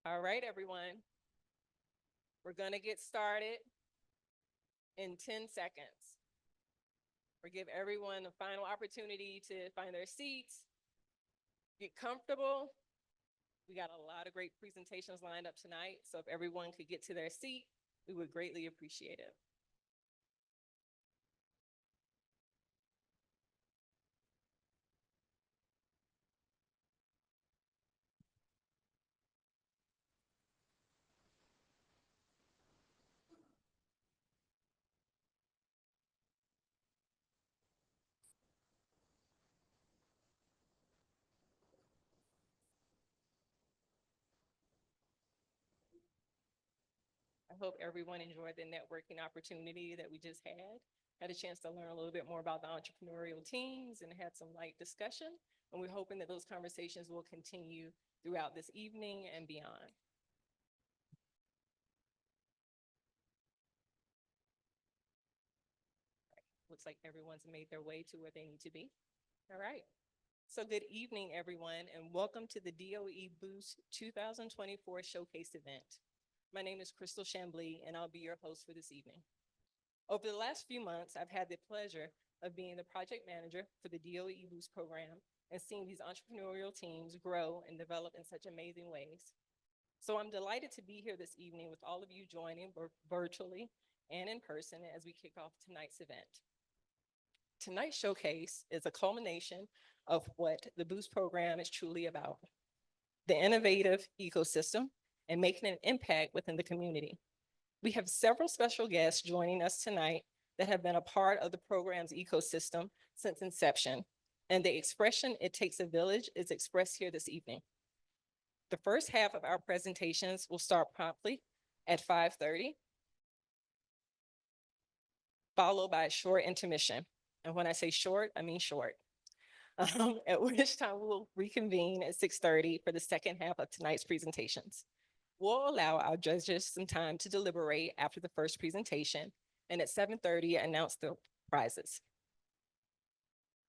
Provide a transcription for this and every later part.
All right, everyone. We're going to get started in 10 seconds. We'll give everyone a final opportunity to find their seats, get comfortable. We got a lot of great presentations lined up tonight, so if everyone could get to their seat, we would greatly appreciate it. I hope everyone enjoyed the networking opportunity that we just had a chance to learn a little bit more about the entrepreneurial teams and had some light discussion. And we're hoping that those conversations will continue throughout this evening and beyond. Looks like everyone's made their way to where they need to be. All right. So good evening, everyone, and welcome to the DOE Boost 2024 Showcase event. My name is Crystal Chambly, and I'll be your host for this evening. Over the last few months, I've had the pleasure of being the project manager for the DOE Boost program and seeing these entrepreneurial teams grow and develop in such amazing ways. So I'm delighted to be here this evening with all of you joining virtually and in person as we kick off tonight's event. Tonight's showcase is a culmination of what the Boost program is truly about: the innovative ecosystem and making an impact within the community. We have several special guests joining us tonight that have been a part of the program's ecosystem since inception, and the expression "it takes a village" is expressed here this evening. The first half of our presentations will start promptly at 5:30, followed by a short intermission. And when I say short, I mean short. At which time we'll reconvene at 6:30 for the second half of tonight's presentations. We'll allow our judges some time to deliberate after the first presentation, and at 7:30 announce the prizes.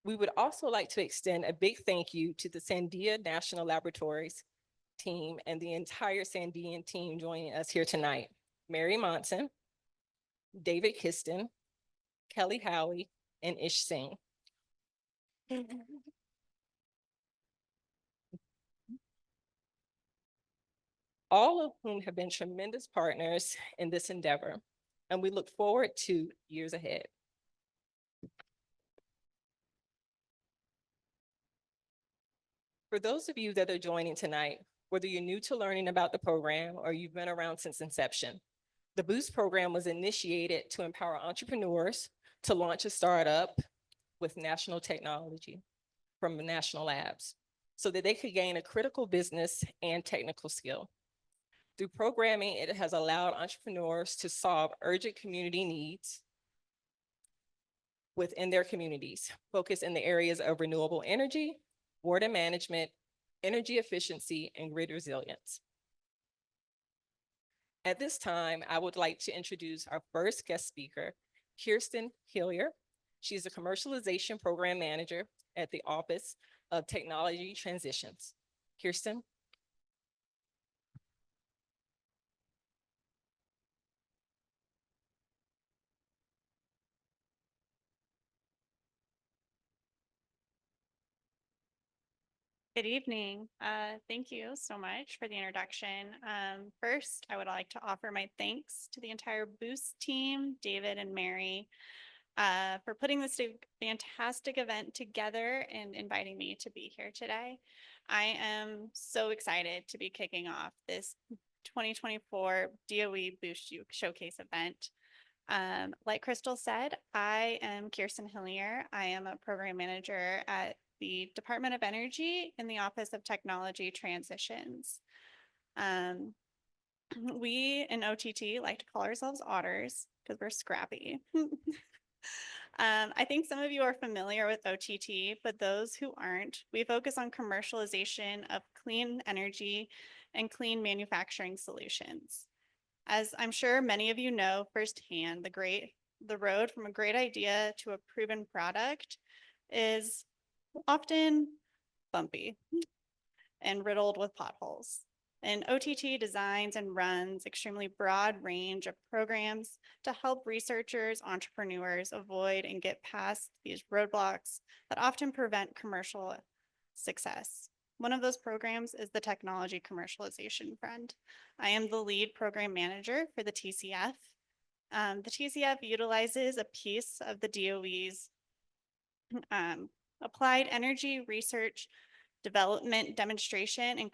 We would also like to extend a big thank you to the Sandia National Laboratories team and the entire Sandian team joining us here tonight: Mary Monson, David Kiston, Kelly Howie, and Ish Singh. All of whom have been tremendous partners in this endeavor, and we look forward to years ahead. For those of you that are joining tonight, whether you're new to learning about the program or you've been around since inception, the Boost program was initiated to empower entrepreneurs to launch a startup with national technology from the national labs so that they could gain a critical business and technical skill. Through programming, it has allowed entrepreneurs to solve urgent community needs within their communities, focus in the areas of renewable energy, water management, energy efficiency, and grid resilience. At this time, I would like to introduce our first guest speaker, Kirsten Hillier. She's a commercialization program manager at the Office of Technology Transitions. Kirsten. Good evening. Thank you so much for the introduction. First, I would like to offer my thanks to the entire Boost team, David and Mary, for putting this fantastic event together and inviting me to be here today. I am so excited to be kicking off this 2024 DOE Boost Showcase event. Like Crystal said, I am Kirsten Hillier. I am a program manager at the Department of Energy in the Office of Technology Transitions. We in OTT like to call ourselves otters because we're scrappy. I think some of you are familiar with OTT, but those who aren't, we focus on commercialization of clean energy and clean manufacturing solutions. As I'm sure many of you know firsthand, the road from a great idea to a proven product is often bumpy and riddled with potholes. And OTT designs and runs extremely broad range of programs to help researchers, entrepreneurs avoid and get past these roadblocks that often prevent commercial success. One of those programs is the Technology Commercialization Fund. I am the lead program manager for the TCF. The TCF utilizes a piece of the DOE's Applied Energy Research Development Demonstration and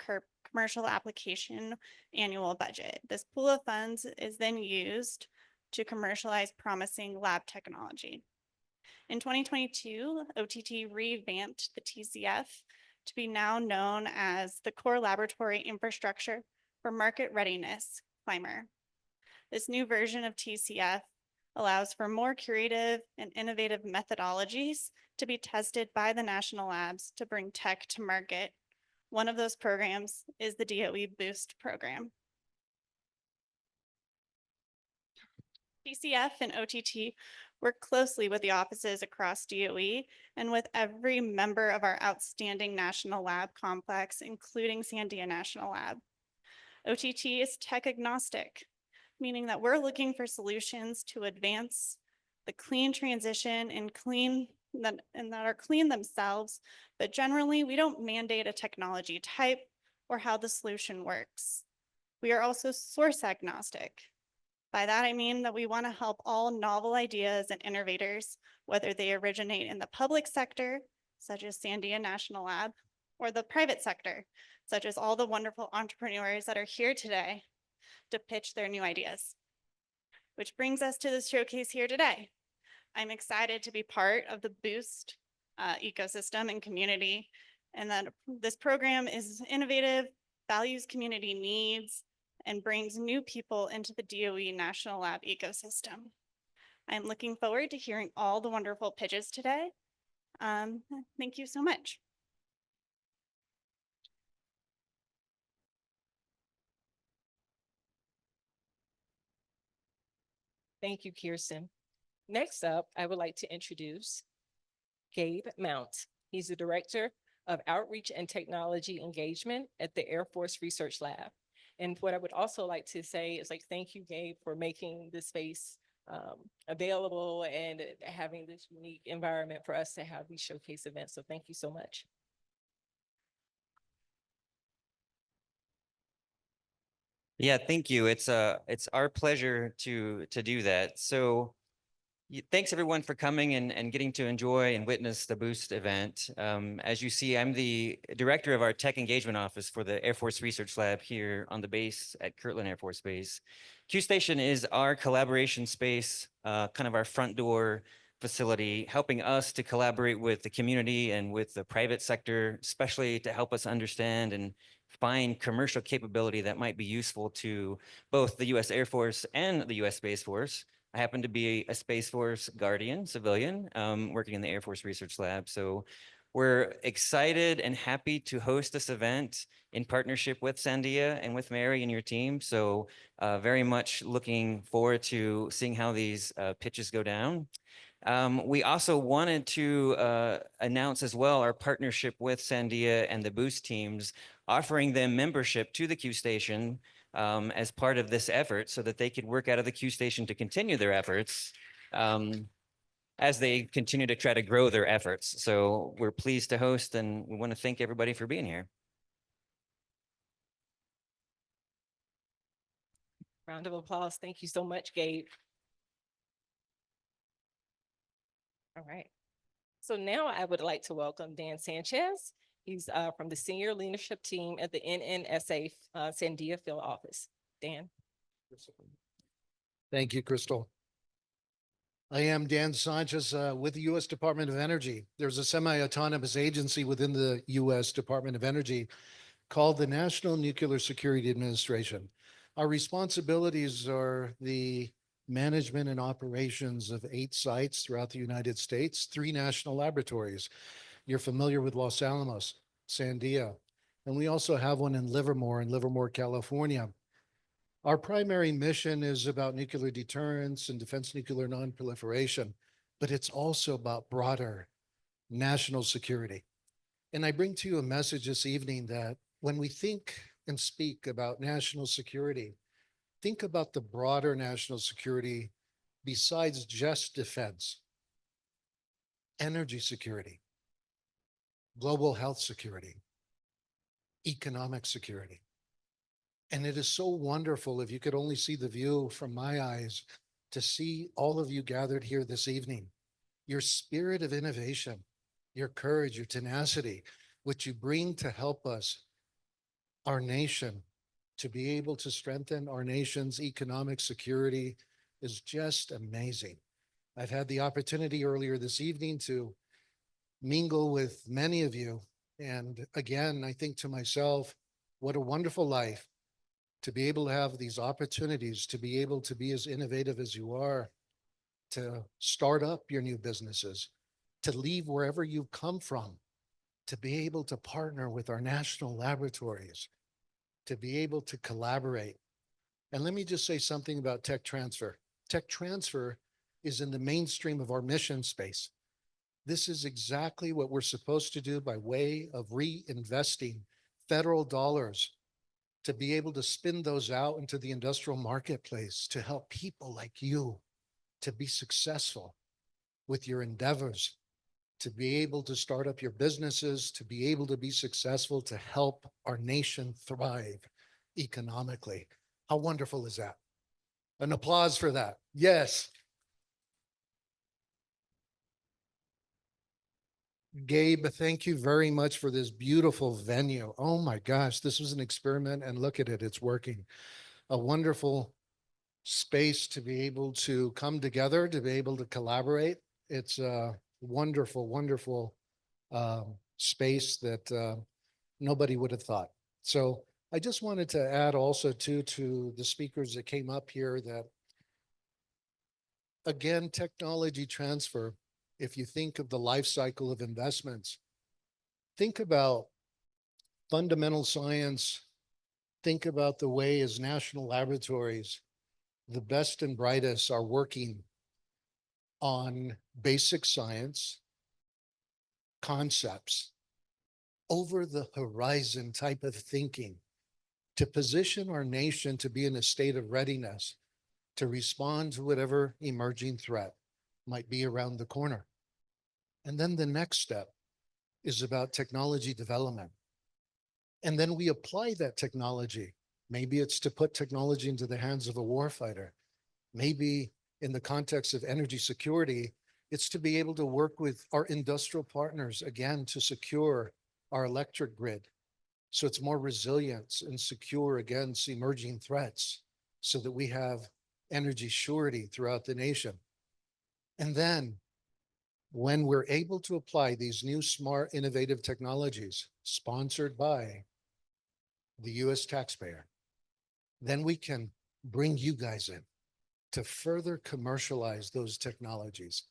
Commercial Application Annual Budget. This pool of funds is then used to commercialize promising lab technology. In 2022, OTT revamped the TCF to be now known as the Core Laboratory Infrastructure for Market Readiness, CLIMER. This new version of TCF allows for more curative and innovative methodologies to be tested by the national labs to bring tech to market. One of those programs is the DOE Boost program. TCF and OTT work closely with the offices across DOE and with every member of our outstanding national lab complex, including Sandia National Lab. OTT is tech agnostic, meaning that we're looking for solutions to advance the clean transition and that are clean themselves, but generally we don't mandate a technology type or how the solution works. We are also source agnostic. By that, I mean that we want to help all novel ideas and innovators, whether they originate in the public sector, such as Sandia National Lab, or the private sector, such as all the wonderful entrepreneurs that are here today to pitch their new ideas. Which brings us to the showcase here today. I'm excited to be part of the Boost ecosystem and community, and that this program is innovative, values community needs, and brings new people into the DOE National Lab ecosystem. I'm looking forward to hearing all the wonderful pitches today. Thank you so much. Thank you, Kirsten. Next up, I would like to introduce Gabe Mount. He's the Director of Outreach and Technology Engagement at the Air Force Research Lab. And what I would also like to say is thank you, Gabe, for making this space available and having this unique environment for us to have these showcase events. So thank you so much. Yeah, thank you. It's our pleasure to do that. So thanks everyone for coming and getting to enjoy and witness the Boost event. As you see, I'm the director of our tech engagement office for the Air Force Research Lab here on the base at Kirtland Air Force Base. Q Station is our collaboration space, kind of our front door facility, helping us to collaborate with the community and with the private sector, especially to help us understand and find commercial capability that might be useful to both the U.S. Air Force and the U.S. Space Force. I happen to be a Space Force Guardian civilian working in the Air Force Research Lab. So we're excited and happy to host this event in partnership with Sandia and with Mary and your team. So very much looking forward to seeing how these pitches go down. We also wanted to announce as well our partnership with Sandia and the Boost teams, offering them membership to the Q Station as part of this effort so that they could work out of the Q Station to continue their efforts as they continue to try to grow their efforts. So we're pleased to host and we want to thank everybody for being here. Round of applause. Thank you so much, Gabe. All right. So now I would like to welcome Dan Sanchez. He's from the senior leadership team at the NNSA Sandia Field Office. Dan. Thank you, Crystal. I am Dan Sanchez with the U.S. Department of Energy. There's a semi-autonomous agency within the U.S. Department of Energy called the National Nuclear Security Administration. Our responsibilities are the management and operations of 8 sites throughout the United States, 3 national laboratories. You're familiar with Los Alamos, Sandia, and we also have one in Livermore, California. Our primary mission is about nuclear deterrence and defense nuclear nonproliferation, but it's also about broader national security. And I bring to you a message this evening that when we think and speak about national security, think about the broader national security besides just defense, energy security, global health security, economic security. And it is so wonderful, if you could only see the view from my eyes, to see all of you gathered here this evening. Your spirit of innovation, your courage, your tenacity, which you bring to help us, our nation, to be able to strengthen our nation's economic security is just amazing. I've had the opportunity earlier this evening to mingle with many of you. And again, I think to myself, what a wonderful life to be able to have these opportunities, to be able to be as innovative as you are, to start up your new businesses, to leave wherever you've come from, to be able to partner with our national laboratories, to be able to collaborate. And let me just say something about tech transfer. Tech transfer is in the mainstream of our mission space. This is exactly what we're supposed to do by way of reinvesting federal dollars to be able to spin those out into the industrial marketplace to help people like you to be successful with your endeavors, to be able to start up your businesses, to be able to be successful, to help our nation thrive economically. How wonderful is that? An applause for that. Yes. Gabe, thank you very much for this beautiful venue. Oh my gosh, this was an experiment and look at it, it's working. A wonderful space to be able to come together, to be able to collaborate. It's a wonderful, wonderful space that nobody would have thought. So I just wanted to add also to the speakers that came up here that, again, technology transfer, if you think of the life cycle of investments, think about fundamental science, think about the way as national laboratories, the best and brightest are working on basic science, concepts, over the horizon type of thinking to position our nation to be in a state of readiness to respond to whatever emerging threat might be around the corner. And then the next step is about technology development. And then we apply that technology. Maybe it's to put technology into the hands of a warfighter. Maybe in the context of energy security, it's to be able to work with our industrial partners, again, to secure our electric grid so it's more resilient and secure against emerging threats so that we have energy surety throughout the nation. And then when we're able to apply these new smart, innovative technologies sponsored by the US taxpayer, then we can bring you guys in to further commercialize those technologies.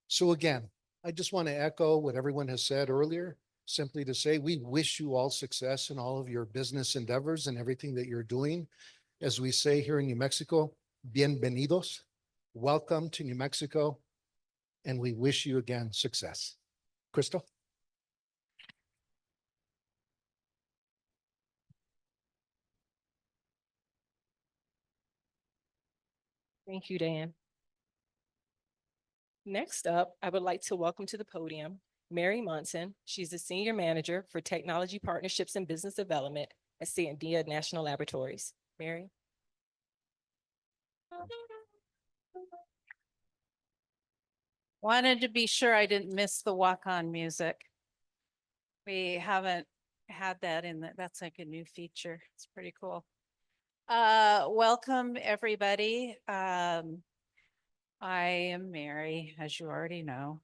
So again, I just want to echo what everyone has said earlier, simply to say we wish you all success in all of your business endeavors and everything that you're doing. As we say here in New Mexico, bienvenidos, welcome to New Mexico, and we wish you again success. Crystal? Thank you, Dan. Next up, I would like to welcome to the podium Mary Monson. She's the Senior Manager for Technology Partnerships and Business Development at Sandia National Laboratories. Mary? Wanted to be sure I didn't miss the walk-on music. We haven't had that in that's like a new feature. It's pretty cool. Welcome, everybody. I am Mary, as you already know.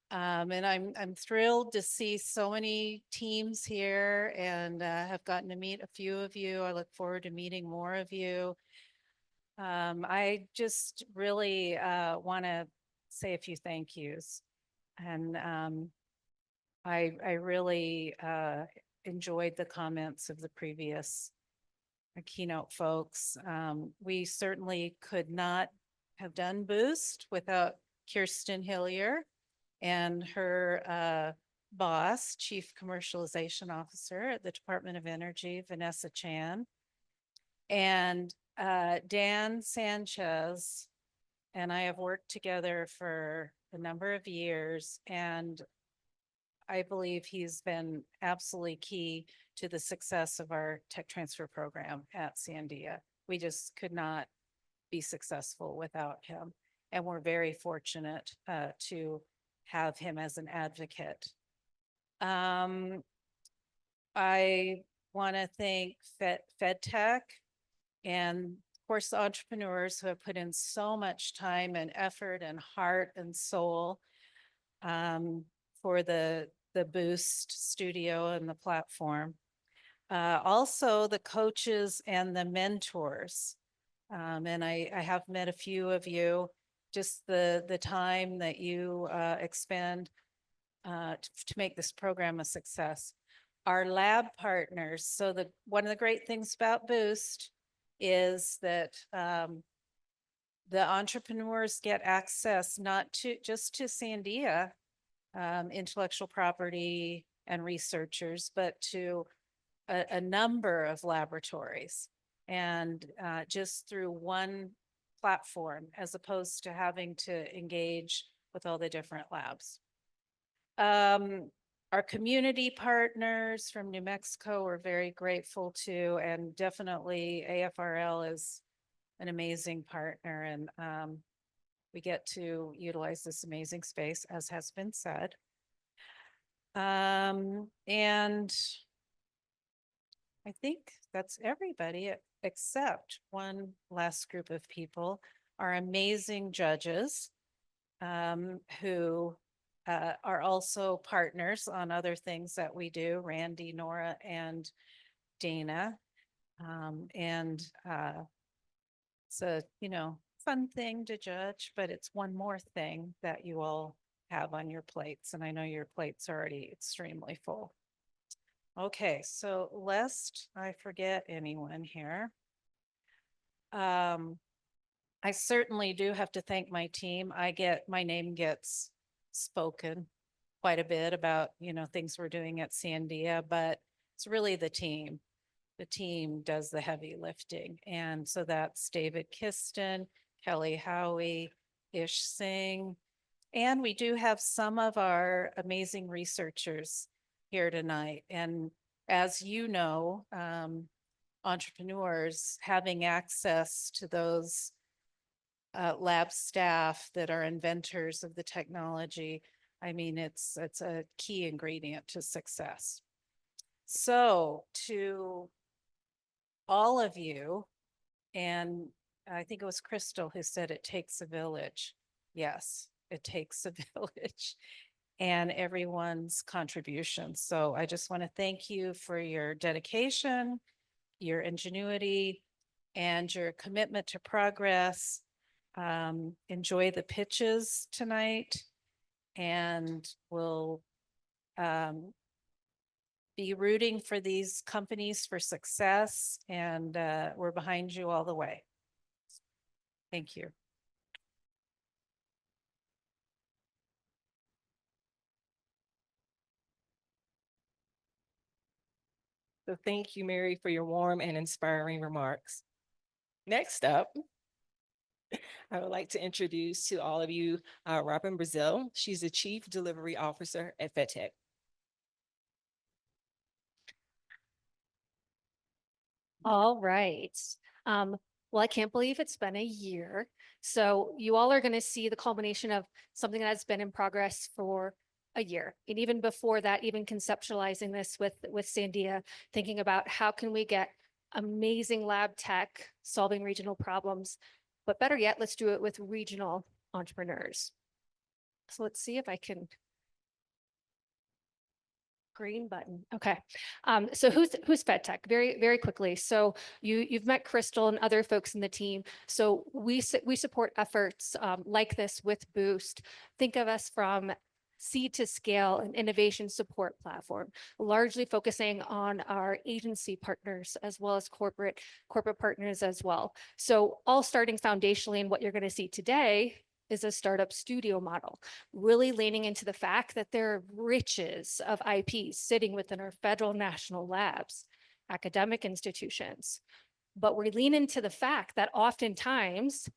And I'm thrilled to see so many teams here and have gotten to meet a few of you. I look forward to meeting more of you. I just really want to say a few thank yous. And I really enjoyed the comments of the previous keynote folks. We certainly could not have done Boost without Kirsten Hillier and her boss, Chief Commercialization Officer at the Department of Energy, Vanessa Chan. And Dan Sanchez and I have worked together for a number of years, and I believe he's been absolutely key to the success of our tech transfer program at Sandia. We just could not be successful without him. And we're very fortunate to have him as an advocate. I want to thank FedTech and of course, the entrepreneurs who have put in so much time and effort and heart and soul for the Boost studio and the platform. Also the coaches and the mentors. And I have met a few of you, just the time that you expend to make this program a success. Our lab partners. So one of the great things about Boost is that the entrepreneurs get access not just to Sandia intellectual property and researchers, but to a number of laboratories, and just through one platform, as opposed to having to engage with all the different labs. Our community partners from New Mexico, we're very grateful to, and definitely AFRL is an amazing partner, and we get to utilize this amazing space, as has been said. And I think that's everybody except one last group of people, our amazing judges who are also partners on other things that we do, Randy, Nora, and Dana. It's a, fun thing to judge, but it's one more thing that you all have on your plates. And I know your plate's already extremely full. Okay, so lest I forget anyone here. I certainly do have to thank my team. My name gets spoken quite a bit about, things we're doing at Sandia, but it's really the team. The team does the heavy lifting. And so that's David Kiston, Kelly Howie, Ish Singh. And we do have some of our amazing researchers here tonight. And as you know, entrepreneurs having access to those lab staff that are inventors of the technology, I mean, it's a key ingredient to success. So to all of you, and I think it was Crystal who said it takes a village. Yes, it takes a village and everyone's contribution. So I just want to thank you for your dedication, your ingenuity, and your commitment to progress. Enjoy the pitches tonight, and we'll be rooting for these companies for success, and we're behind you all the way. Thank you. So thank you, Mary, for your warm and inspiring remarks. Next up, I would like to introduce to all of you Robin Brazil. She's the Chief Delivery Officer at FedTech. All right. Well, I can't believe it's been a year. So you all are going to see the culmination of something that's been in progress for a year. And even before that, even conceptualizing this with Sandia, thinking about how can we get amazing lab tech solving regional problems, but better yet, let's do it with regional entrepreneurs. So let's see if I can. Green button. Okay. So who's FedTech? Very, very quickly. So you've met Crystal and other folks in the team. So we support efforts like this with Boost. Think of us from seed to scale and innovation support platform, largely focusing on our agency partners as well as corporate partners as well. So all starting foundationally in what you're going to see today is a startup studio model, really leaning into the fact that there are riches of IP sitting within our federal national labs, academic institutions. But we lean into the fact that oftentimes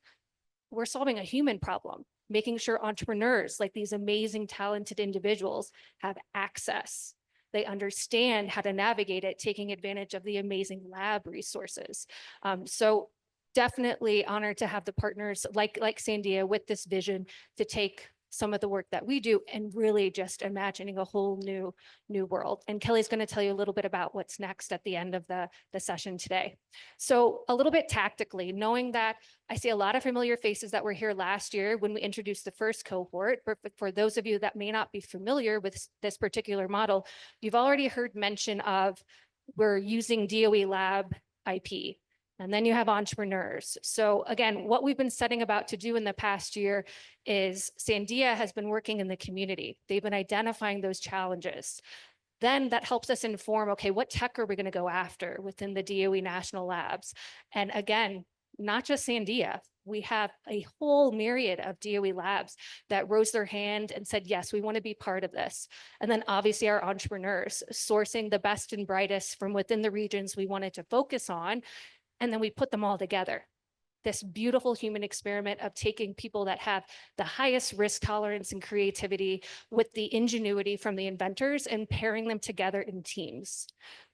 we're solving a human problem, making sure entrepreneurs like these amazing, talented individuals have access. They understand how to navigate it, taking advantage of the amazing lab resources. So definitely honored to have the partners like Sandia with this vision to take some of the work that we do and really just imagining a whole new world. And Kelly's going to tell you a little bit about what's next at the end of the session today. So a little bit tactically, knowing that I see a lot of familiar faces that were here last year when we introduced the first cohort, but for those of you that may not be familiar with this particular model, you've already heard mention of we're using DOE lab IP. And then you have entrepreneurs. So again, what we've been setting about to do in the past year is Sandia has been working in the community. They've been identifying those challenges. Then that helps us inform, okay, what tech are we going to go after within the DOE national labs? And again, not just Sandia, we have a whole myriad of DOE labs that rose their hand and said, yes, we want to be part of this. And then obviously our entrepreneurs sourcing the best and brightest from within the regions we wanted to focus on. And then we put them all together. This beautiful human experiment of taking people that have the highest risk tolerance and creativity with the ingenuity from the inventors and pairing them together in teams,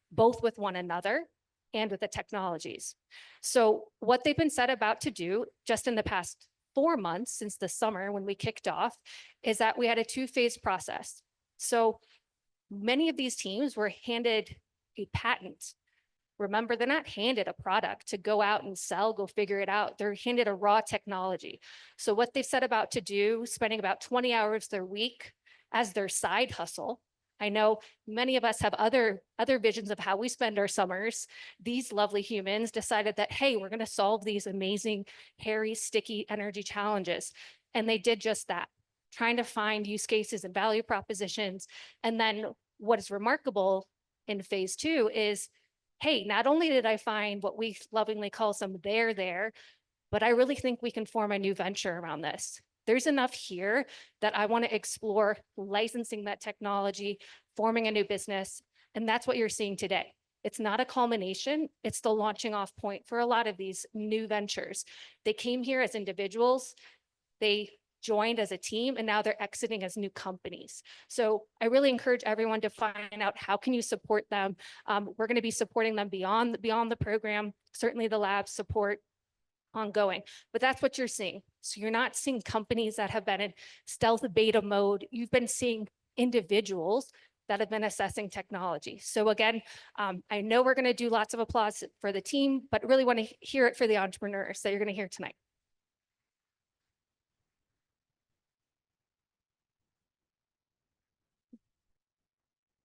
both with one another and with the technologies. So what they've been set about to do just in the past 4 months since the summer when we kicked off is that we had a 2-phase process. So many of these teams were handed a patent. Remember, they're not handed a product to go out and sell, go figure it out. They're handed a raw technology. So what they've set about to do, spending about 20 hours their week as their side hustle. I know many of us have other visions of how we spend our summers. These lovely humans decided that, hey, we're going to solve these amazing, hairy, sticky energy challenges. And they did just that, trying to find use cases and value propositions. And then what is remarkable in phase 2 is, hey, not only did I find what we lovingly call some there, but I really think we can form a new venture around this. There's enough here that I want to explore licensing that technology, forming a new business. And that's what you're seeing today. It's not a culmination, it's the launching off point for a lot of these new ventures. They came here as individuals, they joined as a team, and now they're exiting as new companies. So I really encourage everyone to find out how can you support them. We're going to be supporting them beyond the program, certainly the lab support ongoing, but that's what you're seeing. So you're not seeing companies that have been in stealth beta mode. You've been seeing individuals that have been assessing technology. So again, I know we're going to do lots of applause for the team, but really want to hear it for the entrepreneurs that you're going to hear tonight.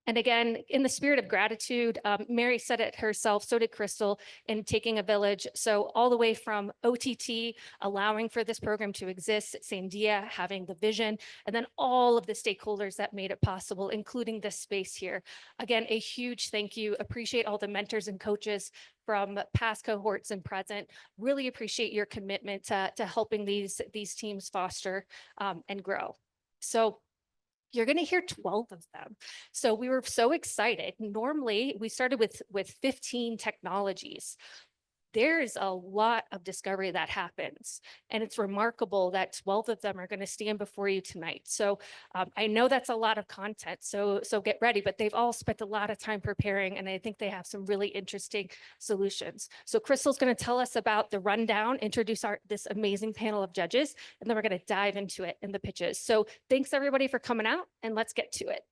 And again, in the spirit of gratitude, Mary said it herself, so did Crystal, in taking a village. So all the way from OTT, allowing for this program to exist, Sandia having the vision, and then all of the stakeholders that made it possible, including this space here. Again, a huge thank you. Appreciate all the mentors and coaches from past cohorts and present. Really appreciate your commitment to helping these teams foster and grow. So you're going to hear 12 of them. So we were so excited. Normally, we started with 15 technologies. There's a lot of discovery that happens, and it's remarkable that 12 of them are going to stand before you tonight. So I know that's a lot of content, so get ready, but they've all spent a lot of time preparing, and I think they have some really interesting solutions. So Crystal's going to tell us about the rundown, introduce this amazing panel of judges, and then we're going to dive into it in the pitches. So thanks everybody for coming out, and let's get to it.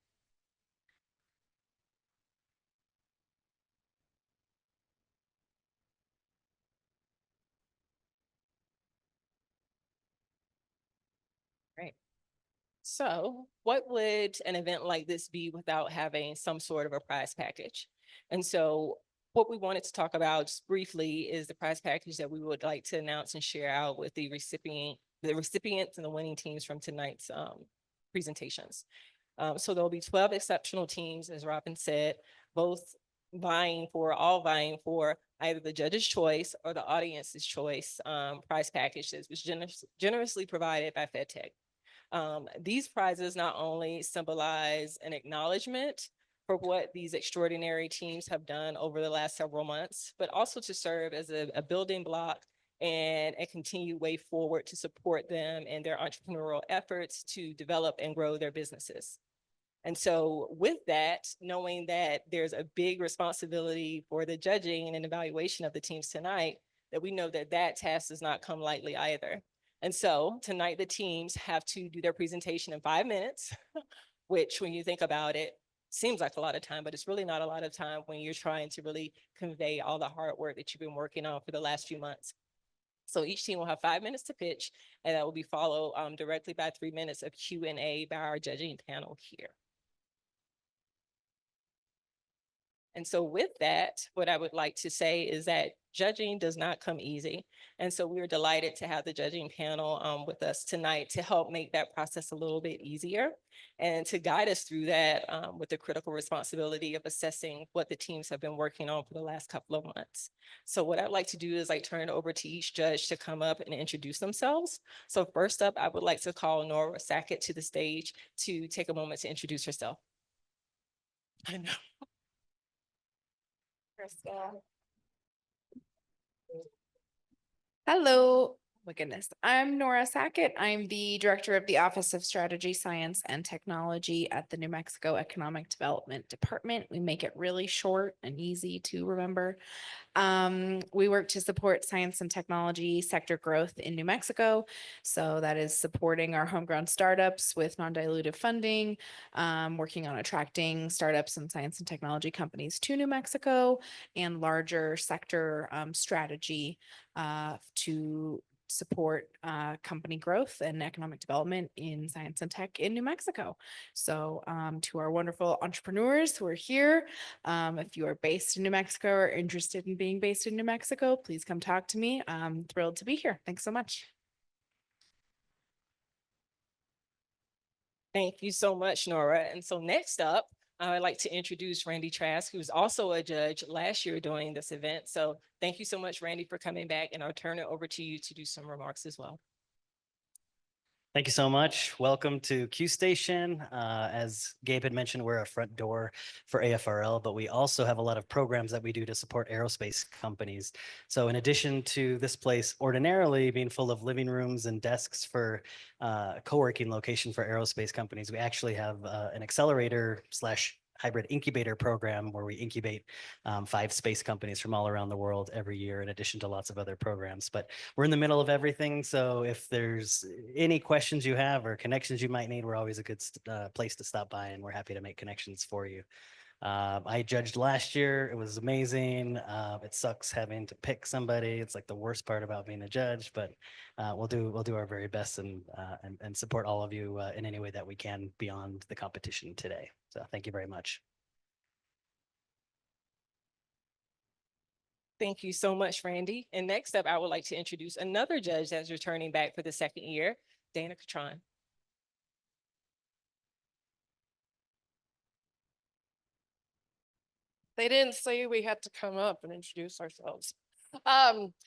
Right. So what would an event like this be without having some sort of a prize package? And so what we wanted to talk about just briefly is the prize package that we would like to announce and share out with the recipients and the winning teams from tonight's presentations. So there'll be 12 exceptional teams, as Robin said, both all vying for either the judge's choice or the audience's choice prize package that was generously provided by FedTech. These prizes not only symbolize an acknowledgement for what these extraordinary teams have done over the last several months, but also to serve as a building block and a continued way forward to support them in their entrepreneurial efforts to develop and grow their businesses. And so with that, knowing that there's a big responsibility for the judging and evaluation of the teams tonight, that we know that that task does not come lightly either. And so tonight, the teams have to do their presentation in 5 minutes, which when you think about it, seems like a lot of time, but it's really not a lot of time when you're trying to really convey all the hard work that you've been working on for the last few months. So each team will have 5 minutes to pitch, and that will be followed directly by 3 minutes of Q&A by our judging panel here. And so with that, what I would like to say is that judging does not come easy. And so we're delighted to have the judging panel with us tonight to help make that process a little bit easier and to guide us through that with the critical responsibility of assessing what the teams have been working on for the last couple of months. So what I'd like to do is turn it over to each judge to come up and introduce themselves. So first up, I would like to call Nora Sackett to the stage to take a moment to introduce herself. I know. Hello, my goodness. I'm Nora Sackett. I'm the Director of the Office of Strategy, Science, and Technology at the New Mexico Economic Development Department. We make it really short and easy to remember. We work to support science and technology sector growth in New Mexico. So that is supporting our homegrown startups with non-dilutive funding, working on attracting startups and science and technology companies to New Mexico, and larger sector strategy to support company growth and economic development in science and tech in New Mexico. So to our wonderful entrepreneurs who are here, if you are based in New Mexico or interested in being based in New Mexico, please come talk to me. I'm thrilled to be here. Thanks so much. Thank you so much, Nora. And so next up, I'd like to introduce Randy Trask, who's also a judge last year doing this event. So thank you so much, Randy, for coming back, and I'll turn it over to you to do some remarks as well. Thank you so much. Welcome to Q Station. As Gabe had mentioned, we're a front door for AFRL, but we also have a lot of programs that we do to support aerospace companies. So in addition to this place ordinarily being full of living rooms and desks for co-working location for aerospace companies, we actually have an accelerator / hybrid incubator program where we incubate 5 space companies from all around the world every year, in addition to lots of other programs. But we're in the middle of everything. So if there's any questions you have or connections you might need, we're always a good place to stop by, and we're happy to make connections for you. I judged last year. It was amazing. It sucks having to pick somebody. It's like the worst part about being a judge, but we'll do our very best and support all of you in any way that we can beyond the competition today. So thank you very much. Thank you so much, Randy. And next up, I would like to introduce another judge that's returning back for the second year, Dana Catron. They didn't say we had to come up and introduce ourselves.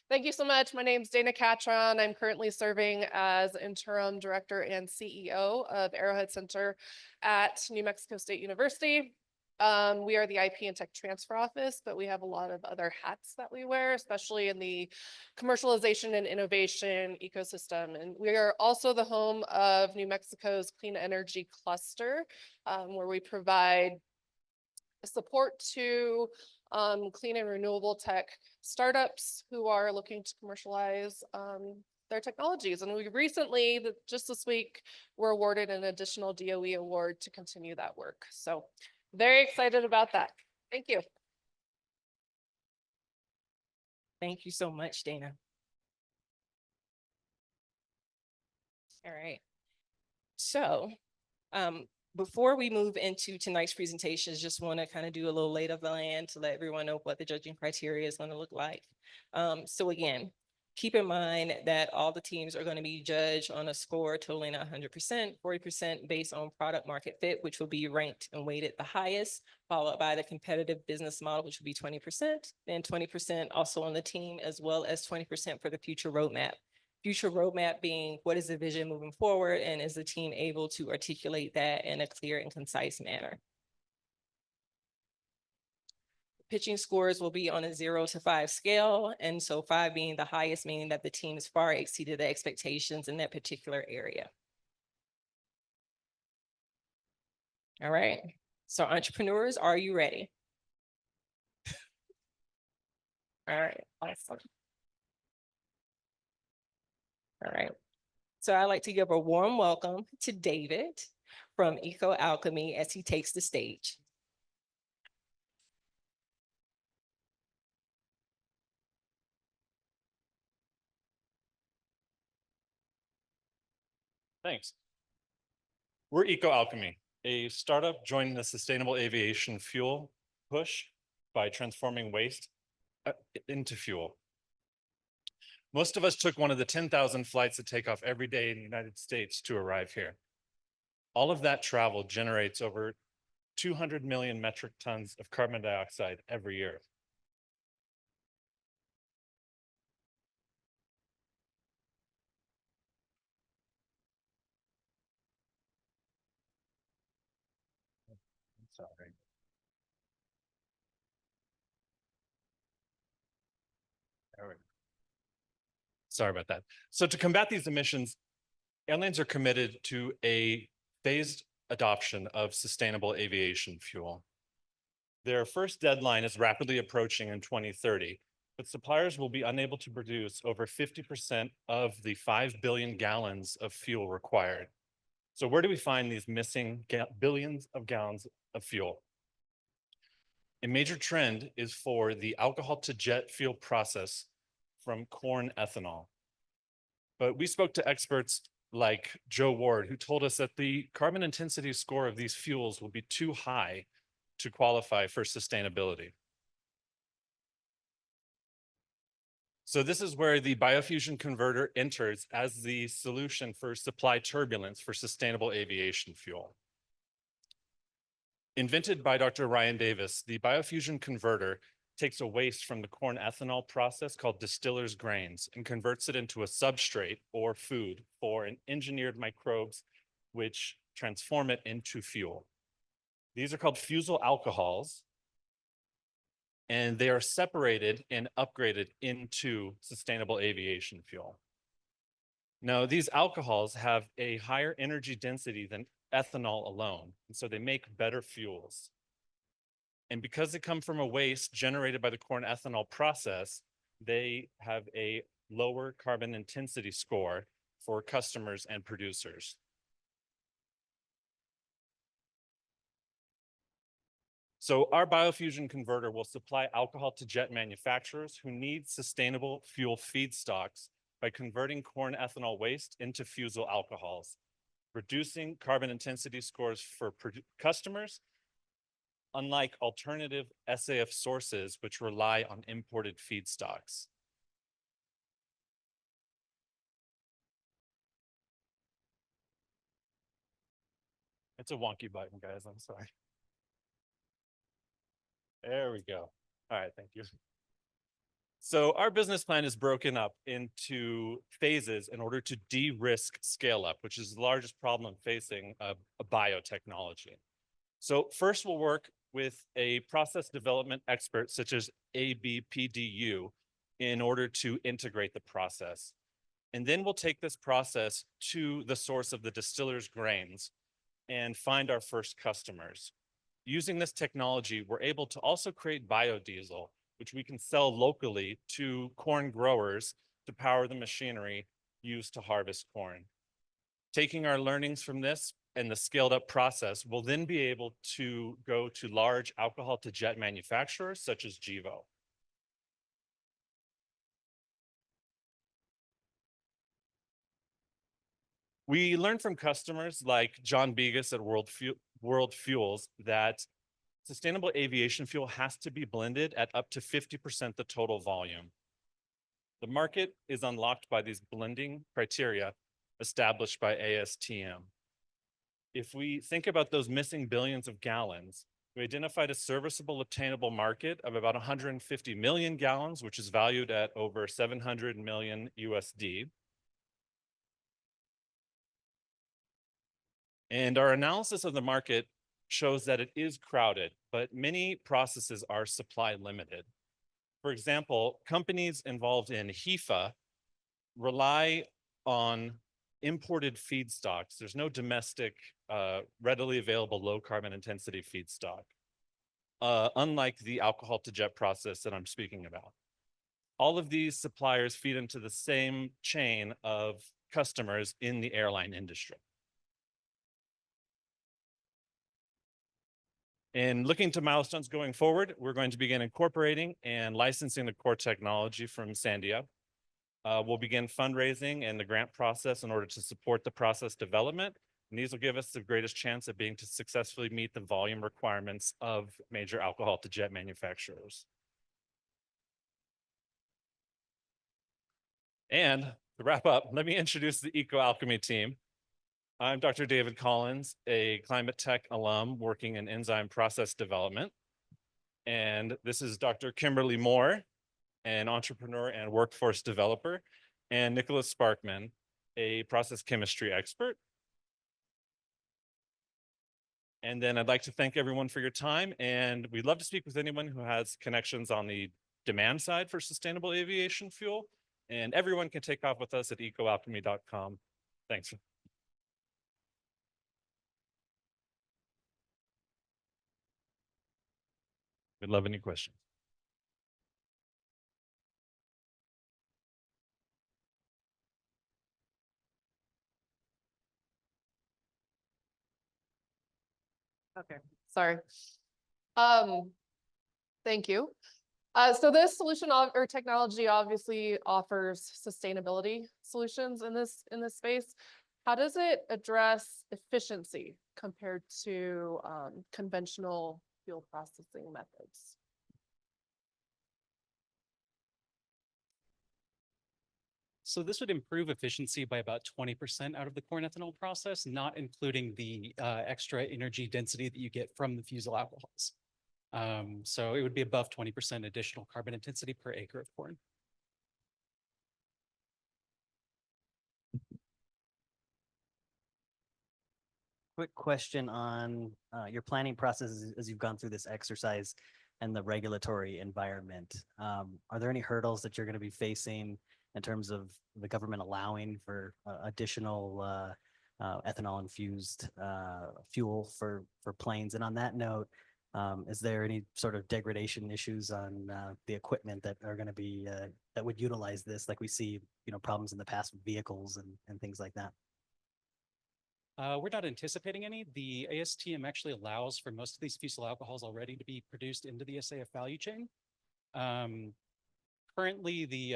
Thank you so much. My name's Dana Catron. I'm currently serving as interim director and CEO of Arrowhead Center at New Mexico State University. We are the IP and Tech Transfer Office, but we have a lot of other hats that we wear, especially in the commercialization and innovation ecosystem. And we are also the home of New Mexico's Clean Energy Cluster, where we provide support to clean and renewable tech startups who are looking to commercialize their technologies. And we recently, just this week, were awarded an additional DOE award to continue that work. So very excited about that. Thank you. Thank you so much, Dana. All right. So before we move into tonight's presentations, just want to kind of do a little lay of the land to let everyone know what the judging criteria is going to look like. So again, Keep in mind that all the teams are going to be judged on a score totaling 100%, 40% based on product market fit, which will be ranked and weighted the highest, followed by the competitive business model, which will be 20%, then 20% also on the team, as well as 20% for the future roadmap. Future roadmap being what is the vision moving forward, and is the team able to articulate that in a clear and concise manner? Pitching scores will be on a 0 to 5 scale. And so 5 being the highest, meaning that the teams far exceeded the expectations in that particular area. All right. So entrepreneurs, are you ready? All right. Awesome. All right. So I'd like to give a warm welcome to David from Eco Alchemy as he takes the stage. Thanks. We're Eco Alchemy, a startup joining the sustainable aviation fuel push by transforming waste into fuel. Most of us took one of the 10,000 flights that take off every day in the United States to arrive here. All of that travel generates over 200 million metric tons of carbon dioxide every year. I'm sorry. There we go. Sorry about that. So to combat these emissions, airlines are committed to a phased adoption of sustainable aviation fuel. Their first deadline is rapidly approaching in 2030, but suppliers will be unable to produce over 50% of the 5 billion gallons of fuel required. So where do we find these missing billions of gallons of fuel? A major trend is for the alcohol to jet fuel process from corn ethanol. But we spoke to experts like Joe Ward, who told us that the carbon intensity score of these fuels will be too high to qualify for sustainability. So this is where the biofusion converter enters as the solution for supply turbulence for sustainable aviation fuel. Invented by Dr. Ryan Davis, the biofusion converter takes a waste from the corn ethanol process called distiller's grains and converts it into a substrate or food for engineered microbes, which transform it into fuel. These are called fusel alcohols, and they are separated and upgraded into sustainable aviation fuel. Now, these alcohols have a higher energy density than ethanol alone, and so they make better fuels. And because they come from a waste generated by the corn ethanol process, they have a lower carbon intensity score for customers and producers. So our biofusion converter will supply alcohol to jet manufacturers who need sustainable fuel feedstocks by converting corn ethanol waste into fusel alcohols, reducing carbon intensity scores for customers, unlike alternative SAF sources, which rely on imported feedstocks. It's a wonky button, guys, I'm sorry. There we go. All right, thank you. So our business plan is broken up into phases in order to de-risk scale up, which is the largest problem facing a biotechnology. So first we'll work with a process development expert such as ABPDU in order to integrate the process. And then we'll take this process to the source of the distiller's grains and find our first customers. Using this technology, we're able to also create biodiesel, which we can sell locally to corn growers to power the machinery used to harvest corn. Taking our learnings from this and the scaled up process, we'll then be able to go to large alcohol to jet manufacturers such as Gevo. We learned from customers like John Begas at World Fuels that sustainable aviation fuel has to be blended at up to 50% the total volume. The market is unlocked by these blending criteria established by ASTM. If we think about those missing billions of gallons, we identified a serviceable obtainable market of about 150 million gallons, which is valued at over 700 million USD. And our analysis of the market shows that it is crowded, but many processes are supply limited. For example, companies involved in HEFA rely on imported feedstocks. There's no domestic, readily available low carbon intensity feedstock, unlike the alcohol to jet process that I'm speaking about. All of these suppliers feed into the same chain of customers in the airline industry. In looking to milestones going forward, we're going to begin incorporating and licensing the core technology from Sandia. We'll begin fundraising and the grant process in order to support the process development. And these will give us the greatest chance of being to successfully meet the volume requirements of major alcohol to jet manufacturers. And to wrap up, let me introduce the Eco Alchemy team. I'm Dr. David Collins, a climate tech alum working in enzyme process development. And this is Dr. Kimberly Moore, an entrepreneur and workforce developer, and Nicholas Sparkman, a process chemistry expert. And then I'd like to thank everyone for your time, and we'd love to speak with anyone who has connections on the demand side for sustainable aviation fuel. And everyone can take off with us at ecoalchemy.com. Thanks. We'd love any questions. Okay, sorry. Thank you. So this solution or technology obviously offers sustainability solutions in this space. How does it address efficiency compared to conventional fuel processing methods? So this would improve efficiency by about 20% out of the corn ethanol process, not including the extra energy density that you get from the fusel alcohols. So it would be above 20% additional carbon intensity per acre of corn. Quick question on your planning process as you've gone through this exercise and the regulatory environment. Are there any hurdles that you're going to be facing in terms of the government allowing for additional ethanol infused fuel for planes? And on that note, is there any sort of degradation issues on the equipment that are going to be that would utilize this, like we see, problems in the past with vehicles and things like that? We're not anticipating any. The ASTM actually allows for most of these fusel alcohols already to be produced into the SAF value chain. Currently,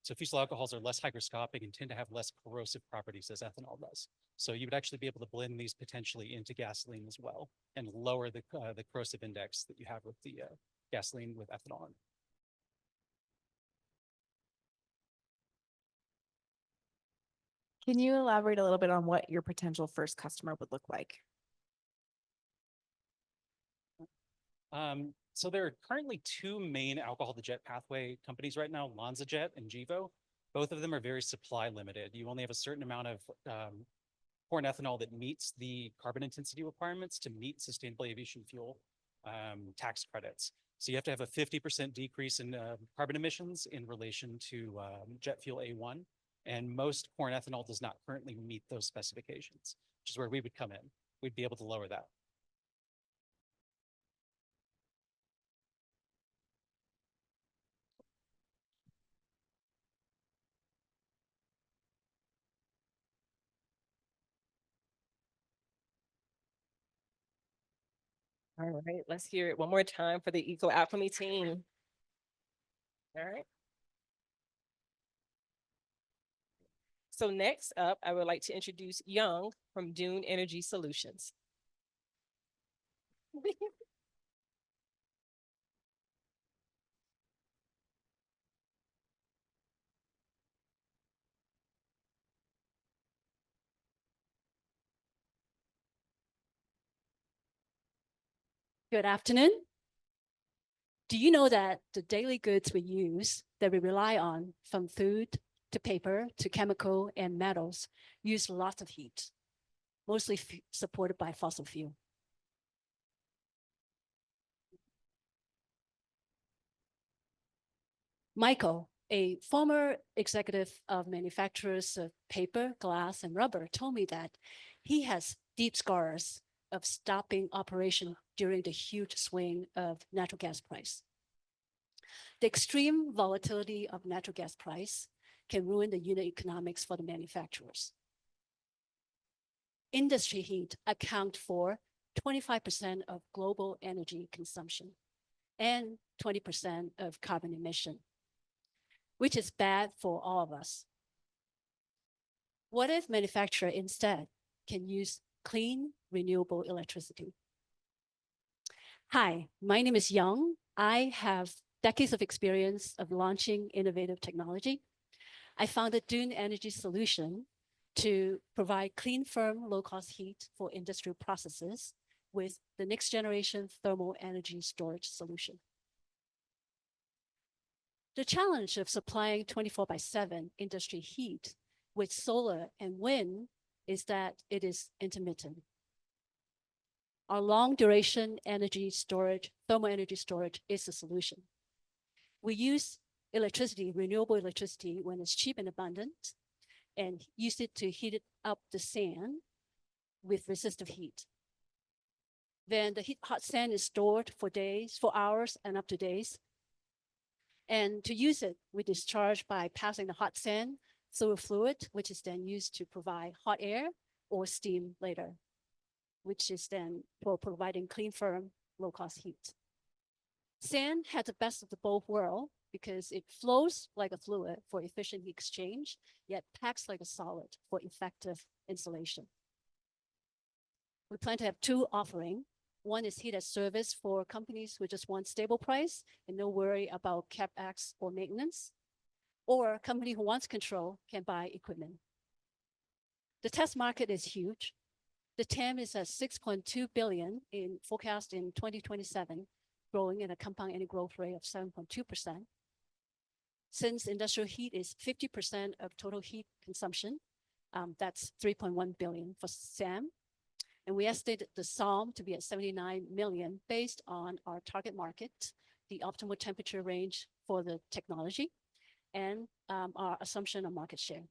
so fusel alcohols are less hygroscopic and tend to have less corrosive properties as ethanol does. So you would actually be able to blend these potentially into gasoline as well and lower the corrosive index that you have with the gasoline with ethanol in it. Can you elaborate a little bit on what your potential first customer would look like? So there are currently two main alcohol to jet pathway companies right now, LanzaJet and Gevo. Both of them are very supply limited. You only have a certain amount of corn ethanol that meets the carbon intensity requirements to meet sustainable aviation fuel tax credits. So you have to have a 50% decrease in carbon emissions in relation to jet fuel A1. And most corn ethanol does not currently meet those specifications, which is where we would come in. We'd be able to lower that. All right, let's hear it one more time for the Eco Alchemy team. All right. So next up, I would like to introduce Young from Dune Energy Solutions. Good afternoon. Do you know that the daily goods we use, that we rely on, from food to paper to chemical and metals, use lots of heat, mostly supported by fossil fuel? Michael, a former executive of manufacturers of paper, glass, and rubber, told me that he has deep scars of stopping operation during the huge swing of natural gas price. The extreme volatility of natural gas price can ruin the unit economics for the manufacturers. Industry heat account for 25% of global energy consumption and 20% of carbon emission, which is bad for all of us. What if manufacturer instead can use clean, renewable electricity? Hi, my name is Young. I have decades of experience of launching innovative technology. I founded Dune Energy Solution to provide clean, firm, low-cost heat for industrial processes with the next generation thermal energy storage solution. The challenge of supplying 24/7 industry heat with solar and wind is that it is intermittent. Our long duration energy storage, thermal energy storage is the solution. We use electricity, renewable electricity, when it's cheap and abundant, and use it to heat up the sand with resistive heat. Then the hot sand is stored for days, for hours, and up to days. And to use it, we discharge by passing the hot sand through a fluid, which is then used to provide hot air or steam later, which is then for providing clean, firm, low-cost heat. Sand has the best of the both worlds because it flows like a fluid for efficient heat exchange, yet packs like a solid for effective insulation. We plan to have two offerings. One is heat as service for companies who just want stable price and no worry about CapEx or maintenance, or a company who wants control can buy equipment. The test market is huge. The TAM is at 6.2 billion in forecast in 2027, growing at a compound annual growth rate of 7.2%. Since industrial heat is 50% of total heat consumption, that's 3.1 billion for SAM. And we estimate the SOM to be at 79 million based on our target market, the optimal temperature range for the technology, and our assumption of market share.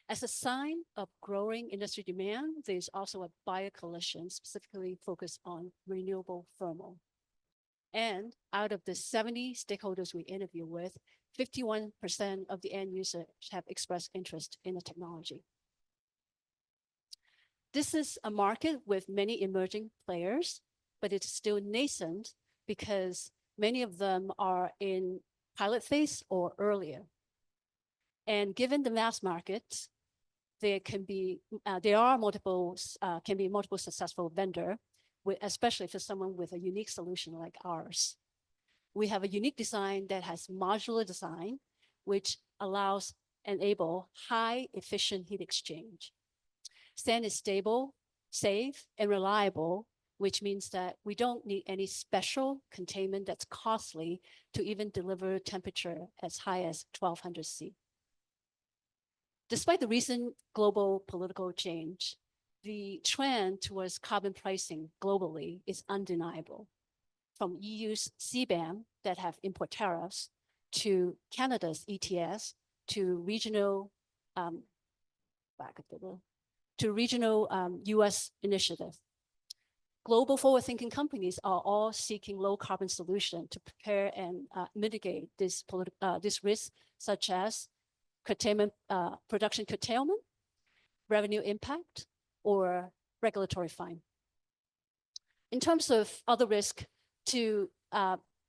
As a sign of growing industry demand, there's also a buyer coalition specifically focused on renewable thermal. And out of the 70 stakeholders we interview with, 51% of the end users have expressed interest in the technology. This is a market with many emerging players, but it's still nascent because many of them are in pilot phase or earlier. And given the mass market, there can be multiple successful vendor, especially for someone with a unique solution like ours. We have a unique design that has modular design, which enable high efficient heat exchange. Sand is stable, safe, and reliable, which means that we don't need any special containment that's costly to even deliver temperature as high as 1200 C. Despite the recent global political change, the trend towards carbon pricing globally is undeniable. From EU's CBAM that have import tariffs to Canada's ETS to regional US initiative. Global forward-thinking companies are all seeking low carbon solution to prepare and mitigate this risk, such as production curtailment, revenue impact, or regulatory fine. In terms of other risk, to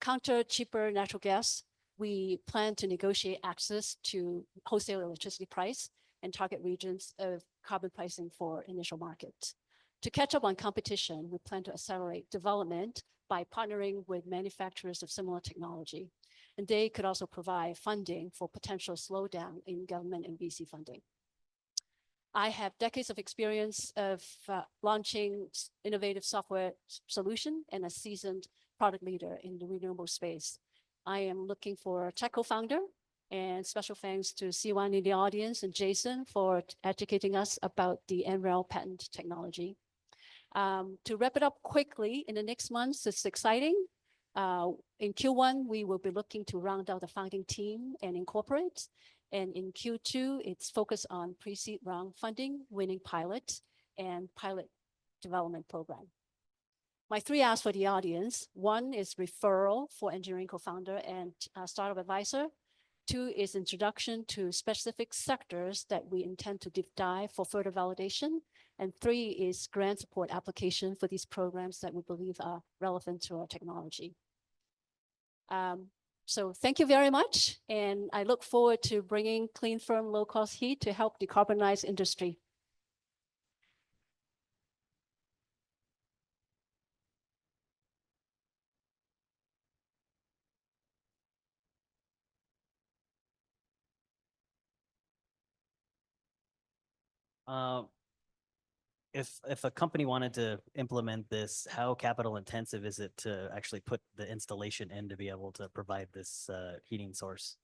counter cheaper natural gas, we plan to negotiate access to wholesale electricity price and target regions of carbon pricing for initial market. To catch up on competition, we plan to accelerate development by partnering with manufacturers of similar technology. And they could also provide funding for potential slowdown in government and VC funding. I have decades of experience of launching innovative software solution and a seasoned product leader in the renewable space. I am looking for a tech co-founder, and special thanks to C1 in the audience and Jason for educating us about the NREL patent technology. To wrap it up quickly, in the next months, it's exciting. In Q1, we will be looking to round out the founding team and incorporate. And in Q2, it's focused on pre-seed round funding, winning pilot, and pilot development program. My 3 asks for the audience: 1 is referral for engineering co-founder and startup advisor. 2 is introduction to specific sectors that we intend to deep dive for further validation. And 3 is grant support application for these programs that we believe are relevant to our technology. So thank you very much. And I look forward to bringing clean, firm, low-cost heat to help decarbonize industry. If a company wanted to implement this, how capital intensive is it to actually put the installation in to be able to provide this heating source?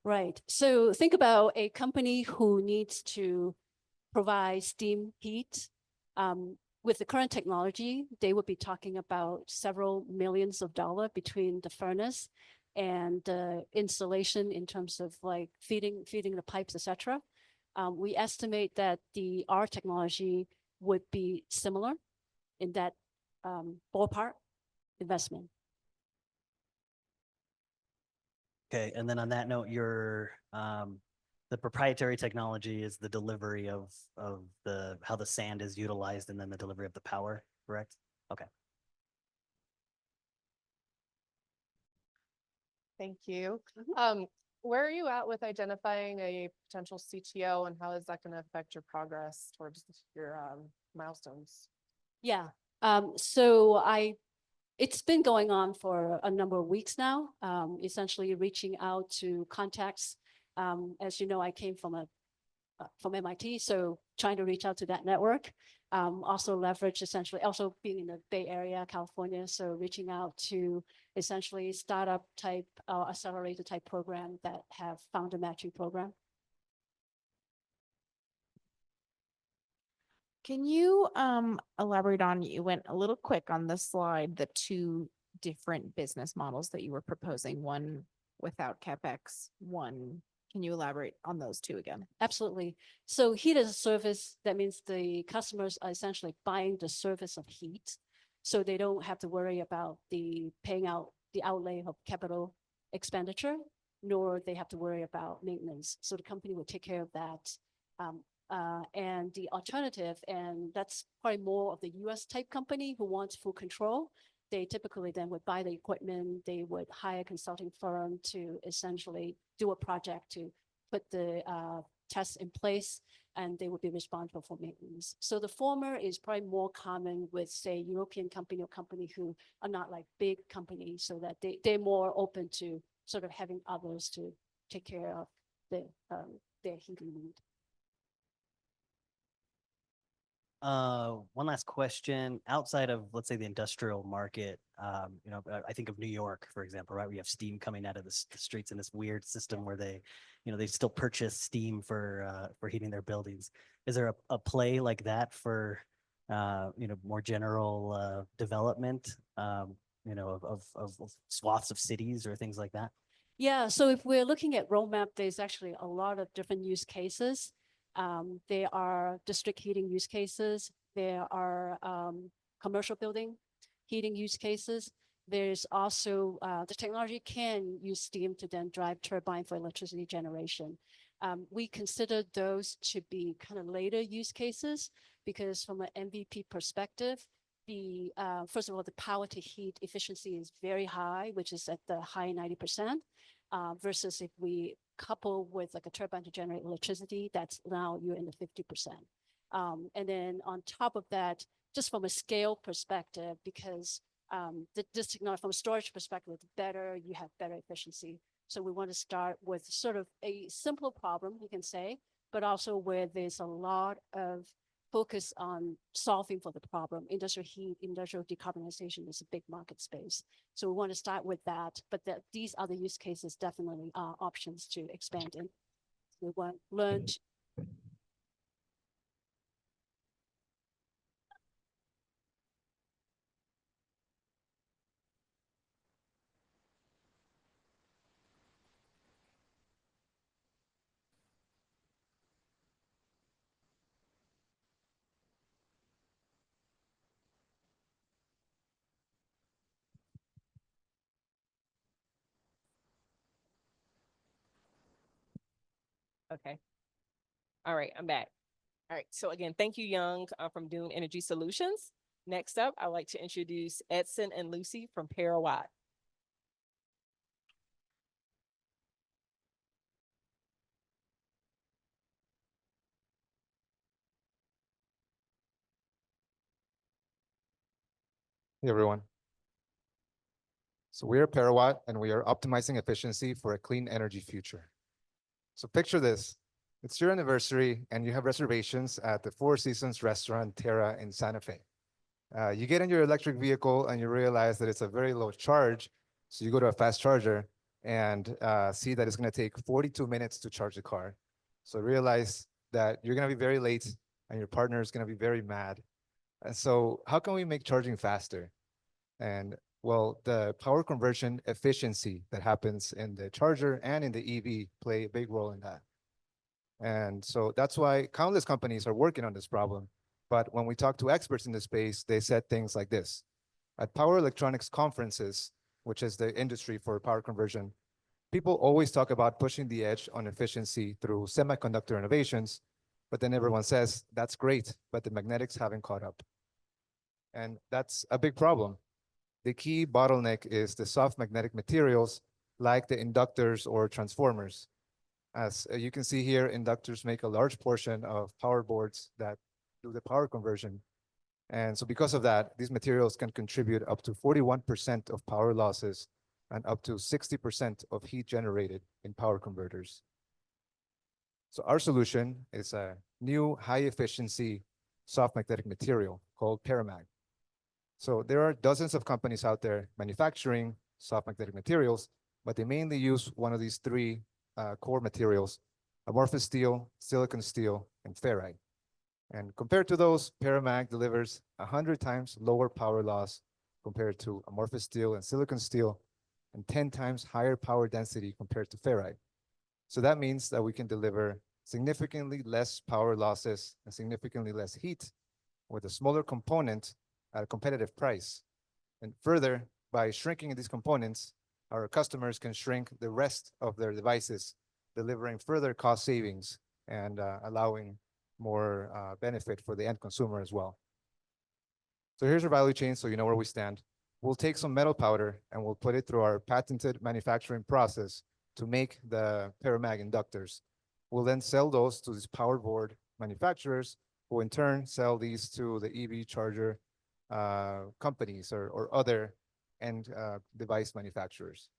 Right. So think about a company who needs to provide steam heat. With the current technology, they would be talking about several millions of dollars between the furnace and the installation in terms of like feeding the pipes, etc. We estimate that our technology would be similar in that ballpark investment. Okay, and then on that note, the proprietary technology is the delivery of how the sand is utilized and then the delivery of the power, correct? Okay. Thank you. Where are you at with identifying a potential CTO, and how is that going to affect your progress towards your milestones? Yeah. It's been going on for a number of weeks now, essentially reaching out to contacts. As you know, I came from MIT, so trying to reach out to that network. Also leverage essentially, also being in the Bay Area, California, so reaching out to essentially startup type, accelerator type program that have founder matching program. Can you elaborate on, you went a little quick on the slide, the 2 different business models that you were proposing, one without CapEx, one. Can you elaborate on those 2 again? Absolutely. So heat as a service, that means the customers are essentially buying the service of heat. So they don't have to worry about paying out the outlay of capital expenditure, nor they have to worry about maintenance. So the company will take care of that. And the alternative, and that's probably more of the US type company who wants full control. They typically then would buy the equipment, they would hire a consulting firm to essentially do a project to put the tests in place, and they would be responsible for maintenance. So the former is probably more common with, say, European company or company who are not like big companies, so that they're more open to sort of having others to take care of their heating need. One last question. Outside of, let's say, the industrial market, I think of New York, for example, right? We have steam coming out of the streets in this weird system where they still purchase steam for heating their buildings. Is there a play like that for, more general development, of swaths of cities or things like that? Yeah, so if we're looking at roadmap, there's actually a lot of different use cases. There are district heating use cases. There are commercial building heating use cases. There's also the technology can use steam to then drive turbine for electricity generation. We consider those to be kind of later use cases because from an MVP perspective, first of all, the power to heat efficiency is very high, which is at the high 90%, versus if we couple with like a turbine to generate electricity, that's now you're in the 50%. And then on top of that, just from a scale perspective, because this technology from a storage perspective, better, you have better efficiency. So we want to start with sort of a simple problem, you can say, but also where there's a lot of focus on solving for the problem. Industrial heat, industrial decarbonization is a big market space. So we want to start with that, but that these other use cases definitely are options to expand in. We want learn to Okay. All right, I'm back. All right, so again, thank you, Young, from Dune Energy Solutions. Next up, I'd like to introduce Edson and Lucy from Parawatt. Hey everyone. So we are Parawatt and we are optimizing efficiency for a clean energy future. So picture this. It's your anniversary and you have reservations at the Four Seasons restaurant Terra in Santa Fe. You get in your electric vehicle and you realize that it's a very low charge. So you go to a fast charger and see that it's going to take 42 minutes to charge the car. So realize that you're going to be very late and your partner is going to be very mad. And so how can we make charging faster? And well, the power conversion efficiency that happens in the charger and in the EV play a big role in that. And so that's why countless companies are working on this problem. But when we talk to experts in the space, they said things like this. At power electronics conferences, which is the industry for power conversion, people always talk about pushing the edge on efficiency through semiconductor innovations, but then everyone says, that's great, but the magnetics haven't caught up. And that's a big problem. The key bottleneck is the soft magnetic materials like the inductors or transformers. As you can see here, inductors make a large portion of power boards that do the power conversion. And so because of that, these materials can contribute up to 41% of power losses and up to 60% of heat generated in power converters. So our solution is a new high efficiency soft magnetic material called Paramag. So there are dozens of companies out there manufacturing soft magnetic materials, but they mainly use one of these three core materials: amorphous steel, silicon steel, and ferrite. And compared to those, Paramag delivers 100 times lower power loss compared to amorphous steel and silicon steel, and 10 times higher power density compared to ferrite. So that means that we can deliver significantly less power losses and significantly less heat with a smaller component at a competitive price. And further, by shrinking these components, our customers can shrink the rest of their devices, delivering further cost savings and allowing more benefit for the end consumer as well. So here's our value chain so you know where we stand. We'll take some metal powder and we'll put it through our patented manufacturing process to make the Paramag inductors. We'll then sell those to these power board manufacturers who in turn sell these to the EV charger companies or other end device manufacturers.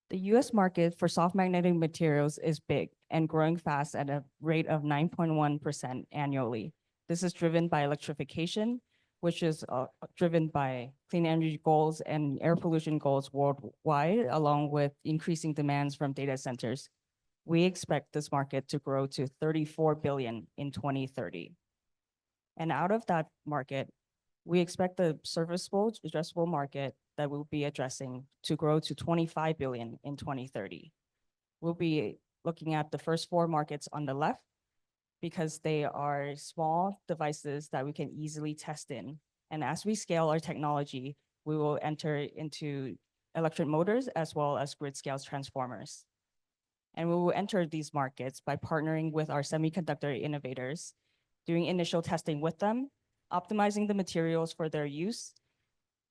The US market for soft magnetic materials is big and growing fast at a rate of 9.1% annually. This is driven by electrification, which is driven by clean energy goals and air pollution goals worldwide, along with increasing demands from data centers. We expect this market to grow to 34 billion in 2030. And out of that market, we expect the serviceable addressable market that we'll be addressing to grow to 25 billion in 2030. We'll be looking at the first four markets on the left because they are small devices that we can easily test in. And as we scale our technology, we will enter into electric motors as well as grid scale transformers. And we will enter these markets by partnering with our semiconductor innovators, doing initial testing with them, optimizing the materials for their use,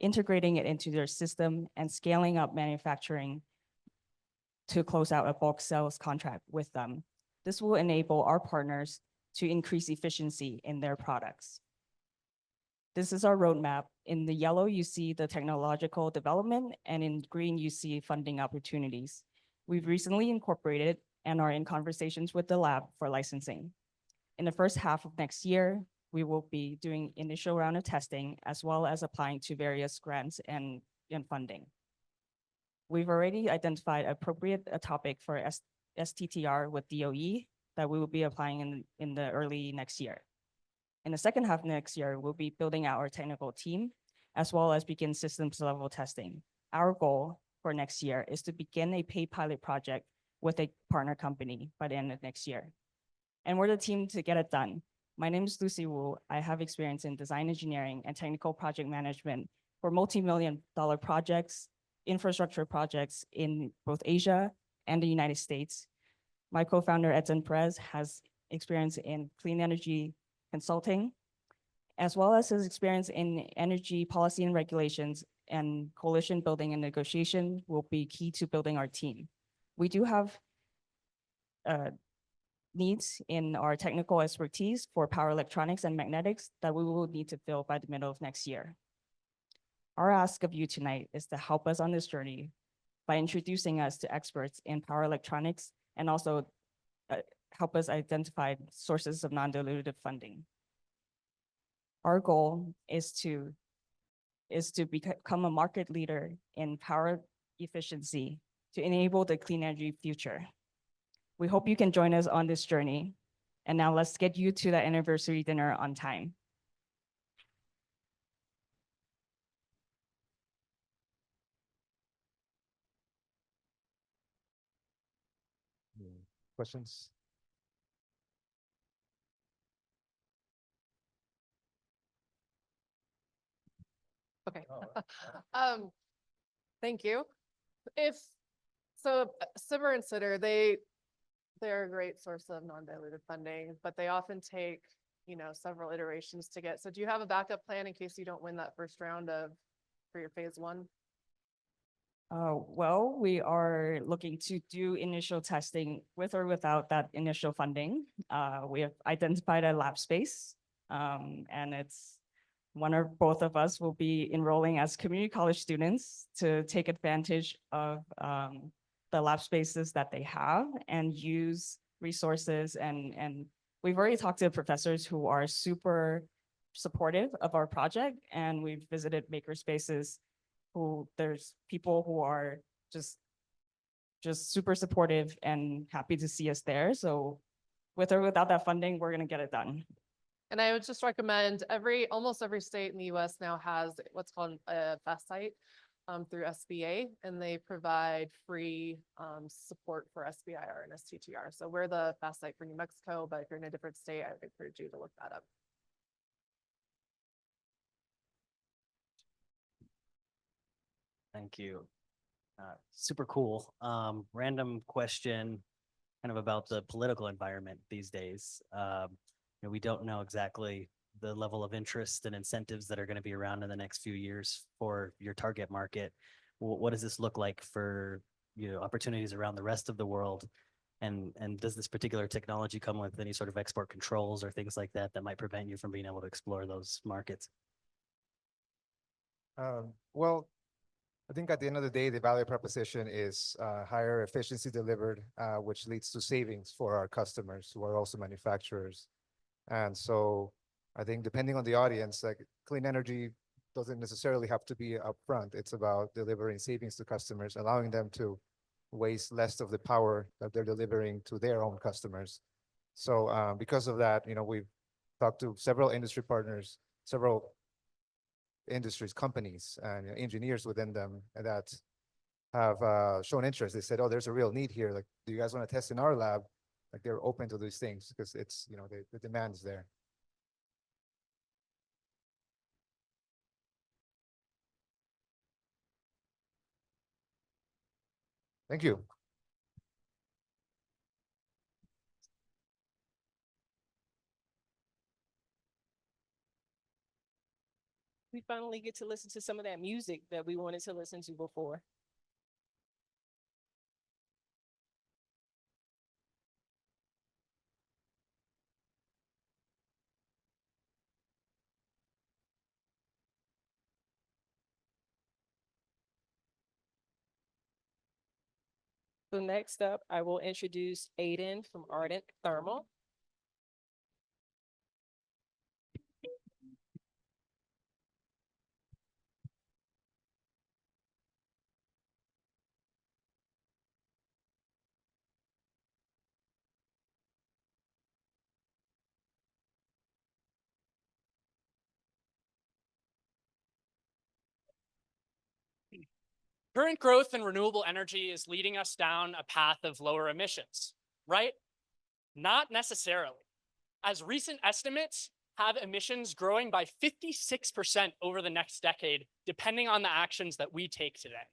integrating it into their system, and scaling up manufacturing to close out a bulk sales contract with them. This will enable our partners to increase efficiency in their products. This is our roadmap. In the yellow, you see the technological development, and in green, you see funding opportunities. We've recently incorporated and are in conversations with the lab for licensing. In the first half of next year, we will be doing initial round of testing as well as applying to various grants and funding. We've already identified appropriate topic for STTR with DOE that we will be applying in the early next year. In the second half of next year, we'll be building out our technical team as well as begin systems level testing. Our goal for next year is to begin a paid pilot project with a partner company by the end of next year. And we're the team to get it done. My name is Lucy Wu. I have experience in design engineering and technical project management for multi-million-dollar projects, infrastructure projects in both Asia and the United States. My co-founder, Edson Perez, has experience in clean energy consulting, as well as his experience in energy policy and regulations, and coalition building and negotiation will be key to building our team. We do have needs in our technical expertise for power electronics and magnetics that we will need to fill by the middle of next year. Our ask of you tonight is to help us on this journey by introducing us to experts in power electronics and also help us identify sources of non-dilutive funding. Our goal is to become a market leader in power efficiency to enable the clean energy future. We hope you can join us on this journey. And now let's get you to that anniversary dinner on time. Questions? Okay. Thank you. Simmer and Sitter, they're a great source of non-dilutive funding, but they often take, several iterations to get. So do you have a backup plan in case you don't win that first round for your phase one? Well, we are looking to do initial testing with or without that initial funding. We have identified a lab space, and it's one or both of us will be enrolling as community college students to take advantage of the lab spaces that they have and use resources. And we've already talked to professors who are super supportive of our project, and we've visited maker spaces who there's people who are just super supportive and happy to see us there. So with or without that funding, we're gonna get it done. And I would just recommend almost every state in the US now has what's called a fast site through SBA, and they provide free support for SBIR and STTR. So we're the fast site for New Mexico, but if you're in a different state, I would encourage you to look that up. Thank you. Super cool. Random question kind of about the political environment these days. We don't know exactly the level of interest and incentives that are going to be around in the next few years for your target market. What does this look like for opportunities around the rest of the world? And does this particular technology come with any sort of export controls or things like that that might prevent you from being able to explore those markets? Well, I think at the end of the day, the value proposition is higher efficiency delivered, which leads to savings for our customers who are also manufacturers. And so I think depending on the audience, like clean energy doesn't necessarily have to be upfront. It's about delivering savings to customers, allowing them to waste less of the power that they're delivering to their own customers. So because of that, we've talked to several industry partners, several industries, companies, and engineers within them that have shown interest. They said, "Oh, there's a real need here. Like, do you guys want to test in our lab?" Like they're open to these things because it's, the demand is there. Thank you. We finally get to listen to some of that music that we wanted to listen to before. So next up, I will introduce Aiden from Ardent Thermal. Current growth in renewable energy is leading us down a path of lower emissions, right? Not necessarily, as recent estimates have emissions growing by 56% over the next decade, depending on the actions that we take today.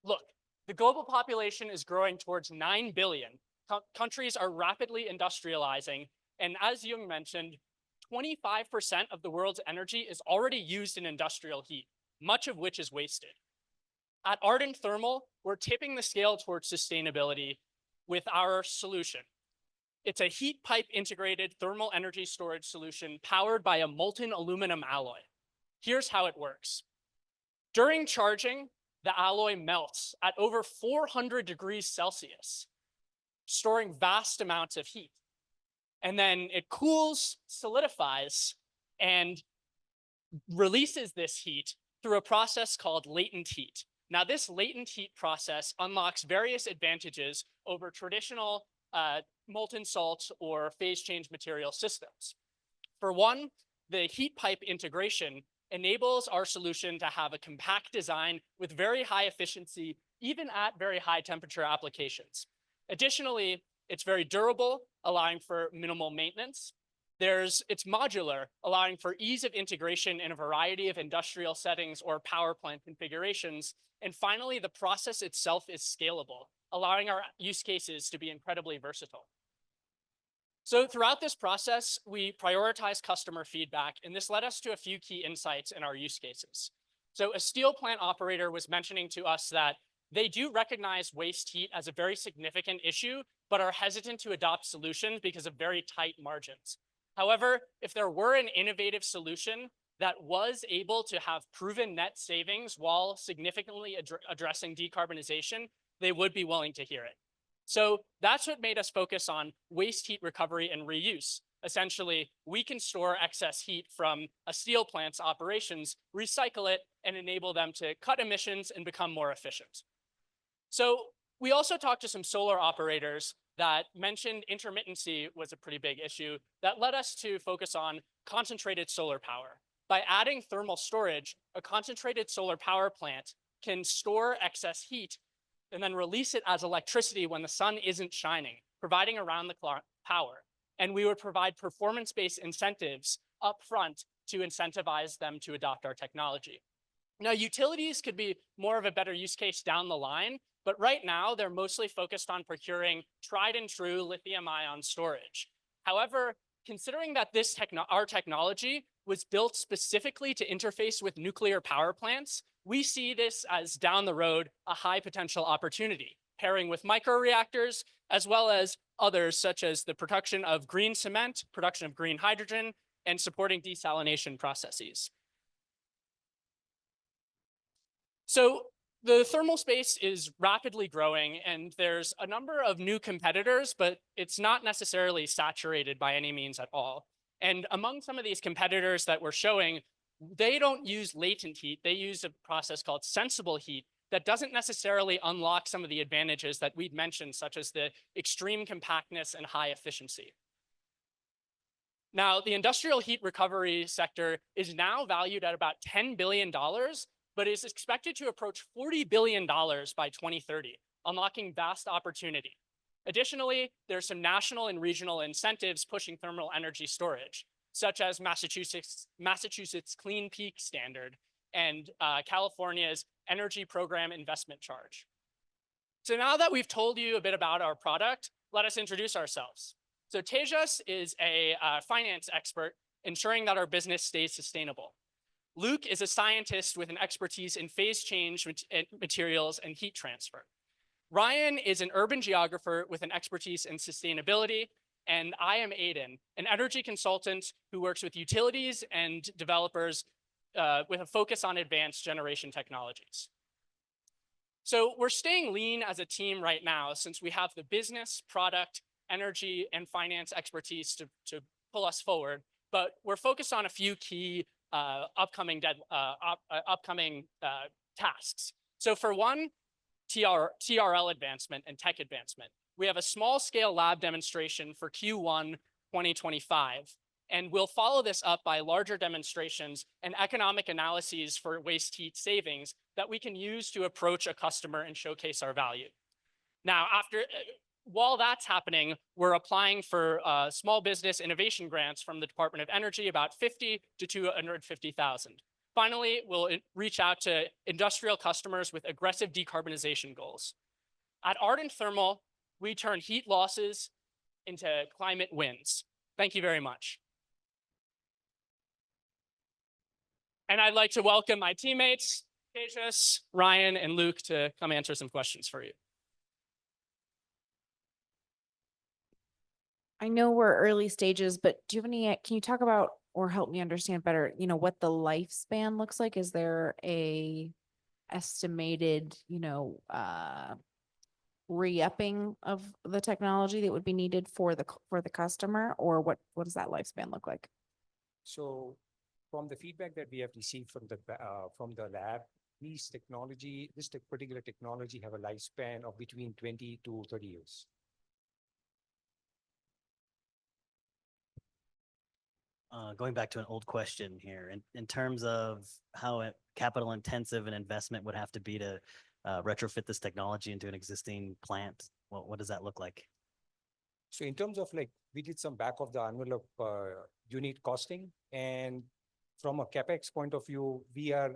Look, the global population is growing towards 9 billion. Countries are rapidly industrializing, and as Jung mentioned, 25% of the world's energy is already used in industrial heat, much of which is wasted. At Ardent Thermal, we're tipping the scale towards sustainability with our solution. It's a heat pipe integrated thermal energy storage solution powered by a molten aluminum alloy. Here's how it works. During charging, the alloy melts at over 400 degrees Celsius, storing vast amounts of heat. And then it cools, solidifies, and releases this heat through a process called latent heat. Now, this latent heat process unlocks various advantages over traditional molten salt or phase change material systems. For one, the heat pipe integration enables our solution to have a compact design with very high efficiency, even at very high temperature applications. Additionally, it's very durable, allowing for minimal maintenance. It's modular, allowing for ease of integration in a variety of industrial settings or power plant configurations. And finally, the process itself is scalable, allowing our use cases to be incredibly versatile. So throughout this process, we prioritize customer feedback, and this led us to a few key insights in our use cases. So a steel plant operator was mentioning to us that they do recognize waste heat as a very significant issue, but are hesitant to adopt solutions because of very tight margins. However, if there were an innovative solution that was able to have proven net savings while significantly addressing decarbonization, they would be willing to hear it. So that's what made us focus on waste heat recovery and reuse. Essentially, we can store excess heat from a steel plant's operations, recycle it, and enable them to cut emissions and become more efficient. So we also talked to some solar operators that mentioned intermittency was a pretty big issue that led us to focus on concentrated solar power. By adding thermal storage, a concentrated solar power plant can store excess heat and then release it as electricity when the sun isn't shining, providing around-the-clock power. And we would provide performance-based incentives upfront to incentivize them to adopt our technology. Now, utilities could be more of a better use case down the line, but right now they're mostly focused on procuring tried and true lithium-ion storage. However, considering that our technology was built specifically to interface with nuclear power plants, we see this as down the road a high potential opportunity, pairing with microreactors, as well as others such as the production of green cement, production of green hydrogen, and supporting desalination processes. So the thermal space is rapidly growing, and there's a number of new competitors, but it's not necessarily saturated by any means at all. And among some of these competitors that we're showing, they don't use latent heat. They use a process called sensible heat that doesn't necessarily unlock some of the advantages that we've mentioned, such as the extreme compactness and high efficiency. Now, the industrial heat recovery sector is now valued at about $10 billion, but is expected to approach $40 billion by 2030, unlocking vast opportunity. Additionally, there's some national and regional incentives pushing thermal energy storage, such as Massachusetts Clean Peak Standard and California's Energy Program Investment Charge. So now that we've told you a bit about our product, let us introduce ourselves. So Tejas is a finance expert, ensuring that our business stays sustainable. Luke is a scientist with an expertise in phase change materials and heat transfer. Ryan is an urban geographer with an expertise in sustainability. And I am Aiden, an energy consultant who works with utilities and developers with a focus on advanced generation technologies. So we're staying lean as a team right now since we have the business, product, energy, and finance expertise to pull us forward. But we're focused on a few key upcoming tasks. So for one, TRL advancement and tech advancement. We have a small scale lab demonstration for Q1 2025, and we'll follow this up by larger demonstrations and economic analyses for waste heat savings that we can use to approach a customer and showcase our value. Now, while that's happening, we're applying for small business innovation grants from the Department of Energy, about 50 to 250,000. Finally, we'll reach out to industrial customers with aggressive decarbonization goals. At Ardent Thermal, we turn heat losses into climate wins. Thank you very much. And I'd like to welcome my teammates, Tejas, Ryan, and Luke to come answer some questions for you. I know we're early stages, but do you have any, can you talk about or help me understand better, what the lifespan looks like? Is there a estimated, re-upping of the technology that would be needed for the customer, or what does that lifespan look like? So from the feedback that we have received from the lab, this particular technology have a lifespan of between 20 to 30 years. Going back to an old question here, in terms of how capital intensive an investment would have to be to retrofit this technology into an existing plant, what does that look like? So in terms of we did some back of the envelope unit costing, and from a CapEx point of view, we are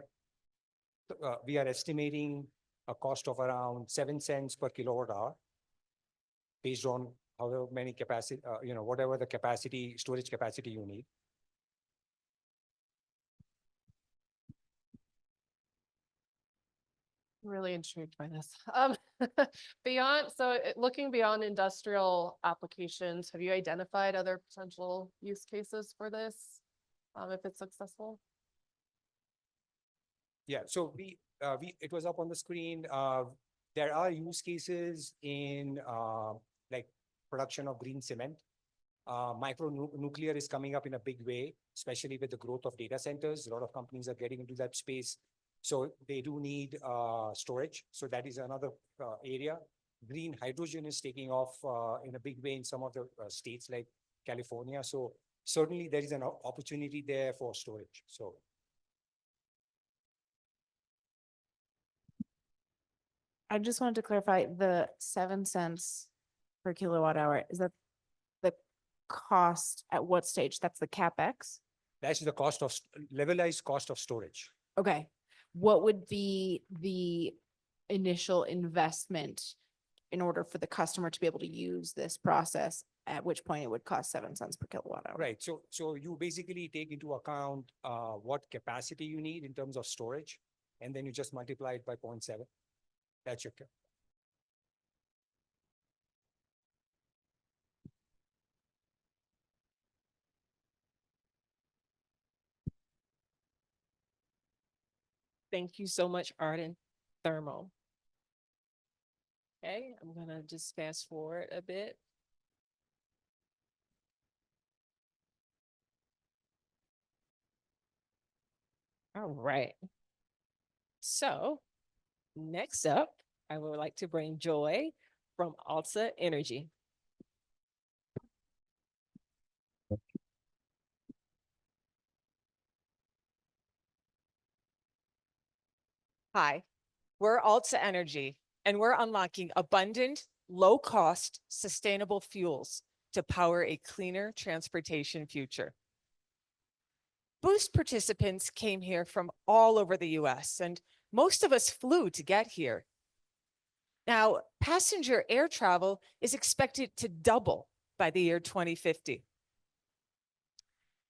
estimating a cost of around 7 cents per kilowatt hour based on however many capacity, whatever the storage capacity you need. Really intrigued by this. Looking beyond industrial applications, have you identified other potential use cases for this, if it's successful? Yeah, so it was up on the screen. There are use cases in like production of green cement. Nuclear is coming up in a big way, especially with the growth of data centers. A lot of companies are getting into that space. So they do need storage. So that is another area. Green hydrogen is taking off in a big way in some of the states like California. So certainly there is an opportunity there for storage. So. I just wanted to clarify the 7 cents per kilowatt hour. Is that the cost at what stage? That's the CapEx? That's the levelized cost of storage. Okay. What would be the initial investment in order for the customer to be able to use this process, at which point it would cost 7 cents per kilowatt hour? Right. So you basically take into account what capacity you need in terms of storage, and then you just multiply it by 0.7. That's your cap. Thank you so much, Ardent Thermal. Okay, I'm gonna just fast forward a bit. All right. So next up, I would like to bring Joy from Alta Energy. Hi, we're Alta Energy, and we're unlocking abundant, low-cost, sustainable fuels to power a cleaner transportation future. Boost participants came here from all over the US, and most of us flew to get here. Now, passenger air travel is expected to double by the year 2050.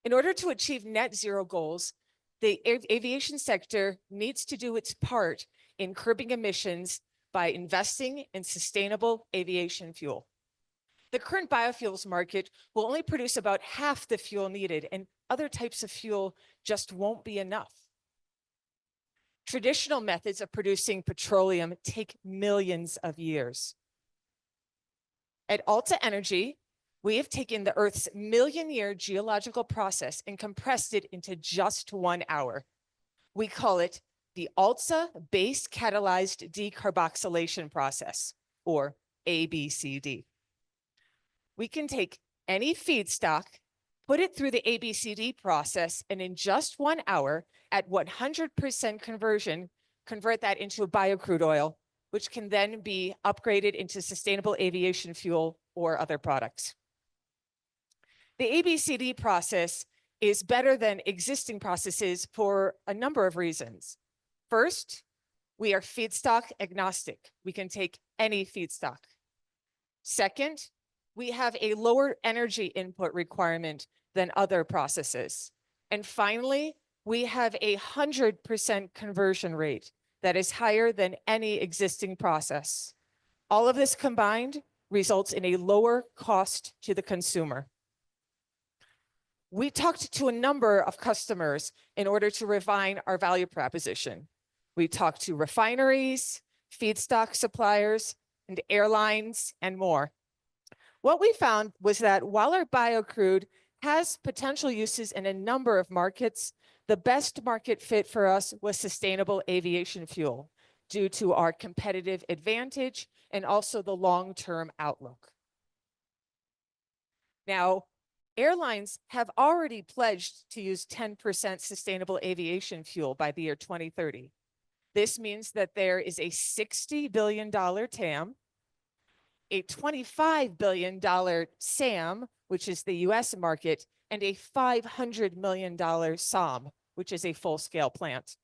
In order to achieve net zero goals, the aviation sector needs to do its part in curbing emissions by investing in sustainable aviation fuel. The current biofuels market will only produce about half the fuel needed, and other types of fuel just won't be enough. Traditional methods of producing petroleum take millions of years. At Alta Energy, we have taken the Earth's million-year geological process and compressed it into just 1 hour. We call it the Alta Base Catalyzed Decarboxylation Process, or ABCD. We can take any feedstock, put it through the ABCD process, and in just 1 hour, at 100% conversion, convert that into a biocrude oil, which can then be upgraded into sustainable aviation fuel or other products. The ABCD process is better than existing processes for a number of reasons. First, we are feedstock agnostic. We can take any feedstock. Second, we have a lower energy input requirement than other processes. And finally, we have 100% conversion rate that is higher than any existing process. All of this combined results in a lower cost to the consumer. We talked to a number of customers in order to refine our value proposition. We talked to refineries, feedstock suppliers, and airlines, and more. What we found was that while our biocrude has potential uses in a number of markets, the best market fit for us was sustainable aviation fuel due to our competitive advantage and also the long-term outlook. Now, airlines have already pledged to use 10% sustainable aviation fuel by the year 2030. This means that there is a $60 billion TAM, a $25 billion SAM, which is the US market, and a $500 million SOM, which is a full-scale plant.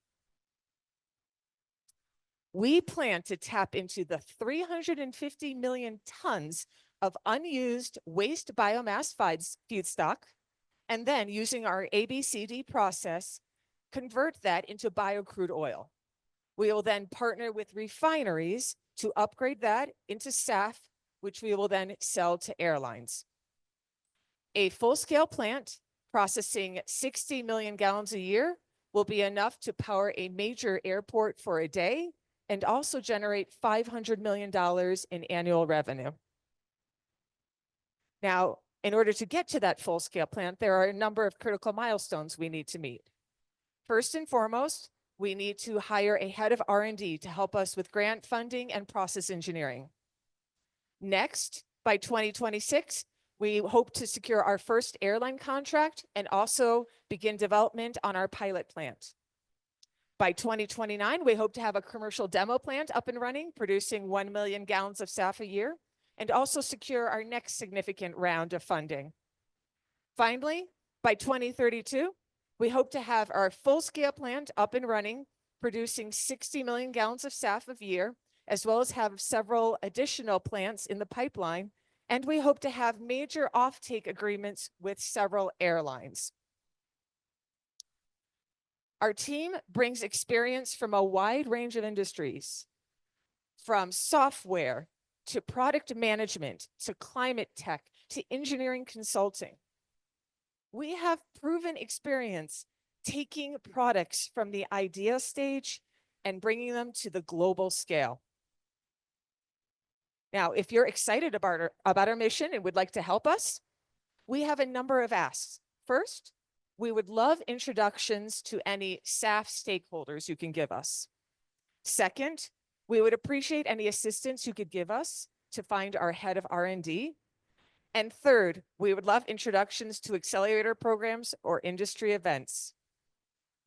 We plan to tap into the 350 million tons of unused waste biomass feedstock, and then using our ABCD process, convert that into biocrude oil. We will then partner with refineries to upgrade that into SAF, which we will then sell to airlines. A full-scale plant processing 60 million gallons a year will be enough to power a major airport for a day and also generate $500 million in annual revenue. Now, in order to get to that full-scale plant, there are a number of critical milestones we need to meet. First and foremost, we need to hire a head of R&D to help us with grant funding and process engineering. Next, by 2026, we hope to secure our first airline contract and also begin development on our pilot plant. By 2029, we hope to have a commercial demo plant up and running, producing 1 million gallons of SAF a year, and also secure our next significant round of funding. Finally, by 2032, we hope to have our full-scale plant up and running, producing 60 million gallons of SAF a year, as well as have several additional plants in the pipeline, and we hope to have major offtake agreements with several airlines. Our team brings experience from a wide range of industries, from software to product management to climate tech to engineering consulting. We have proven experience taking products from the idea stage and bringing them to the global scale. Now, if you're excited about our mission and would like to help us, we have a number of asks. First, we would love introductions to any SAF stakeholders you can give us. Second, we would appreciate any assistance you could give us to find our head of R&D. And third, we would love introductions to accelerator programs or industry events.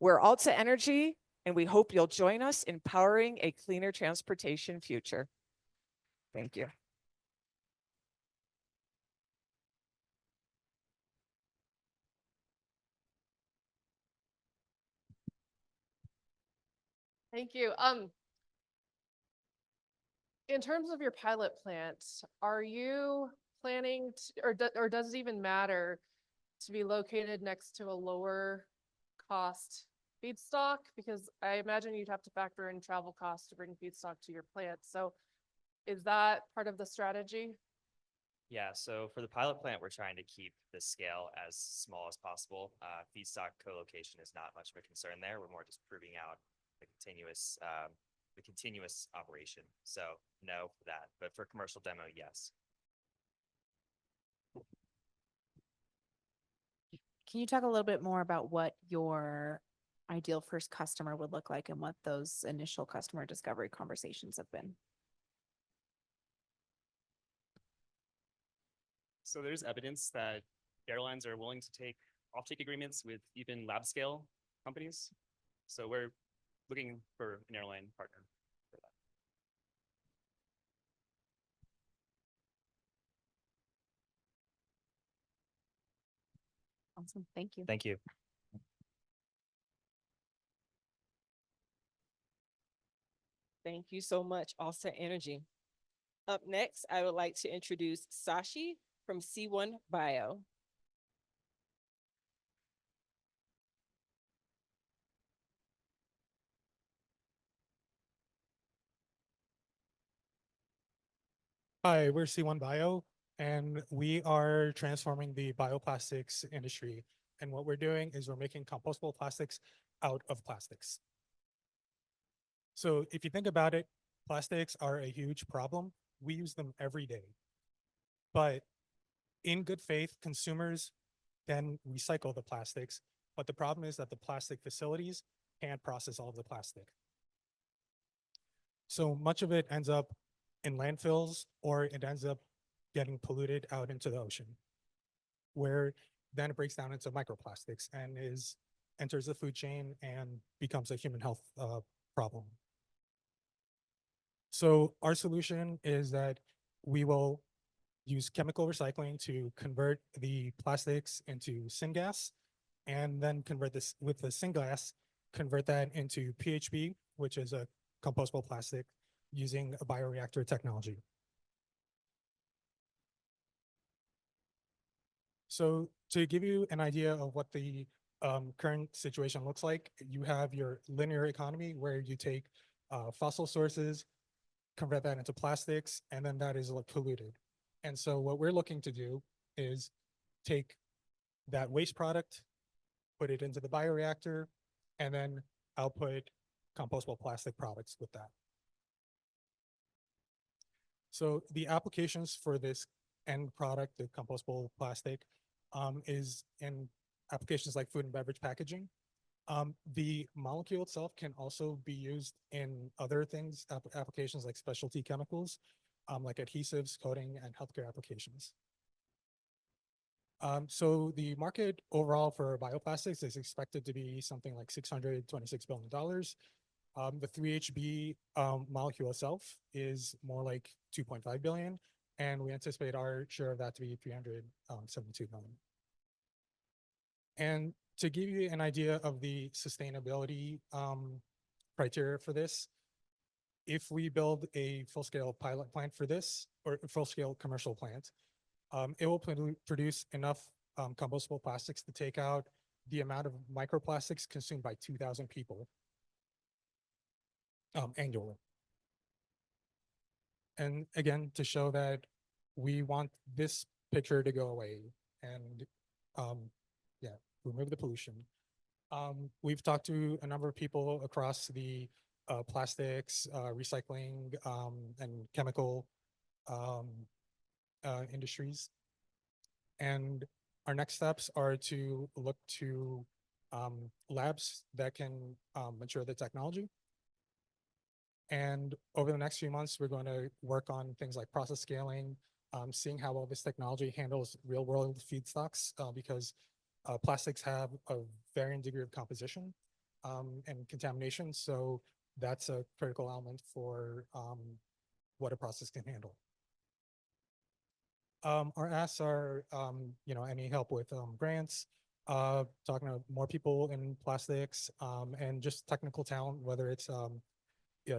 We're Alta Energy, and we hope you'll join us in powering a cleaner transportation future. Thank you. Thank you. In terms of your pilot plant, are you planning to, or does it even matter to be located next to a lower cost feedstock? Because I imagine you'd have to factor in travel costs to bring feedstock to your plant. So is that part of the strategy? Yeah, so for the pilot plant, we're trying to keep the scale as small as possible. Feedstock co-location is not much of a concern there. We're more just proving out the continuous operation. So no for that, but for commercial demo, yes. Can you talk a little bit more about what your ideal first customer would look like and what those initial customer discovery conversations have been? So there's evidence that airlines are willing to take offtake agreements with even lab scale companies. So we're looking for an airline partner for that. Awesome. Thank you. Thank you. Thank you so much, Alta Energy. Up next, I would like to introduce Sashi from C1 Bio. Hi, we're C1 Bio, and we are transforming the bioplastics industry. And what we're doing is we're making compostable plastics out of plastics. So if you think about it, plastics are a huge problem. We use them every day. But in good faith, consumers can recycle the plastics. But the problem is that the plastic facilities can't process all of the plastic. So much of it ends up in landfills, or it ends up getting polluted out into the ocean, where then it breaks down into microplastics and enters the food chain and becomes a human health problem. So our solution is that we will use chemical recycling to convert the plastics into syngas, and then convert this with the syngas, convert that into PHB, which is a compostable plastic, using a bioreactor technology. So to give you an idea of what the current situation looks like, you have your linear economy where you take fossil sources, convert that into plastics, and then that is polluted. And so what we're looking to do is take that waste product, put it into the bioreactor, and then output compostable plastic products with that. So the applications for this end product, the compostable plastic, is in applications like food and beverage packaging. The molecule itself can also be used in other things, applications like specialty chemicals, like adhesives, coating, and healthcare applications. So the market overall for bioplastics is expected to be something like $626 billion. The 3HB molecule itself is more like 2.5 billion, and we anticipate our share of that to be 372 million. And to give you an idea of the sustainability criteria for this, if we build a full-scale pilot plant for this, or a full-scale commercial plant, it will produce enough compostable plastics to take out the amount of microplastics consumed by 2,000 people annually. And again, to show that we want this picture to go away and yeah, remove the pollution. We've talked to a number of people across the plastics, recycling, and chemical industries. And our next steps are to look to labs that can mature the technology. And over the next few months, we're going to work on things like process scaling, seeing how well this technology handles real world feedstocks, because plastics have a varying degree of composition and contamination. So that's a critical element for what a process can handle. Our asks are, any help with grants, talking to more people in plastics, and just technical talent, whether it's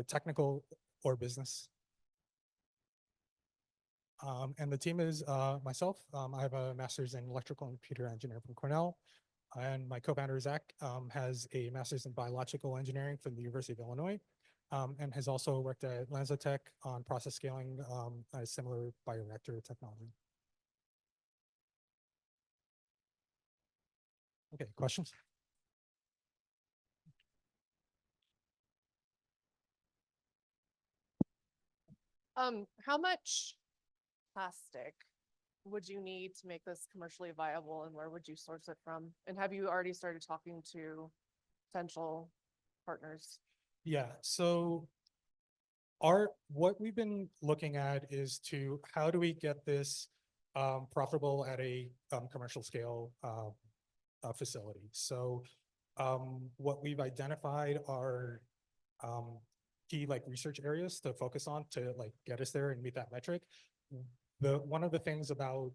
technical or business. And the team is myself. I have a master's in electrical and computer engineering from Cornell. And my co-founder, Zach, has a master's in biological engineering from the University of Illinois, and has also worked at LanzaTech on process scaling, a similar bioreactor technology. Okay, questions? How much plastic would you need to make this commercially viable, and where would you source it from? And have you already started talking to potential partners? Yeah, so what we've been looking at is how do we get this profitable at a commercial scale facility? So what we've identified are key like research areas to focus on to like get us there and meet that metric. One of the things about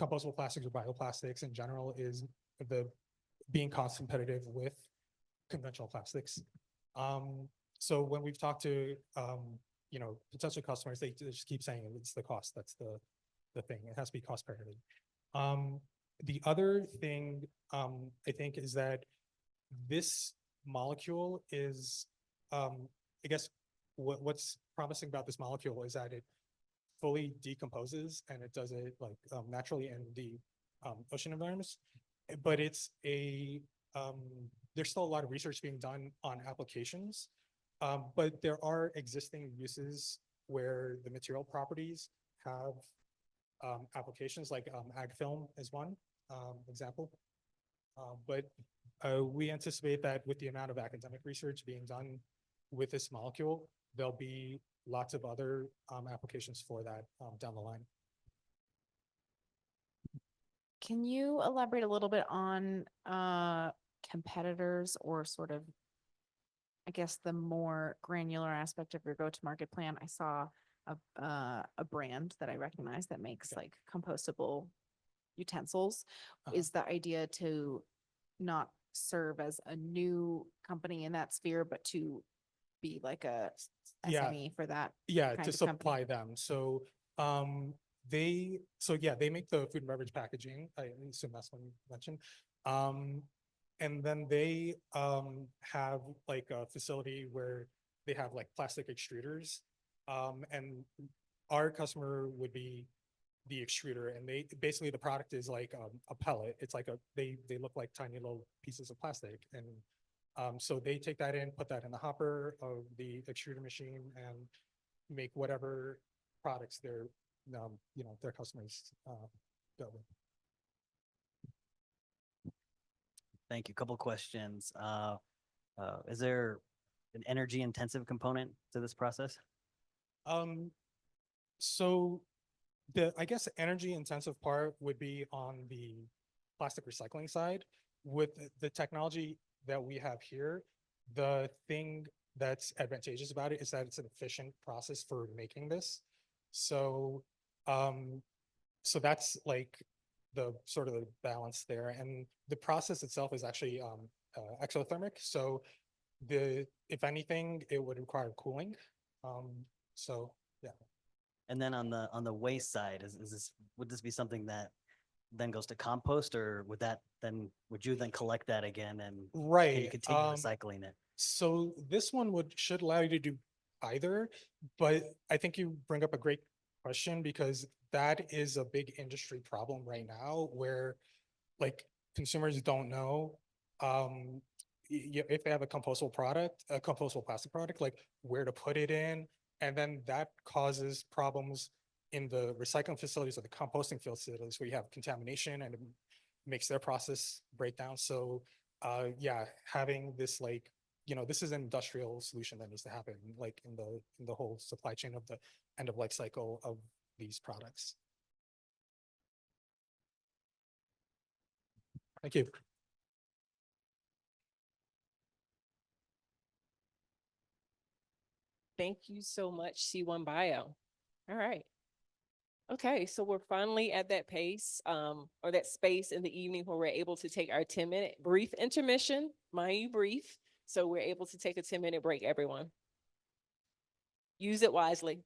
compostable plastics or bioplastics in general is the being cost competitive with conventional plastics. So when we've talked to potential customers, they just keep saying it's the cost. That's the thing. It has to be cost parity. The other thing I think is that this molecule is, I guess what's promising about this molecule is that it fully decomposes and it does it like naturally in the ocean environments. But it's there's still a lot of research being done on applications, but there are existing uses where the material properties have applications like ag film is one example. But we anticipate that with the amount of academic research being done with this molecule, there'll be lots of other applications for that down the line. Can you elaborate a little bit on competitors or sort of, I guess, the more granular aspect of your go-to-market plan? I saw a brand that I recognize that makes like compostable utensils. Is the idea to not serve as a new company in that sphere, but to be like a SME for that? Yeah, kind to of company? supply them. So they make the food and beverage packaging. I assume that's what you mentioned. And then they have like a facility where they have like plastic extruders. And our customer would be the extruder, and they basically the product is like a pellet. It's like they look like tiny little pieces of plastic, and so they take that in, put that in the hopper of the extruder machine, and make whatever products their customers go with. Thank you. Couple questions. Is there an energy intensive component to this process? So I guess energy intensive part would be on the plastic recycling side. With the technology that we have here, the thing that's advantageous about it is that it's an efficient process for making this. So so that's like the sort of the balance there. And the process itself is actually exothermic. So if anything, it would require cooling. So yeah. And then on the waste side, would this be something that then goes to compost, or would you then collect that again and can you Right. continue recycling it? So this one should allow you to do either, but I think you bring up a great question because that is a big industry problem right now where like consumers don't know if they have a compostable plastic product, like where to put it in. And then that causes problems in the recycling facilities or the composting facilities where you have contamination and it makes their process break down. So yeah, having this like, this is an industrial solution that needs to happen like in the whole supply chain of the end of life cycle of these products. Thank you. Thank you so much, C1 Bio. All right. Okay, so we're finally at that pace or that space in the evening where we're able to take our 10-minute brief intermission, mind you brief. So we're able to take a 10-minute break, everyone. Use it wisely.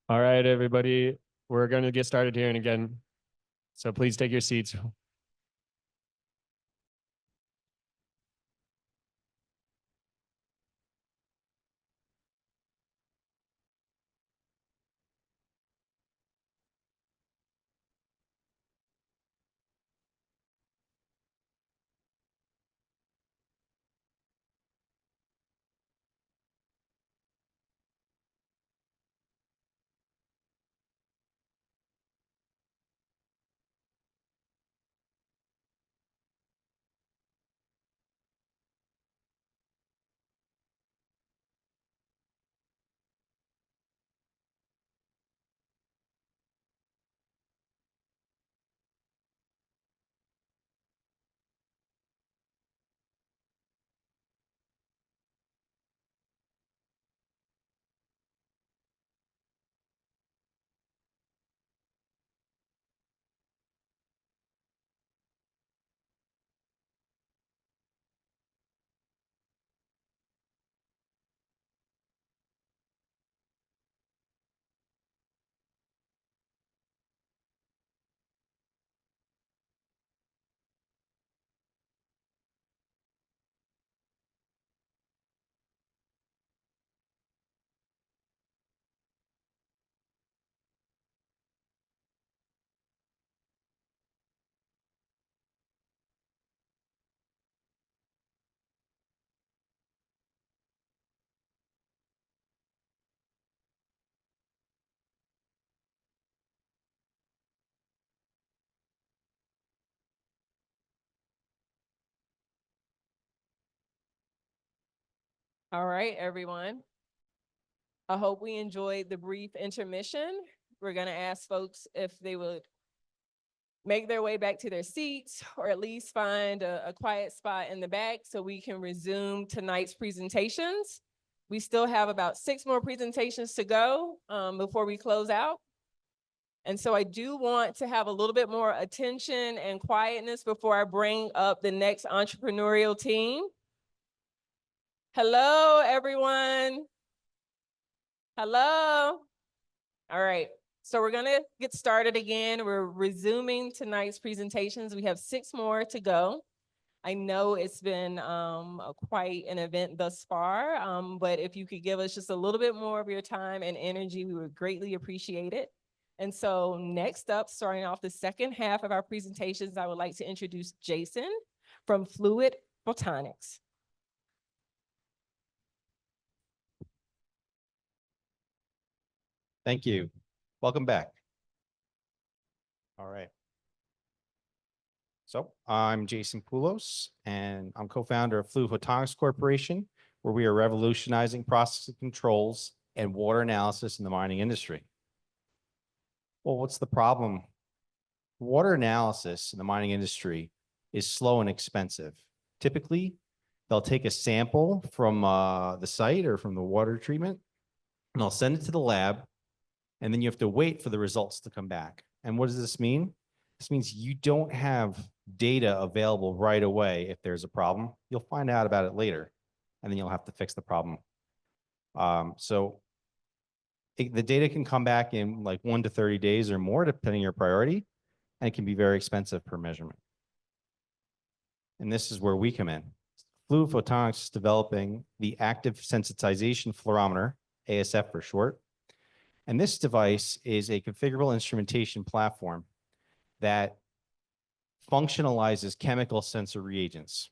All right, everybody, we're going to get started here and again. So please take your seats. All right, everyone. I hope we enjoyed the brief intermission. We're gonna ask folks if they would make their way back to their seats or at least find a quiet spot in the back so we can resume tonight's presentations. We still have about 6 more presentations to go before we close out. And so I do want to have a little bit more attention and quietness before I bring up the next entrepreneurial team. Hello, everyone. Hello. All right. So we're gonna get started again. We're resuming tonight's presentations. We have 6 more to go. I know it's been quite an event thus far, but if you could give us just a little bit more of your time and energy, we would greatly appreciate it. And so next up, starting off the second half of our presentations, I would like to introduce Jason from Fluid Photonics. Thank you. Welcome back. All right. So I'm Jason Poulos, and I'm co-founder of Fluid Photonics Corporation, where we are revolutionizing process controls and water analysis in the mining industry. Well, what's the problem? Water analysis in the mining industry is slow and expensive. Typically, they'll take a sample from the site or from the water treatment, and they'll send it to the lab, and then you have to wait for the results to come back. And what does this mean? This means you don't have data available right away if there's a problem. You'll find out about it later, and then you'll have to fix the problem. The data can come back in like 1 to 30 days or more, depending on your priority, and it can be very expensive per measurement. And this is where we come in. Fluid Photonics is developing the active sensitization fluorometer, ASF for short. And this device is a configurable instrumentation platform that functionalizes chemical sensor reagents,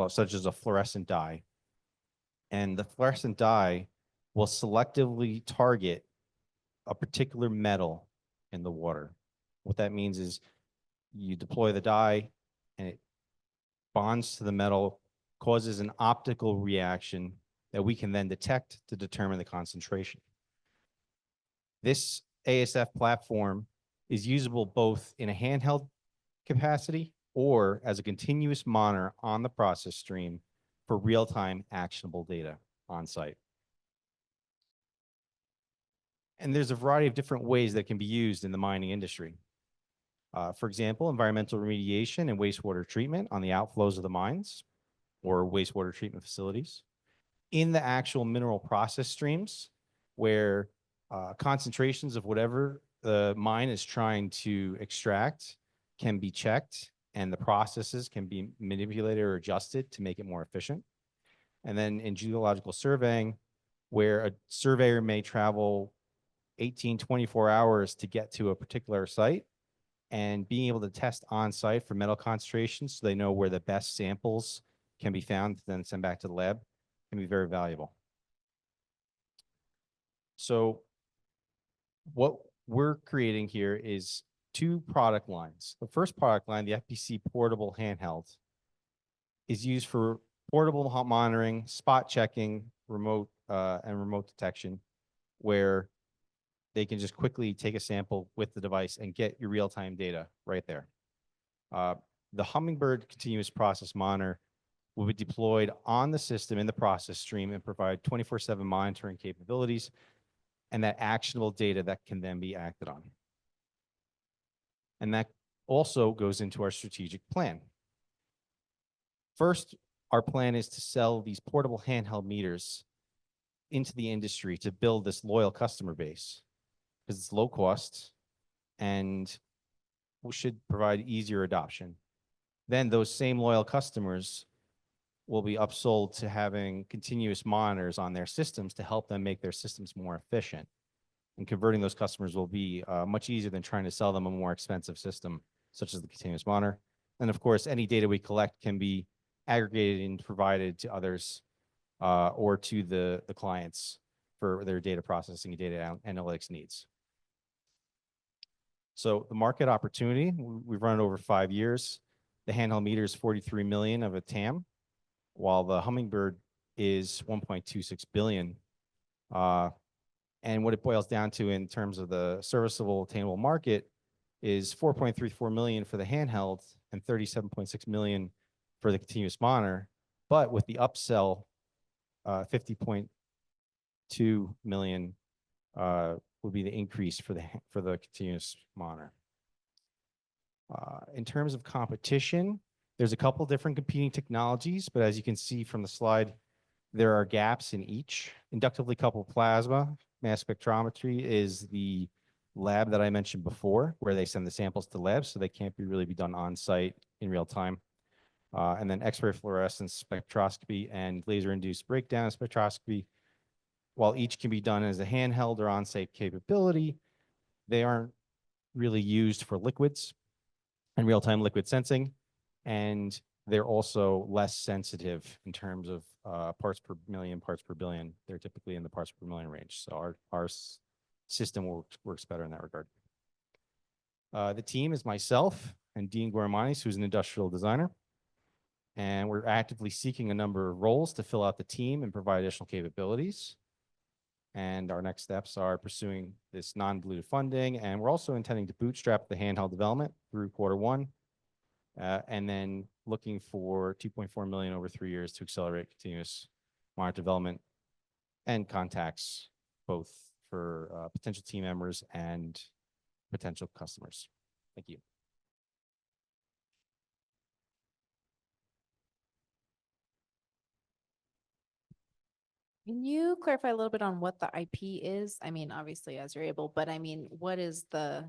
such as a fluorescent dye. And the fluorescent dye will selectively target a particular metal in the water. What that means is you deploy the dye and it bonds to the metal, causes an optical reaction that we can then detect to determine the concentration. This ASF platform is usable both in a handheld capacity or as a continuous monitor on the process stream for real-time actionable data on site. And there's a variety of different ways that can be used in the mining industry. For example, environmental remediation and wastewater treatment on the outflows of the mines or wastewater treatment facilities. In the actual mineral process streams, where concentrations of whatever the mine is trying to extract can be checked, and the processes can be manipulated or adjusted to make it more efficient. And then in geological surveying, where a surveyor may travel 18, 24 hours to get to a particular site, and being able to test on site for metal concentrations so they know where the best samples can be found to then send back to the lab can be very valuable. So what we're creating here is two product lines. The first product line, the FPC portable handheld, is used for portable monitoring, spot checking, remote detection, where they can just quickly take a sample with the device and get your real-time data right there. The Hummingbird continuous process monitor will be deployed on the system in the process stream and provide 24/7 monitoring capabilities and that actionable data that can then be acted on. And that also goes into our strategic plan. First, our plan is to sell these portable handheld meters into the industry to build this loyal customer base, because it's low cost and should provide easier adoption. Then those same loyal customers will be upsold to having continuous monitors on their systems to help them make their systems more efficient. And converting those customers will be much easier than trying to sell them a more expensive system, such as the continuous monitor. And of course, any data we collect can be aggregated and provided to others or to the clients for their data processing and data analytics needs. So the market opportunity, we've run it over 5 years. The handheld meter is 43 million of a TAM, while the Hummingbird is 1.26 billion. And what it boils down to in terms of the serviceable attainable market is 4.34 million for the handheld and 37.6 million for the continuous monitor. But with the upsell, 50.2 million would be the increase for the continuous monitor. In terms of competition, there's a couple different competing technologies, but as you can see from the slide, there are gaps in each. Inductively coupled plasma mass spectrometry is the lab that I mentioned before, where they send the samples to labs, so they can't really be done on site in real time. And then X-ray fluorescence spectroscopy and laser-induced breakdown spectroscopy, while each can be done as a handheld or on-site capability, they aren't really used for liquids and real-time liquid sensing, and they're also less sensitive in terms of parts per million, parts per billion. They're typically in the parts per million range. So our system works better in that regard. The team is myself and Dean Guaramanis, who's an industrial designer. And we're actively seeking a number of roles to fill out the team and provide additional capabilities. And our next steps are pursuing this non-dilutive funding. And we're also intending to bootstrap the handheld development through Q1. And then looking for 2.4 million over 3 years to accelerate continuous monitor development and contacts, both for potential team members and potential customers. Thank you. Can you clarify a little bit on what the IP is? I mean, obviously as you're able, but I mean, what is the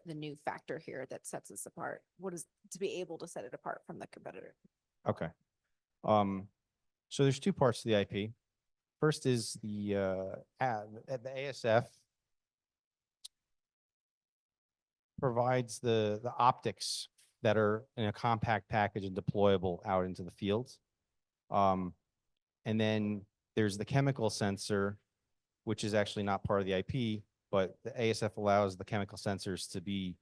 new factor here that sets us apart? What is to be able to set it apart from the competitor? Okay. So there's two parts to the IP. First is the ASF provides the optics that are in a compact package and deployable out into the field. And then there's the chemical sensor, which is actually not part of the IP, but the ASF allows the chemical sensors to be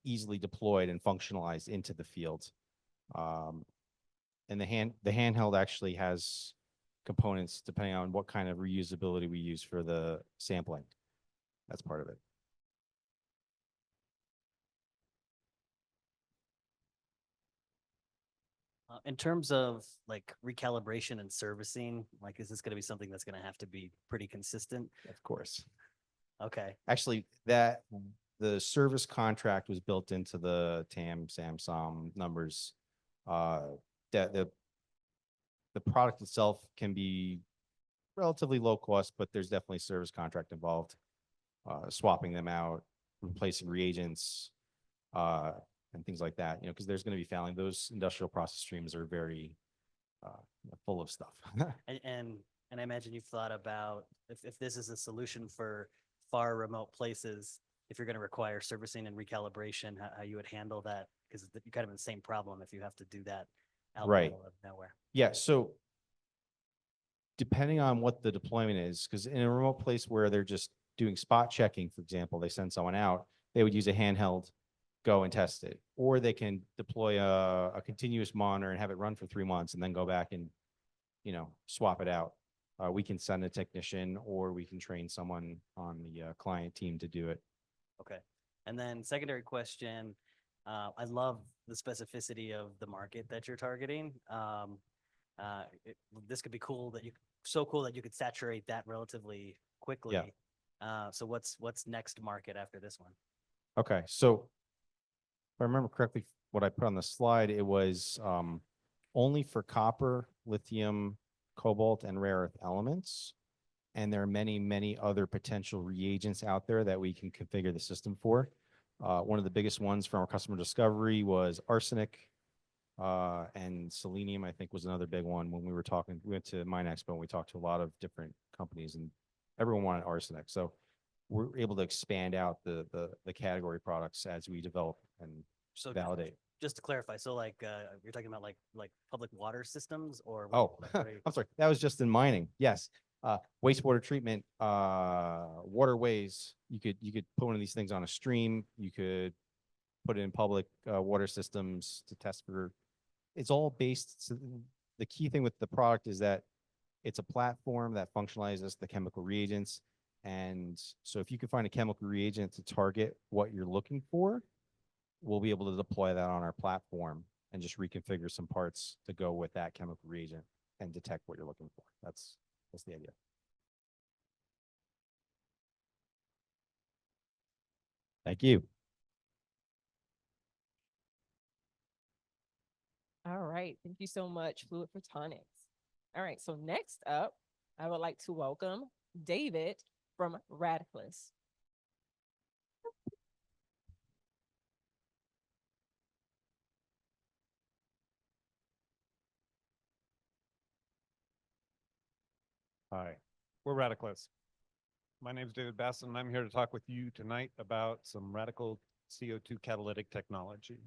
easily deployed and functionalized into the field. And the handheld actually has components depending on what kind of reusability we use for the sampling. That's part of it. In terms of like recalibration and servicing, like, is this going to be something that's going to have to be pretty consistent? Of course. Okay. Actually, the service contract was built into the TAM, SAM numbers. That the product itself can be relatively low cost, but there's definitely service contract involved. Swapping them out, replacing reagents, and things like that, because there's going to be fouling. Those industrial process streams are very full of stuff. And I imagine you've thought about if this is a solution for far remote places, if you're going to require servicing and recalibration, how you would handle that, because you're kind of in the same problem if you have to do that out in the Right. middle of nowhere. Yeah, so depending on what the deployment is, because in a remote place where they're just doing spot checking, for example, they send someone out, they would use a handheld, go and test it. Or they can deploy a continuous monitor and have it run for 3 months and then go back and, swap it out. We can send a technician or we can train someone on the client team to do it. Okay. And then secondary question, I love the specificity of the market that you're targeting. This could be cool so cool that you could saturate that relatively quickly. So what's next market after this one? Okay, so if I remember correctly, what I put on the slide, it was only for copper, lithium, cobalt, and rare earth elements. And there are many, many other potential reagents out there that we can configure the system for. One of the biggest ones from our customer discovery was arsenic, and selenium, I think, was another big one. When we were talking, we went to Mine Expo and we talked to a lot of different companies and everyone wanted arsenic. So we're able to expand out the category products as we develop and So validate. just to clarify, so you're talking about like public water systems or? Oh, I'm sorry. That was just in mining. Yes. Wastewater treatment, waterways. You could put one of these things on a stream. You could put it in public water systems to test for. It's all based. So the key thing with the product is that it's a platform that functionalizes the chemical reagents. And so if you can find a chemical reagent to target what you're looking for, we'll be able to deploy that on our platform and just reconfigure some parts to go with that chemical reagent and detect what you're looking for. That's the idea. Thank you. All right, thank you so much, Fluid Photonics. All right, so next up, I would like to welcome David from Radiclus. Hi, we're Radiclus. My name is David Basson, and I'm here to talk with you tonight about some radical CO2 catalytic technology.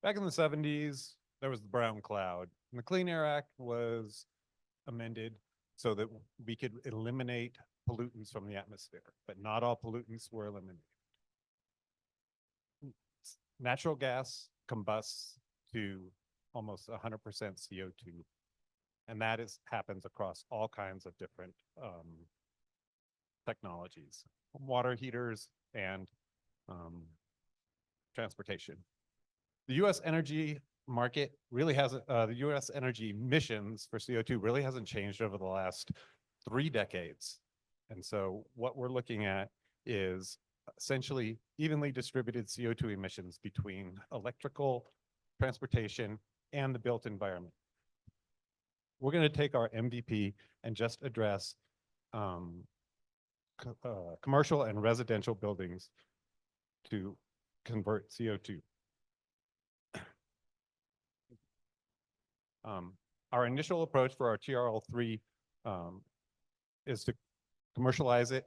Back in the 70s, there was the brown cloud, and the Clean Air Act was amended so that we could eliminate pollutants from the atmosphere, but not all pollutants were eliminated. Natural gas combusts to almost 100% CO2. And that happens across all kinds of different technologies, water heaters and transportation. The U.S. energy market really hasn't, the U.S. energy emissions for CO2 really hasn't changed over the last 3 decades. And so what we're looking at is essentially evenly distributed CO2 emissions between electrical, transportation, and the built environment. We're going to take our MVP and just address commercial and residential buildings to convert CO2. Our initial approach for our TRL3 is to commercialize it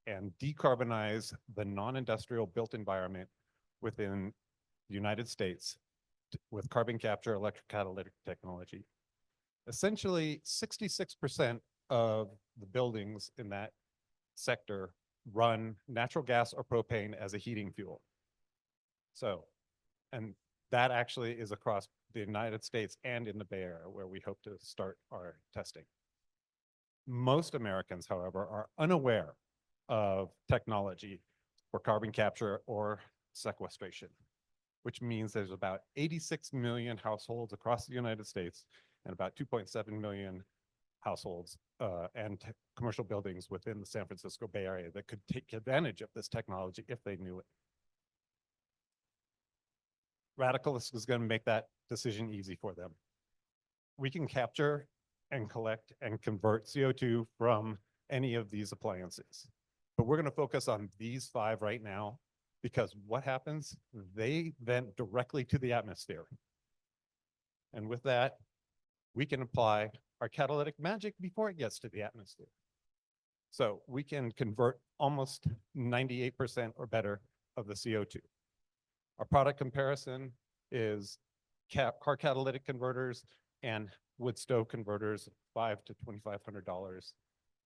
and decarbonize the non-industrial built environment within the United States with carbon capture electric catalytic technology. Essentially, 66% of the buildings in that sector run natural gas or propane as a heating fuel. So, and that actually is across the United States and in the Bay Area, where we hope to start our testing. Most Americans, however, are unaware of technology for carbon capture or sequestration, which means there's about 86 million households across the United States and about 2.7 million households and commercial buildings within the San Francisco Bay Area that could take advantage of this technology if they knew it. Radiclus is going to make that decision easy for them. We can capture and collect and convert CO2 from any of these appliances. But we're going to focus on these 5 right now because what happens? They vent directly to the atmosphere. And with that, we can apply our catalytic magic before it gets to the atmosphere. So we can convert almost 98% or better of the CO2. Our product comparison is car catalytic converters and wood stove converters, $500 to $2,500.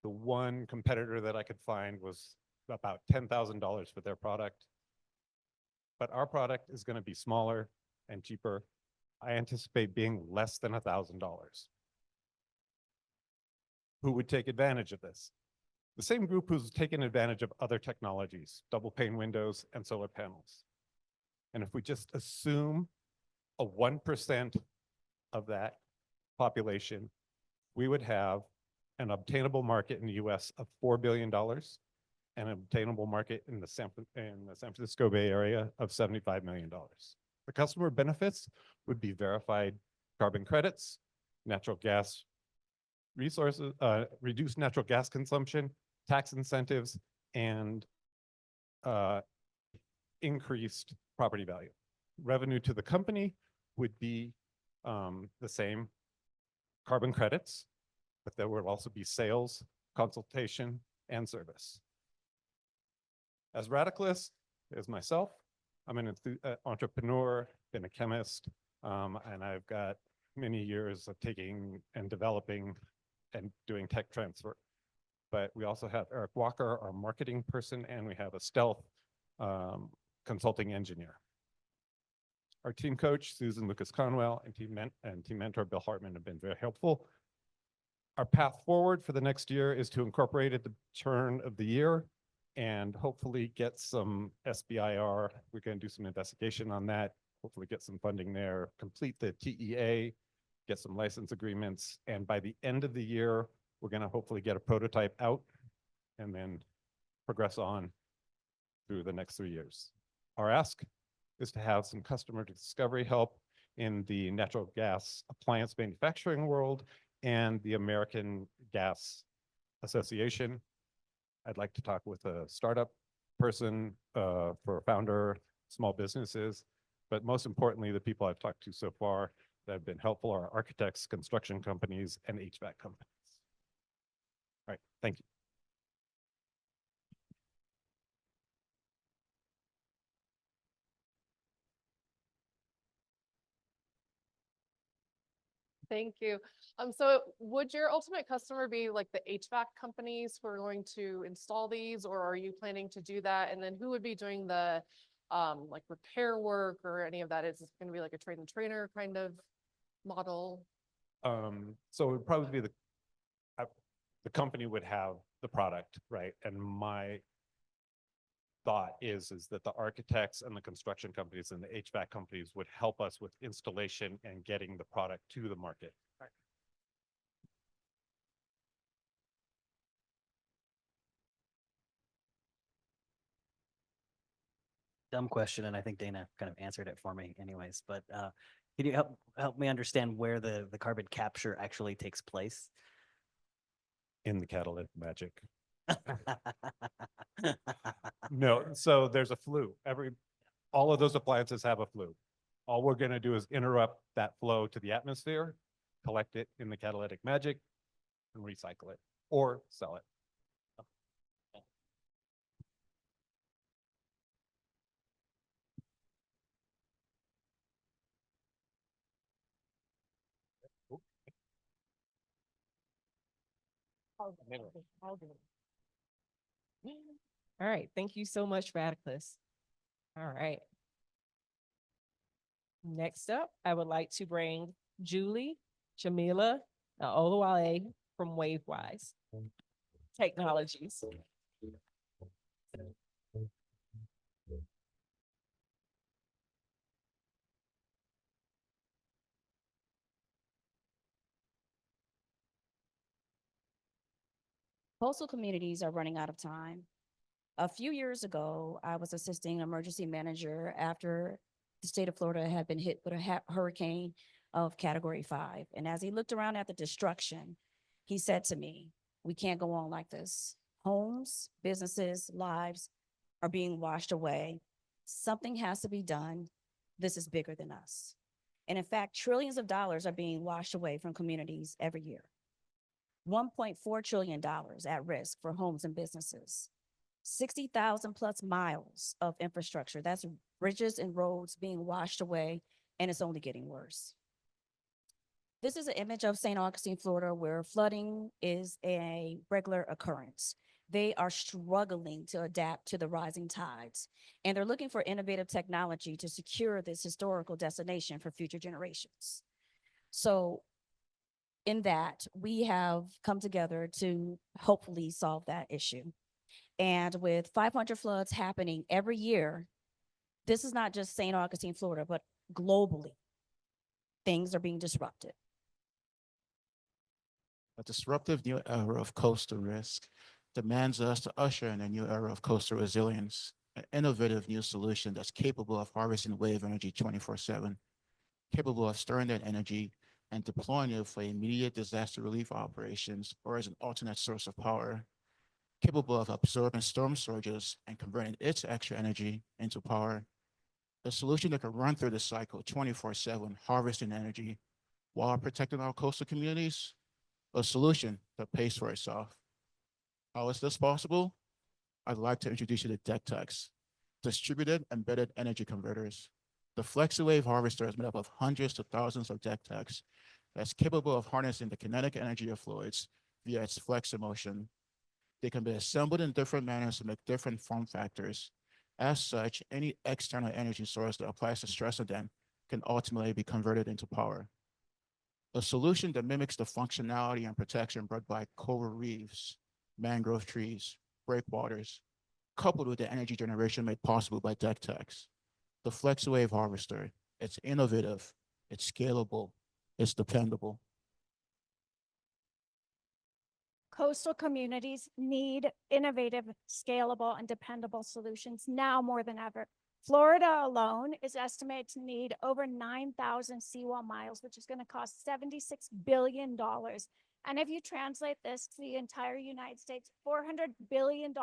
The one competitor that I could find was about $10,000 for their product. But our product is going to be smaller and cheaper. I anticipate being less than $1,000. Who would take advantage of this? The same group who's taken advantage of other technologies, double pane windows and solar panels. And if we just assume a 1% of that population, we would have an obtainable market in the US of $4 billion and an obtainable market in the San Francisco Bay Area of $75 million. The customer benefits would be verified carbon credits, natural gas resources, reduced natural gas consumption, tax incentives, and increased property value. Revenue to the company would be the same carbon credits, but there would also be sales, consultation, and service. As Radicalist, as myself, I'm an entrepreneur, been a chemist, and I've got many years of taking and developing and doing tech transfer. But we also have Eric Walker, our marketing person, and we have a stealth consulting engineer. Our team coach, Susan Lucas Conwell, and team mentor, Bill Hartman, have been very helpful. Our path forward for the next year is to incorporate at the turn of the year and hopefully get some SBIR. We're going to do some investigation on that, hopefully get some funding there, complete the TEA, get some license agreements, and by the end of the year, we're going to hopefully get a prototype out and then progress on through the next 3 years. Our ask is to have some customer discovery help in the natural gas appliance manufacturing world and the American Gas Association. I'd like to talk with a startup person for a founder, small businesses, but most importantly, the people I've talked to so far that have been helpful are architects, construction companies, and HVAC companies. All right, thank you. Thank you. So would your ultimate customer be like the HVAC companies who are going to install these, or are you planning to do that? And then who would be doing the like repair work or any of that? Is it going to be like a train the trainer kind of model? So it would probably be the company would have the product, right? And my thought is that the architects and the construction companies and the HVAC companies would help us with installation and getting the product to the market. Right. Dumb question, and I think Dana kind of answered it for me anyways, but can you help me understand where the carbon capture actually takes place? In the catalytic magic. No, so there's a flue. All of those appliances have a flue. All we're going to do is interrupt that flow to the atmosphere, collect it in the catalytic magic, and recycle it or sell it. All right, thank you so much, Radicalist. All right. Next up, I would like to bring Julie Jamila Olawale from WaveWise Technologies. Coastal communities are running out of time. A few years ago, I was assisting an emergency manager after the state of Florida had been hit with a hurricane of Category 5. And as he looked around at the destruction, he said to me, we can't go on like this. Homes, businesses, lives are being washed away. Something has to be done. This is bigger than us. And in fact, trillions of dollars are being washed away from communities every year. $1.4 trillion at risk for homes and businesses. 60,000 plus miles of infrastructure. That's bridges and roads being washed away, and it's only getting worse. This is an image of St. Augustine, Florida, where flooding is a regular occurrence. They are struggling to adapt to the rising tides, and they're looking for innovative technology to secure this historical destination for future generations. So in that, we have come together to hopefully solve that issue. And with 500 floods happening every year, this is not just St. Augustine, Florida, but globally, things are being disrupted. A disruptive new era of coastal risk demands us to usher in a new era of coastal resilience, an innovative new solution that's capable of harvesting wave energy 24/7, capable of storing that energy and deploying it for immediate disaster relief operations or as an alternate source of power, capable of absorbing storm surges and converting its extra energy into power, a solution that can run through the cycle 24/7, harvesting energy while protecting our coastal communities, a solution that pays for itself. How is this possible? I'd like to introduce you to DECTECs, distributed embedded energy converters. The FlexiWave harvester is made up of hundreds to thousands of DECTECs that's capable of harnessing the kinetic energy of fluids via its flex motion. They can be assembled in different manners to make different form factors. As such, any external energy source that applies to stress on them can ultimately be converted into power. A solution that mimics the functionality and protection brought by coral reefs, mangrove trees, breakwaters, coupled with the energy generation made possible by DECTECs. The FlexiWave harvester, it's innovative, it's scalable, it's dependable. Coastal communities need innovative, scalable, and dependable solutions now more than ever. Florida alone is estimated to need over 9,000 seawall miles, which is going to cost $76 billion. And if you translate this to the entire United States, $400 billion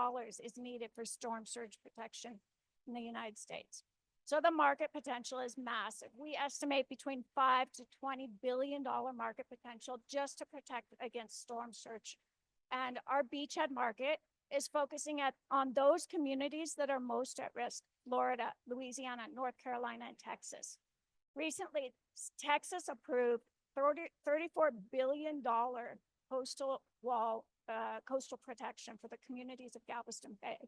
is needed for storm surge protection in the United States. So the market potential is massive. We estimate between $5 to $20 billion market potential just to protect against storm surge. And our beachhead market is focusing on those communities that are most at risk: Florida, Louisiana, North Carolina, and Texas. Recently, Texas approved $34 billion coastal protection for the communities of Galveston Bay.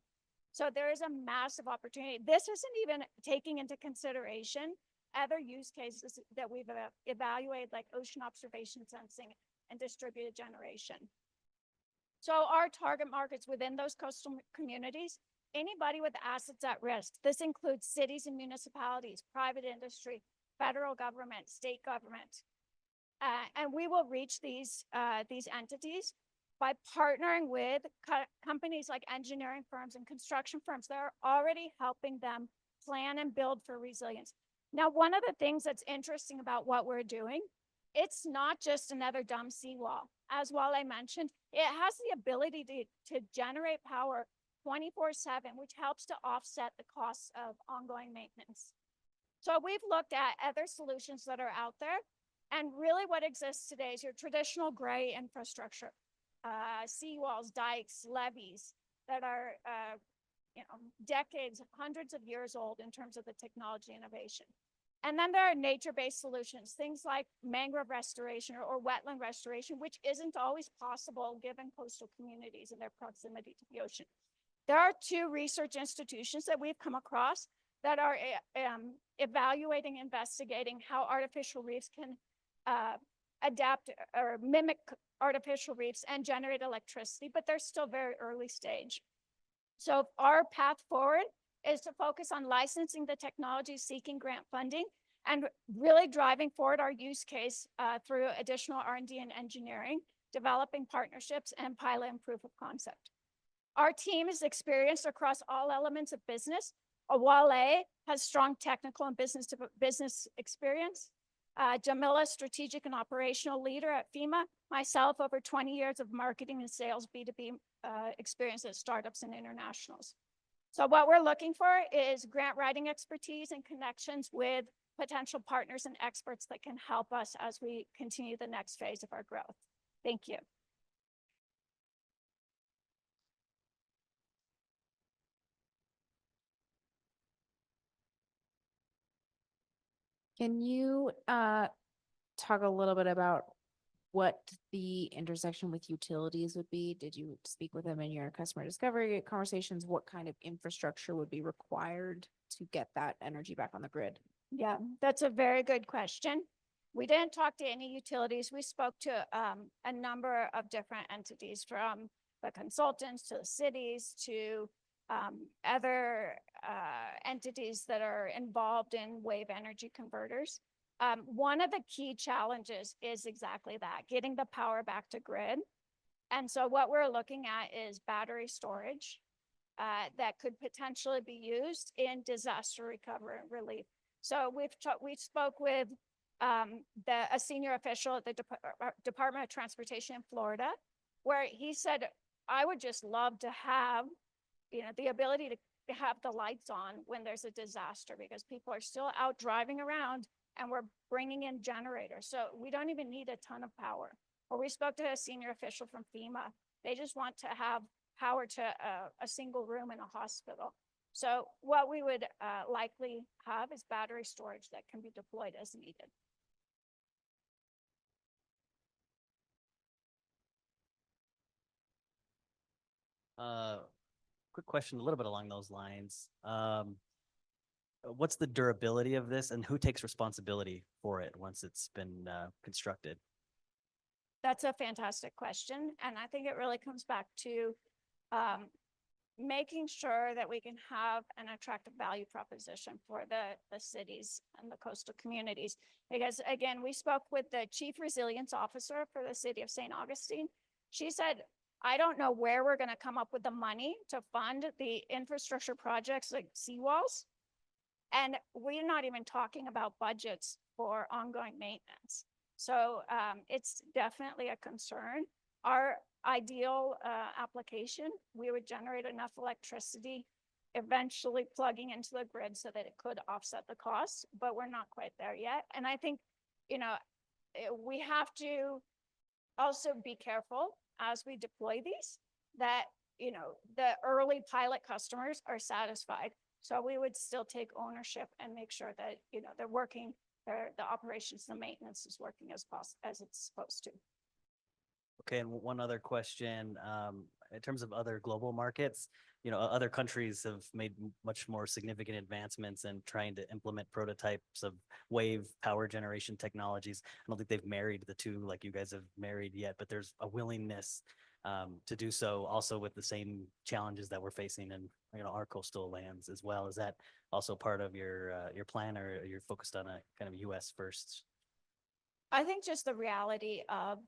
So there is a massive opportunity. This isn't even taking into consideration other use cases that we've evaluated, like ocean observation sensing and distributed generation. So our target markets within those coastal communities, anybody with assets at risk. This includes cities and municipalities, private industry, federal government, state government. And we will reach these entities by partnering with companies like engineering firms and construction firms that are already helping them plan and build for resilience. Now, one of the things that's interesting about what we're doing, it's not just another dumb seawall. As Wale mentioned, it has the ability to generate power 24/7, which helps to offset the costs of ongoing maintenance. So we've looked at other solutions that are out there, and really what exists today is your traditional gray infrastructure, seawalls, dikes, levees that are decades, hundreds of years old in terms of the technology innovation. And then there are nature-based solutions, things like mangrove restoration or wetland restoration, which isn't always possible given coastal communities and their proximity to the ocean. There are two research institutions that we've come across that are evaluating, investigating how artificial reefs can adapt or mimic artificial reefs and generate electricity, but they're still very early stage. So our path forward is to focus on licensing the technology, seeking grant funding, and really driving forward our use case through additional R&D and engineering, developing partnerships, and pilot and proof of concept. Our team is experienced across all elements of business. Wale has strong technical and business experience. Jamila, strategic and operational leader at FEMA. Myself, over 20 years of marketing and sales B2B experience at startups and internationals. So what we're looking for is grant writing expertise and connections with potential partners and experts that can help us as we continue the next phase of our growth. Thank you. Can you talk a little bit about what the intersection with utilities would be? Did you speak with them in your customer discovery conversations? What kind of infrastructure would be required to get that energy back on the grid? Yeah, that's a very good question. We didn't talk to any utilities. We spoke to a number of different entities, from the consultants to the cities to other entities that are involved in wave energy converters. One of the key challenges is exactly that, getting the power back to grid. And so what we're looking at is battery storage that could potentially be used in disaster recovery and relief. So we spoke with a senior official at the Department of Transportation in Florida, where he said, I would just love to have, the ability to have the lights on when there's a disaster, because people are still out driving around and we're bringing in generators. So we don't even need a ton of power. Or we spoke to a senior official from FEMA. They just want to have power to a single room in a hospital. So what we would likely have is battery storage that can be deployed as needed. Quick question, a little bit along those lines. What's the durability of this, and who takes responsibility for it once it's been constructed? That's a fantastic question. And I think it really comes back to making sure that we can have an attractive value proposition for the cities and the coastal communities. Because again, we spoke with the Chief Resilience Officer for the city of St. Augustine. She said, I don't know where we're going to come up with the money to fund the infrastructure projects like seawalls. And we're not even talking about budgets for ongoing maintenance. So it's definitely a concern. Our ideal application, we would generate enough electricity, eventually plugging into the grid so that it could offset the costs, but we're not quite there yet. And I think, we have to also be careful as we deploy these, that, the early pilot customers are satisfied. So we would still take ownership and make sure that, they're working, the operations, the maintenance is working as it's supposed to. Okay, and one other question, in terms of other global markets, other countries have made much more significant advancements in trying to implement prototypes of wave power generation technologies. I don't think they've married the two like you guys have married yet, but there's a willingness to do so, also with the same challenges that we're facing in our coastal lands as well. Is that also part of your plan, or you're focused on a kind of US first? I think just the reality of,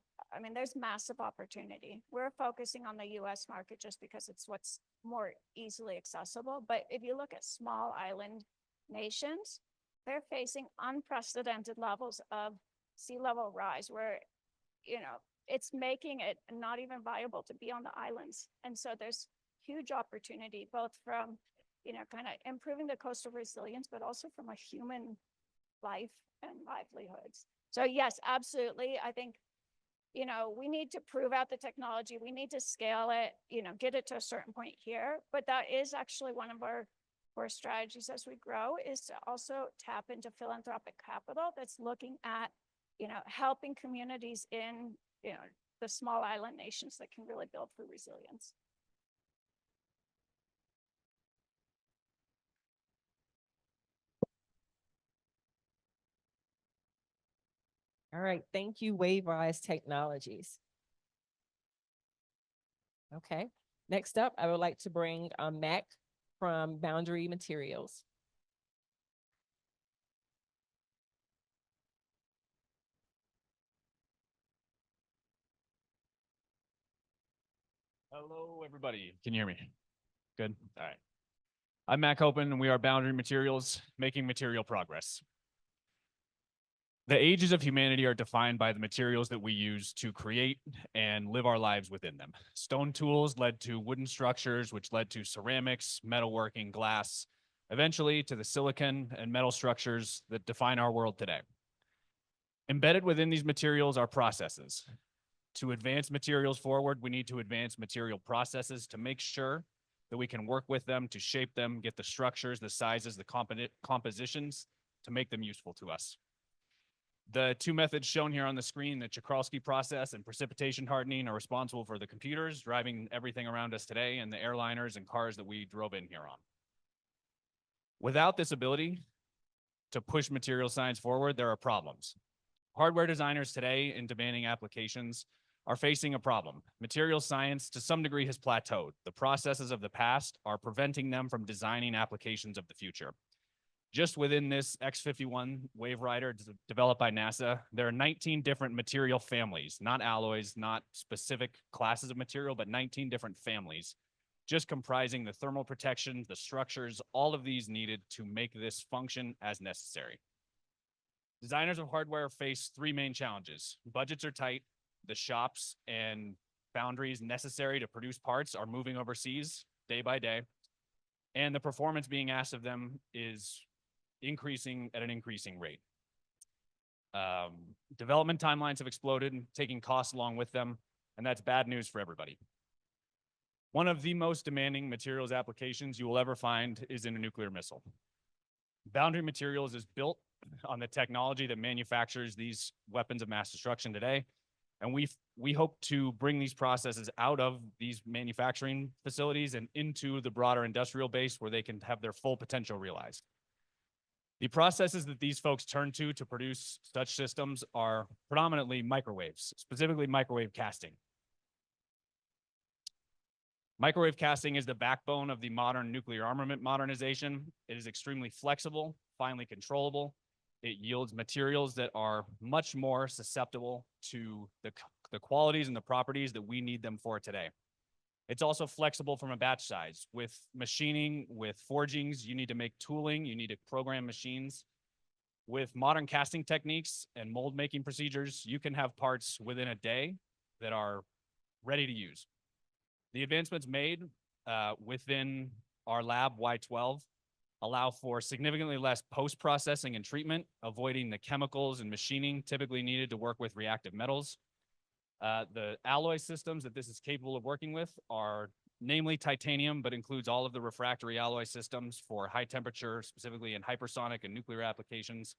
there's massive opportunity. We're focusing on the US market just because it's what's more easily accessible. But if you look at small island nations, they're facing unprecedented levels of sea level rise where, it's making it not even viable to be on the islands. And so there's huge opportunity, both from, kind of improving the coastal resilience, but also from a human life and livelihoods. So yes, absolutely. I think, we need to prove out the technology. We need to scale it, get it to a certain point here. But that is actually one of our core strategies as we grow, is to also tap into philanthropic capital that's looking at, helping communities in, the small island nations that can really build for resilience. All right, thank you, WaveRise Technologies. Okay, next up, I would like to bring Mac from Boundary Materials. Hello, everybody. Can you hear me? Good. All right. I'm Mac Hopen, and we are Boundary Materials, making material progress. The ages of humanity are defined by the materials that we use to create and live our lives within them. Stone tools led to wooden structures, which led to ceramics, metalworking, glass, eventually to the silicon and metal structures that define our world today. Embedded within these materials are processes. To advance materials forward, we need to advance material processes to make sure that we can work with them, to shape them, get the structures, the sizes, the compositions to make them useful to us. The two methods shown here on the screen, the Czochralski process and precipitation hardening, are responsible for the computers driving everything around us today and the airliners and cars that we drove in here on. Without this ability to push material science forward, there are problems. Hardware designers today in demanding applications are facing a problem. Material science to some degree has plateaued. The processes of the past are preventing them from designing applications of the future. Just within this X-51 Wave Rider developed by NASA, there are 19 different material families, not alloys, not specific classes of material, but 19 different families, just comprising the thermal protection, the structures, all of these needed to make this function as necessary. Designers of hardware face three main challenges. Budgets are tight, the shops and foundries necessary to produce parts are moving overseas day by day, and the performance being asked of them is increasing at an increasing rate. Development timelines have exploded, taking costs along with them, and that's bad news for everybody. One of the most demanding materials applications you will ever find is in a nuclear missile. Boundary Materials is built on the technology that manufactures these weapons of mass destruction today, and we hope to bring these processes out of these manufacturing facilities and into the broader industrial base where they can have their full potential realized. The processes that these folks turn to produce such systems are predominantly microwaves, specifically microwave casting. Microwave casting is the backbone of the modern nuclear armament modernization. It is extremely flexible, finely controllable. It yields materials that are much more susceptible to the qualities and the properties that we need them for today. It's also flexible from a batch size. With machining, with forgings, you need to make tooling, you need to program machines. With modern casting techniques and mold making procedures, you can have parts within a day that are ready to use. The advancements made within our lab, Y12, allow for significantly less post-processing and treatment, avoiding the chemicals and machining typically needed to work with reactive metals. The alloy systems that this is capable of working with are namely titanium, but includes all of the refractory alloy systems for high temperature, specifically in hypersonic and nuclear applications.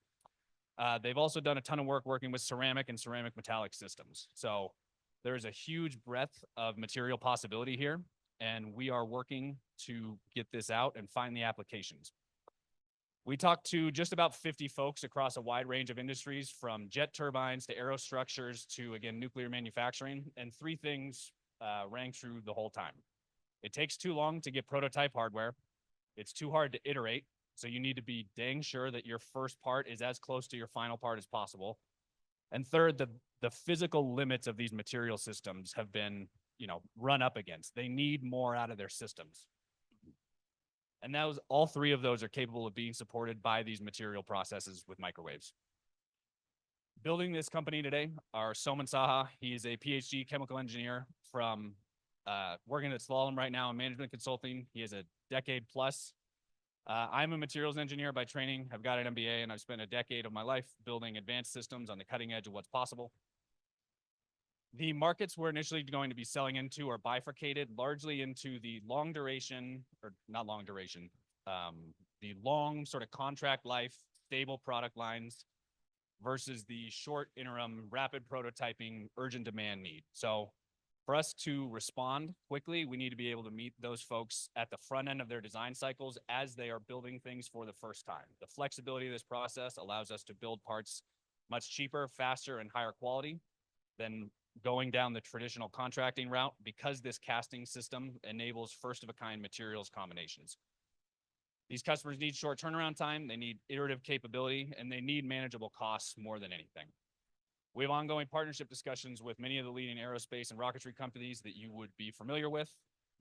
They've also done a ton of work working with ceramic and ceramic metallic systems. So there's a huge breadth of material possibility here, and we are working to get this out and find the applications. We talked to just about 50 folks across a wide range of industries, from jet turbines to aerostructures to, again, nuclear manufacturing, and three things rang true the whole time. It takes too long to get prototype hardware. It's too hard to iterate, so you need to be dang sure that your first part is as close to your final part as possible. And third, the physical limits of these material systems have been, run up against. They need more out of their systems. And all three of those are capable of being supported by these material processes with microwaves. Building this company today are Soman Saha. He is a PhD chemical engineer from working at Slalom right now in management consulting. He has a decade plus. I'm a materials engineer by training. I've got an MBA, and I've spent a decade of my life building advanced systems on the cutting edge of what's possible. The markets we're initially going to be selling into are bifurcated largely into the long duration, or not long duration, the long sort of contract life, stable product lines versus the short interim, rapid prototyping, urgent demand need. So for us to respond quickly, we need to be able to meet those folks at the front end of their design cycles as they are building things for the first time. The flexibility of this process allows us to build parts much cheaper, faster, and higher quality than going down the traditional contracting route, because this casting system enables first-of-a-kind materials combinations. These customers need short turnaround time, they need iterative capability, and they need manageable costs more than anything. We have ongoing partnership discussions with many of the leading aerospace and rocketry companies that you would be familiar with.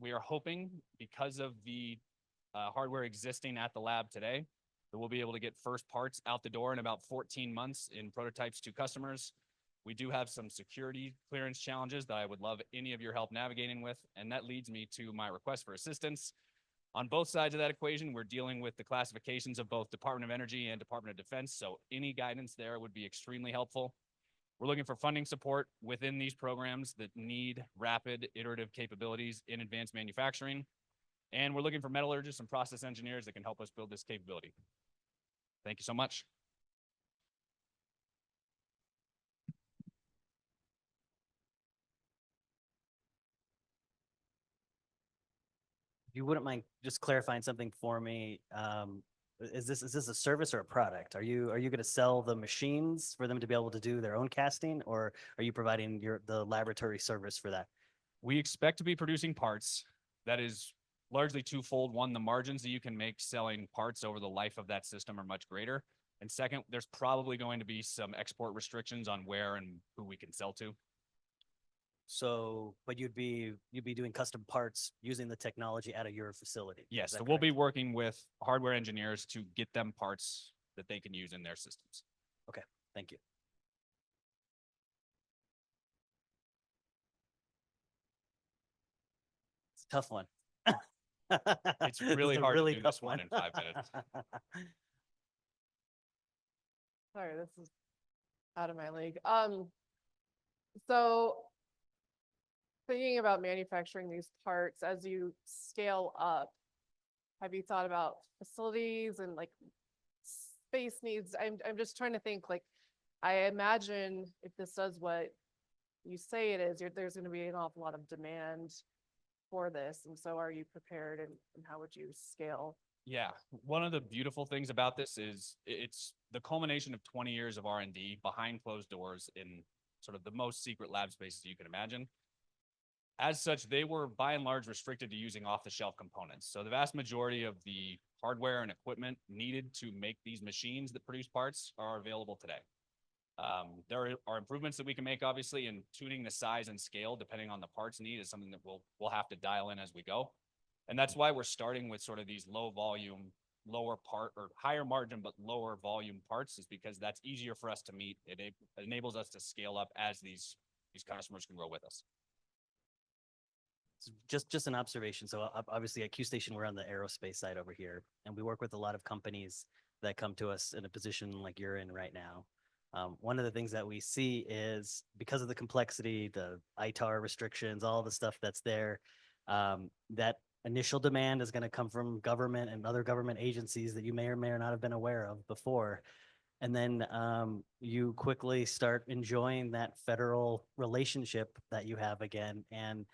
We are hoping, because of the hardware existing at the lab today, that we'll be able to get first parts out the door in about 14 months in prototypes to customers. We do have some security clearance challenges that I would love any of your help navigating with, and that leads me to my request for assistance. On both sides of that equation, we're dealing with the classifications of both Department of Energy and Department of Defense, so any guidance there would be extremely helpful. We're looking for funding support within these programs that need rapid iterative capabilities in advanced manufacturing. And we're looking for metallurgists and process engineers that can help us build this capability. Thank you so much. If you wouldn't mind just clarifying something for me, is this a service or a product? Are you going to sell the machines for them to be able to do their own casting, or are you providing the laboratory service for that? We expect to be producing parts. That is largely twofold. One, the margins that you can make selling parts over the life of that system are much greater. And second, there's probably going to be some export restrictions on where and who we can sell to. So, but you'd be doing custom parts using the technology out of your facility. Yes, is that so we'll be correct? working with hardware engineers to get them parts that they can use in their systems. Okay, thank you. It's a tough one. It's really hard to do this one in 5 minutes. Sorry, this is out of my league. So thinking about manufacturing these parts as you scale up, have you thought about facilities and like space needs? I'm just trying to think, like, I imagine if this does what you say it is, there's going to be an awful lot of demand for this. And so are you prepared, and how would you scale? Yeah, one of the beautiful things about this is it's the culmination of 20 years of R&D behind closed doors in sort of the most secret lab spaces you can imagine. As such, they were by and large restricted to using off-the-shelf components. So the vast majority of the hardware and equipment needed to make these machines that produce parts are available today. There are improvements that we can make, obviously, and tuning the size and scale depending on the parts need is something that we'll have to dial in as we go. And that's why we're starting with sort of these low volume, lower part or higher margin, but lower volume parts, is because that's easier for us to meet. It enables us to scale up as these customers can grow with us. Just an observation. So obviously at Q Station, we're on the aerospace side over here, and we work with a lot of companies that come to us in a position like you're in right now. One of the things that we see is because of the complexity, the ITAR restrictions, all the stuff that's there, that initial demand is going to come from government and other government agencies that you may or may not have been aware of before. And then you quickly start enjoying that federal relationship that you have again, and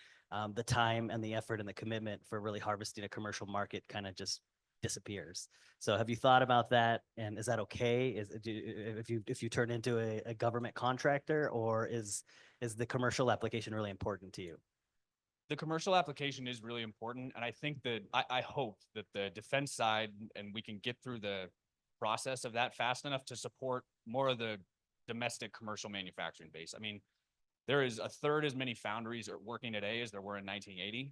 the time and the effort and the commitment for really harvesting a commercial market kind of just disappears. So have you thought about that? And is that okay? If you turn into a government contractor, or is the commercial application really important to you? The commercial application is really important. And I think that I hope that the defense side, and we can get through the process of that fast enough to support more of the domestic commercial manufacturing base. I mean, there is a third as many foundries working today as there were in 1980.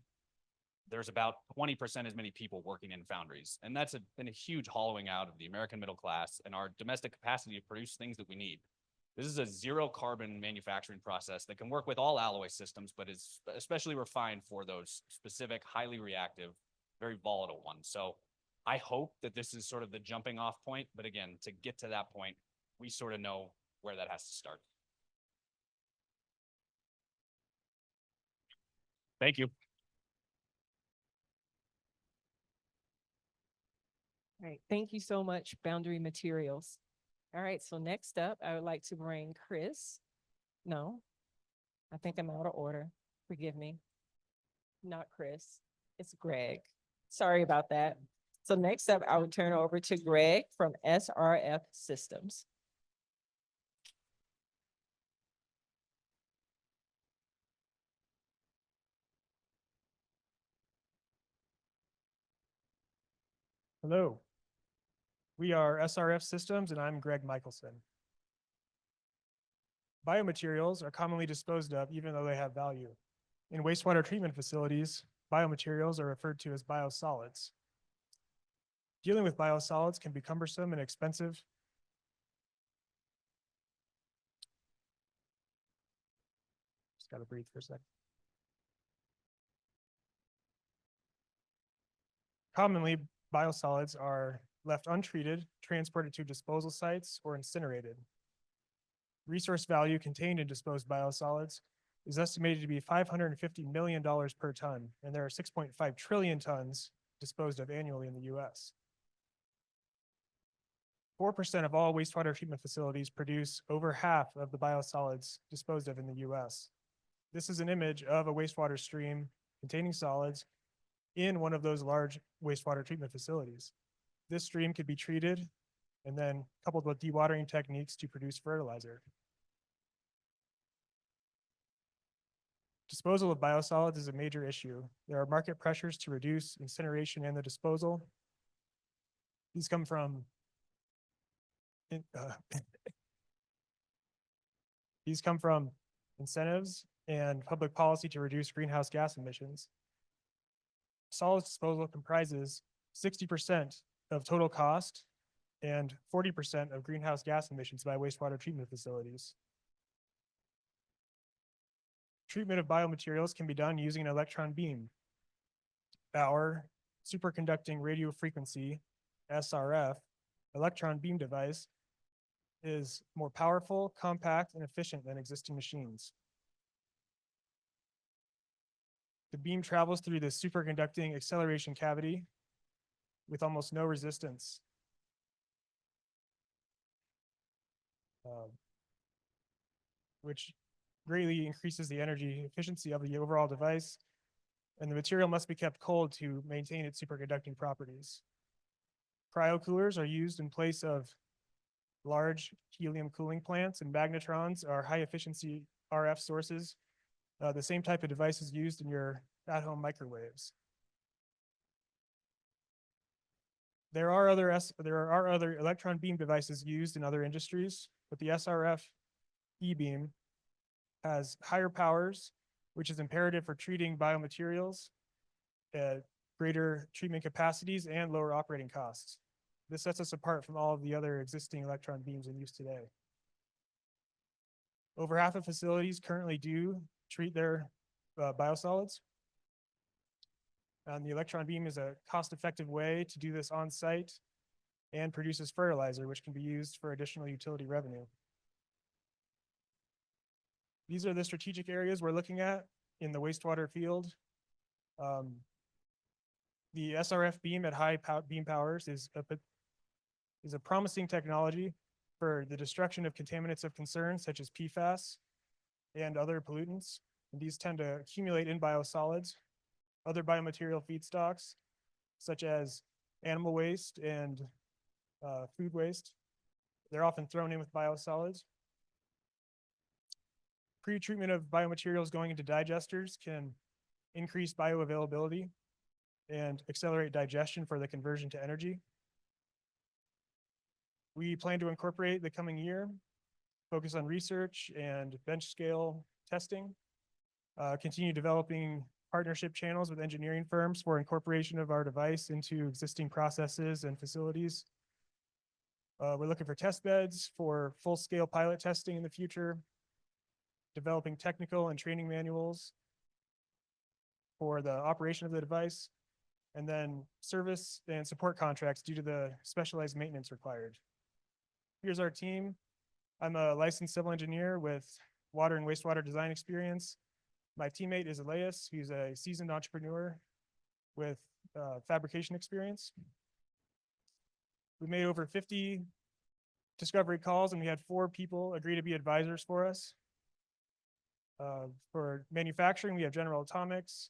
There's about 20% as many people working in foundries. And that's been a huge hollowing out of the American middle class and our domestic capacity to produce things that we need. This is a zero carbon manufacturing process that can work with all alloy systems, but is especially refined for those specific, highly reactive, very volatile ones. So I hope that this is sort of the jumping off point. But again, to get to that point, we sort of know where that has to start. Thank you. All right, thank you so much, Boundary Materials. All right, so next up, I would like to bring Chris. No, I think I'm out of order. Forgive me. Not Chris, it's Greg. Sorry about that. So next up, I would turn over to Greg from SRF Systems. Hello. We are SRF Systems, and I'm Greg Michelson. Biomaterials are commonly disposed of even though they have value. In wastewater treatment facilities, biomaterials are referred to as biosolids. Dealing with biosolids can be cumbersome and expensive. Just gotta breathe for a second. Commonly, biosolids are left untreated, transported to disposal sites, or incinerated. Resource value contained in disposed biosolids is estimated to be $550 million per ton, and there are 6.5 trillion tons disposed of annually in the US. 4% of all wastewater treatment facilities produce over half of the biosolids disposed of in the US. This is an image of a wastewater stream containing solids in one of those large wastewater treatment facilities. This stream could be treated and then coupled with dewatering techniques to produce fertilizer. Disposal of biosolids is a major issue. There are market pressures to reduce incineration and the disposal. These come from incentives and public policy to reduce greenhouse gas emissions. Solids disposal comprises 60% of total cost and 40% of greenhouse gas emissions by wastewater treatment facilities. Treatment of biomaterials can be done using an electron beam. Our superconducting radio frequency, SRF, electron beam device is more powerful, compact, and efficient than existing machines. The beam travels through the superconducting acceleration cavity with almost no resistance. Which greatly increases the energy efficiency of the overall device, and the material must be kept cold to maintain its superconducting properties. Cryocoolers are used in place of large helium cooling plants, and magnetrons are high efficiency RF sources, the same type of devices used in your at-home microwaves. There are other electron beam devices used in other industries, but the SRF E-beam has higher powers, which is imperative for treating biomaterials at greater treatment capacities and lower operating costs. This sets us apart from all of the other existing electron beams in use today. Over half of facilities currently do treat their biosolids. And the electron beam is a cost-effective way to do this on site and produces fertilizer, which can be used for additional utility revenue. These are the strategic areas we're looking at in the wastewater field. The SRF beam at high beam powers is a promising technology for the destruction of contaminants of concern, such as PFAS and other pollutants. And these tend to accumulate in biosolids. Other biomaterial feedstocks, such as animal waste and food waste, they're often thrown in with biosolids. Pre-treatment of biomaterials going into digesters can increase bioavailability and accelerate digestion for the conversion to energy. We plan to incorporate the coming year, focus on research and bench scale testing, continue developing partnership channels with engineering firms for incorporation of our device into existing processes and facilities. We're looking for test beds for full-scale pilot testing in the future, developing technical and training manuals for the operation of the device, and then service and support contracts due to the specialized maintenance required. Here's our team. I'm a licensed civil engineer with water and wastewater design experience. My teammate is Elias, who's a seasoned entrepreneur with fabrication experience. We made over 50 discovery calls, and we had 4 people agree to be advisors for us. For manufacturing, we have General Atomics.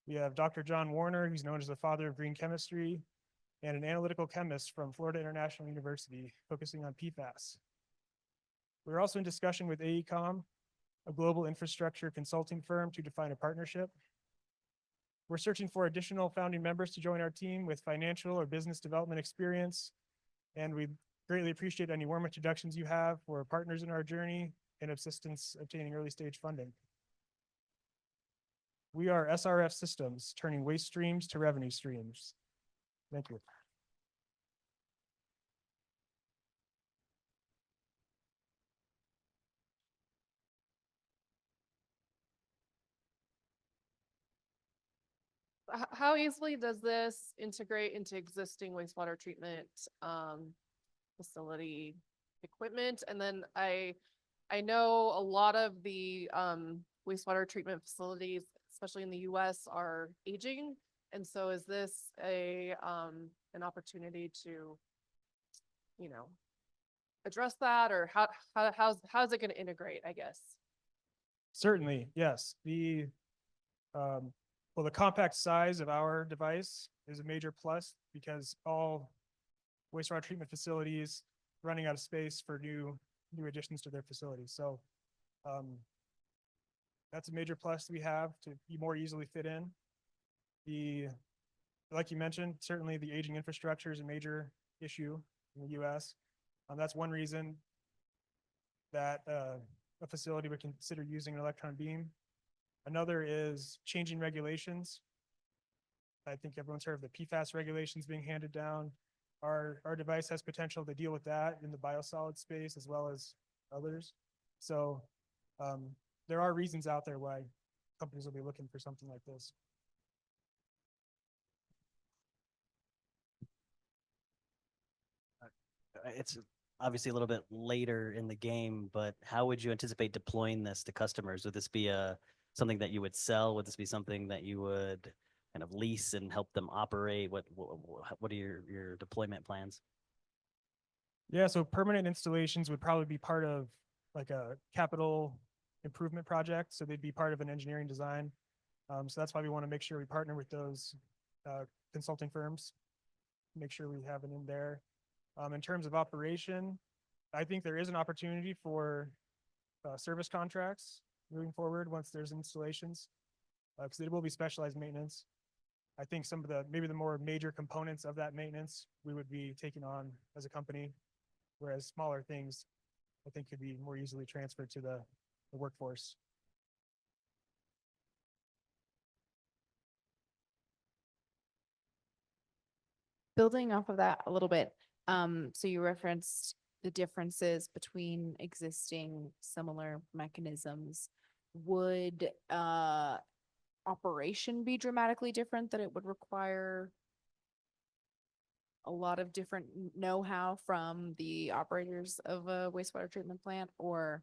We have Dr. John Warner, who's known as the father of green chemistry, and an analytical chemist from Florida International University focusing on PFAS. We're also in discussion with AECOM, a global infrastructure consulting firm, to define a partnership. We're searching for additional founding members to join our team with financial or business development experience, and we greatly appreciate any warm introductions you have for partners in our journey and assistance obtaining early stage funding. We are SRF Systems, turning waste streams to revenue streams. Thank you. how easily does this integrate into existing wastewater treatment facility equipment? And then I know a lot of the wastewater treatment facilities, especially in the US, are aging. And so is this an opportunity to, you know, address that, or how's it going to integrate, I guess? Certainly, yes. Well, the compact size of our device is a major plus because all wastewater treatment facilities running out of space for new additions to their facilities. So that's a major plus we have to be more easily fit in. Like you mentioned, certainly the aging infrastructure is a major issue in the US. That's one reason that a facility would consider using an electron beam. Another is changing regulations. I think everyone's heard of the PFAS regulations being handed down. Our device has potential to deal with that in the biosolid space as well as others. So there are reasons out there why companies will be looking for something like this. It's obviously a little bit later in the game, but how would you anticipate deploying this to customers? Would this be something that you would sell? Would this be something that you would kind of lease and help them operate? What are your deployment plans? Yeah, so permanent installations would probably be part of like a capital improvement project. So they'd be part of an engineering design. So that's why we want to make sure we partner with those consulting firms, make sure we have it in there. In terms of operation, I think there is an opportunity for service contracts moving forward once there's installations, because it will be specialized maintenance. I think some of maybe the more major components of that maintenance we would be taking on as a company, whereas smaller things I think could be more easily transferred to the workforce. Building off of that a little bit, so you referenced the differences between existing similar mechanisms. Would operation be dramatically different, that it would require a lot of different know-how from the operators of a wastewater treatment plant, or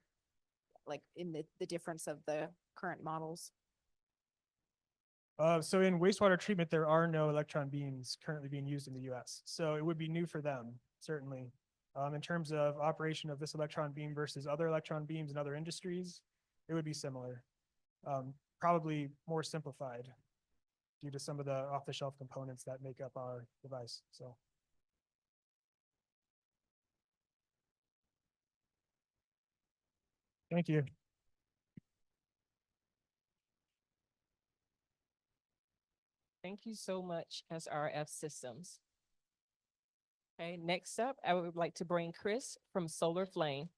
like in the difference of the current models? So in wastewater treatment, there are no electron beams currently being used in the US. So it would be new for them, certainly. In terms of operation of this electron beam versus other electron beams in other industries, it would be similar. Probably more simplified due to some of the off-the-shelf components that make up our device. So. Thank you. Thank you so much, SRF Systems. Okay, next up, I would like to bring Chris from Solar Flame.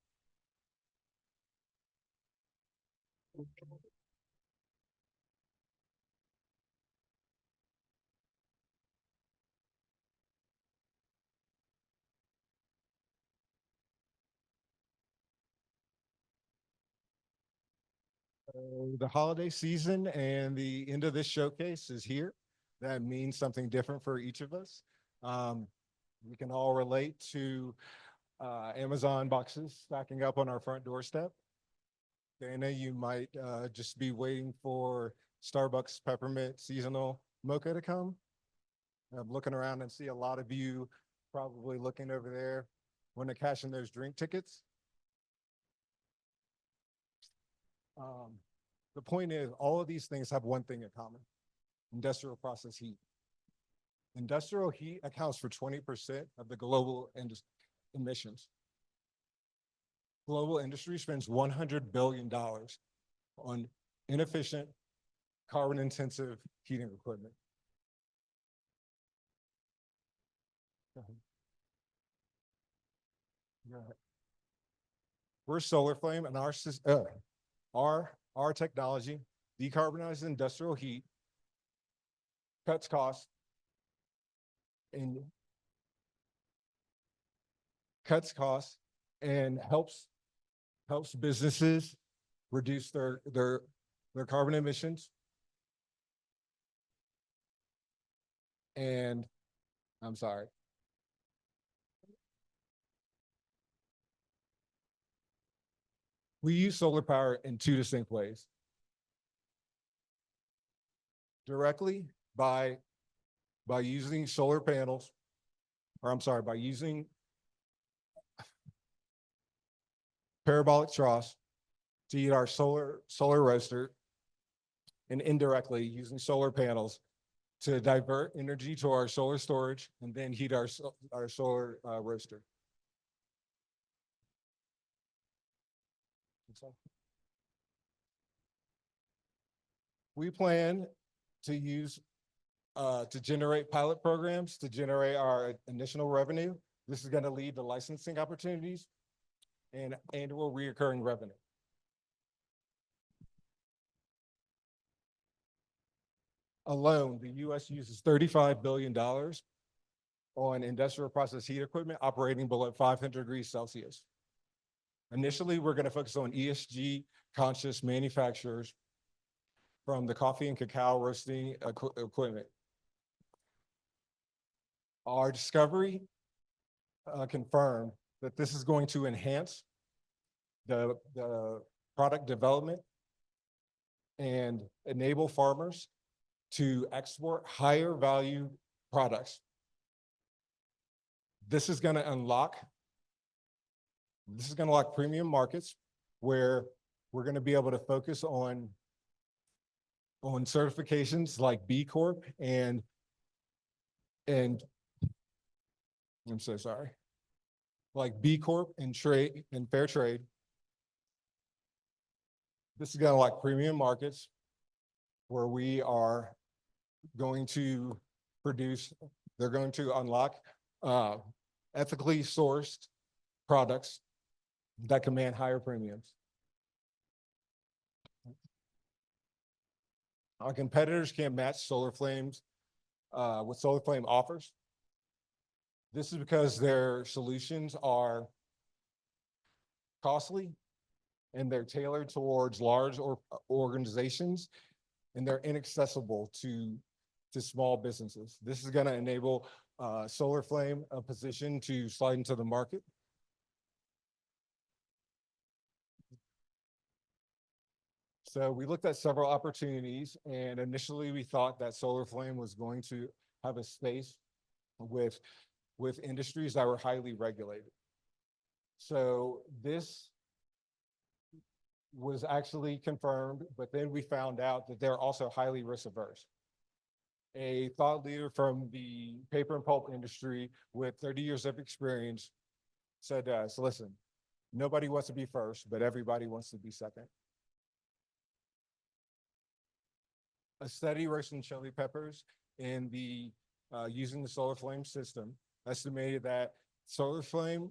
The holiday season and the end of this showcase is here. That means something different for each of us. We can all relate to Amazon boxes stacking up on our front doorstep. Dana, you might just be waiting for Starbucks peppermint seasonal mocha to come. I'm looking around and see a lot of you probably looking over there when they're cashing those drink tickets. The point is, all of these things have one thing in common: industrial process heat. Industrial heat accounts for 20% of the global emissions. Global industry spends $100 billion on inefficient, carbon-intensive heating equipment. We're Solar Flame, and our technology decarbonizes industrial heat, cuts costs, and helps businesses reduce their carbon emissions. And I'm sorry. We use solar power in two distinct ways. Directly by using solar panels, or I'm sorry, by using parabolic troughs to heat our solar roaster, and indirectly using solar panels to divert energy to our solar storage and then heat our solar roaster. We plan to use to generate pilot programs to generate our initial revenue. This is going to lead to licensing opportunities and annual reoccurring revenue. Alone, the US uses $35 billion on industrial process heat equipment operating below 500 degrees Celsius. Initially, we're going to focus on ESG conscious manufacturers from the coffee and cacao roasting equipment. Our discovery confirmed that this is going to enhance the product development and enable farmers to export higher value products. This is going to unlock premium markets where we're going to be able to focus on certifications like B Corp and I'm so sorry, like B Corp and trade and fair trade. This is going to unlock premium markets where we are going to produce, they're going to unlock ethically sourced products that command higher premiums. Our competitors can't match Solar Flame's what Solar Flame offers. This is because their solutions are costly and they're tailored towards large organizations, and they're inaccessible to small businesses. This is going to enable Solar Flame a position to slide into the market. So we looked at several opportunities, and initially we thought that Solar Flame was going to have a space with industries that were highly regulated. So this was actually confirmed, but then we found out that they're also highly risk averse. A thought leader from the paper and pulp industry with 30 years of experience said to us, listen, nobody wants to be first, but everybody wants to be second. A study roasting chili peppers in the using the Solar Flame system estimated that Solar Flame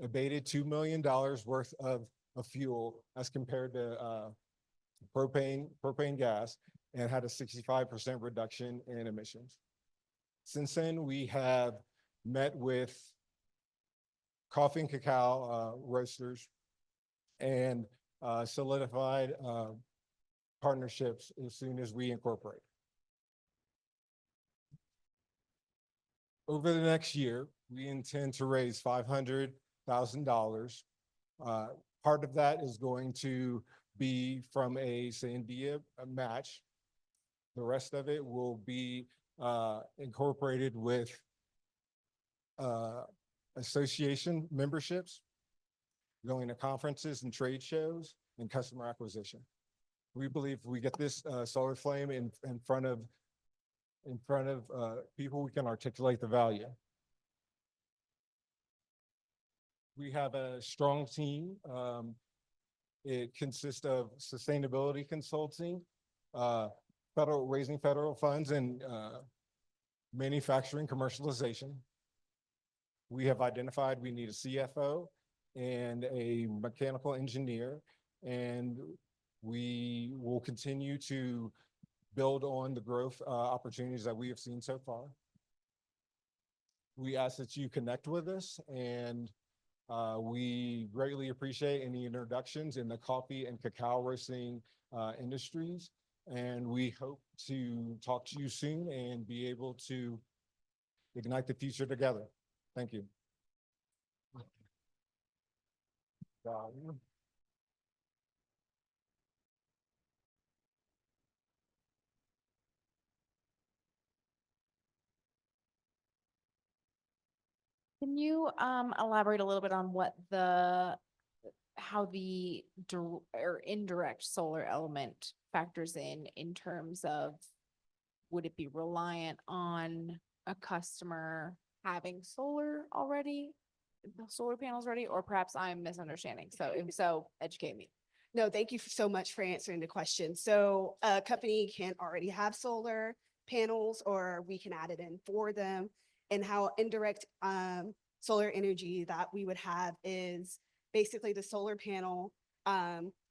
abated $2 million worth of fuel as compared to propane gas, and had a 65% reduction in emissions. Since then, we have met with coffee and cacao roasters and solidified partnerships as soon as we incorporate. Over the next year, we intend to raise $500,000. Part of that is going to be from a Sandia match. The rest of it will be incorporated with association memberships, going to conferences and trade shows, and customer acquisition. We believe if we get this Solar Flame in front of people, we can articulate the value. We have a strong team. It consists of sustainability consulting, raising federal funds, and manufacturing commercialization. We have identified we need a CFO and a mechanical engineer, and we will continue to build on the growth opportunities that we have seen so far. We ask that you connect with us, and we greatly appreciate any introductions in the coffee and cacao roasting industries. And we hope to talk to you soon and be able to ignite the future together. Thank you. Can you elaborate a little bit on what how the or indirect solar element factors in terms of, would it be reliant on a customer having solar already, the solar panels ready, or perhaps I'm misunderstanding? So if so, educate me. No, thank you so much for answering the question. So a company can already have solar panels, or we can add it in for them. And how indirect solar energy that we would have is basically the solar panel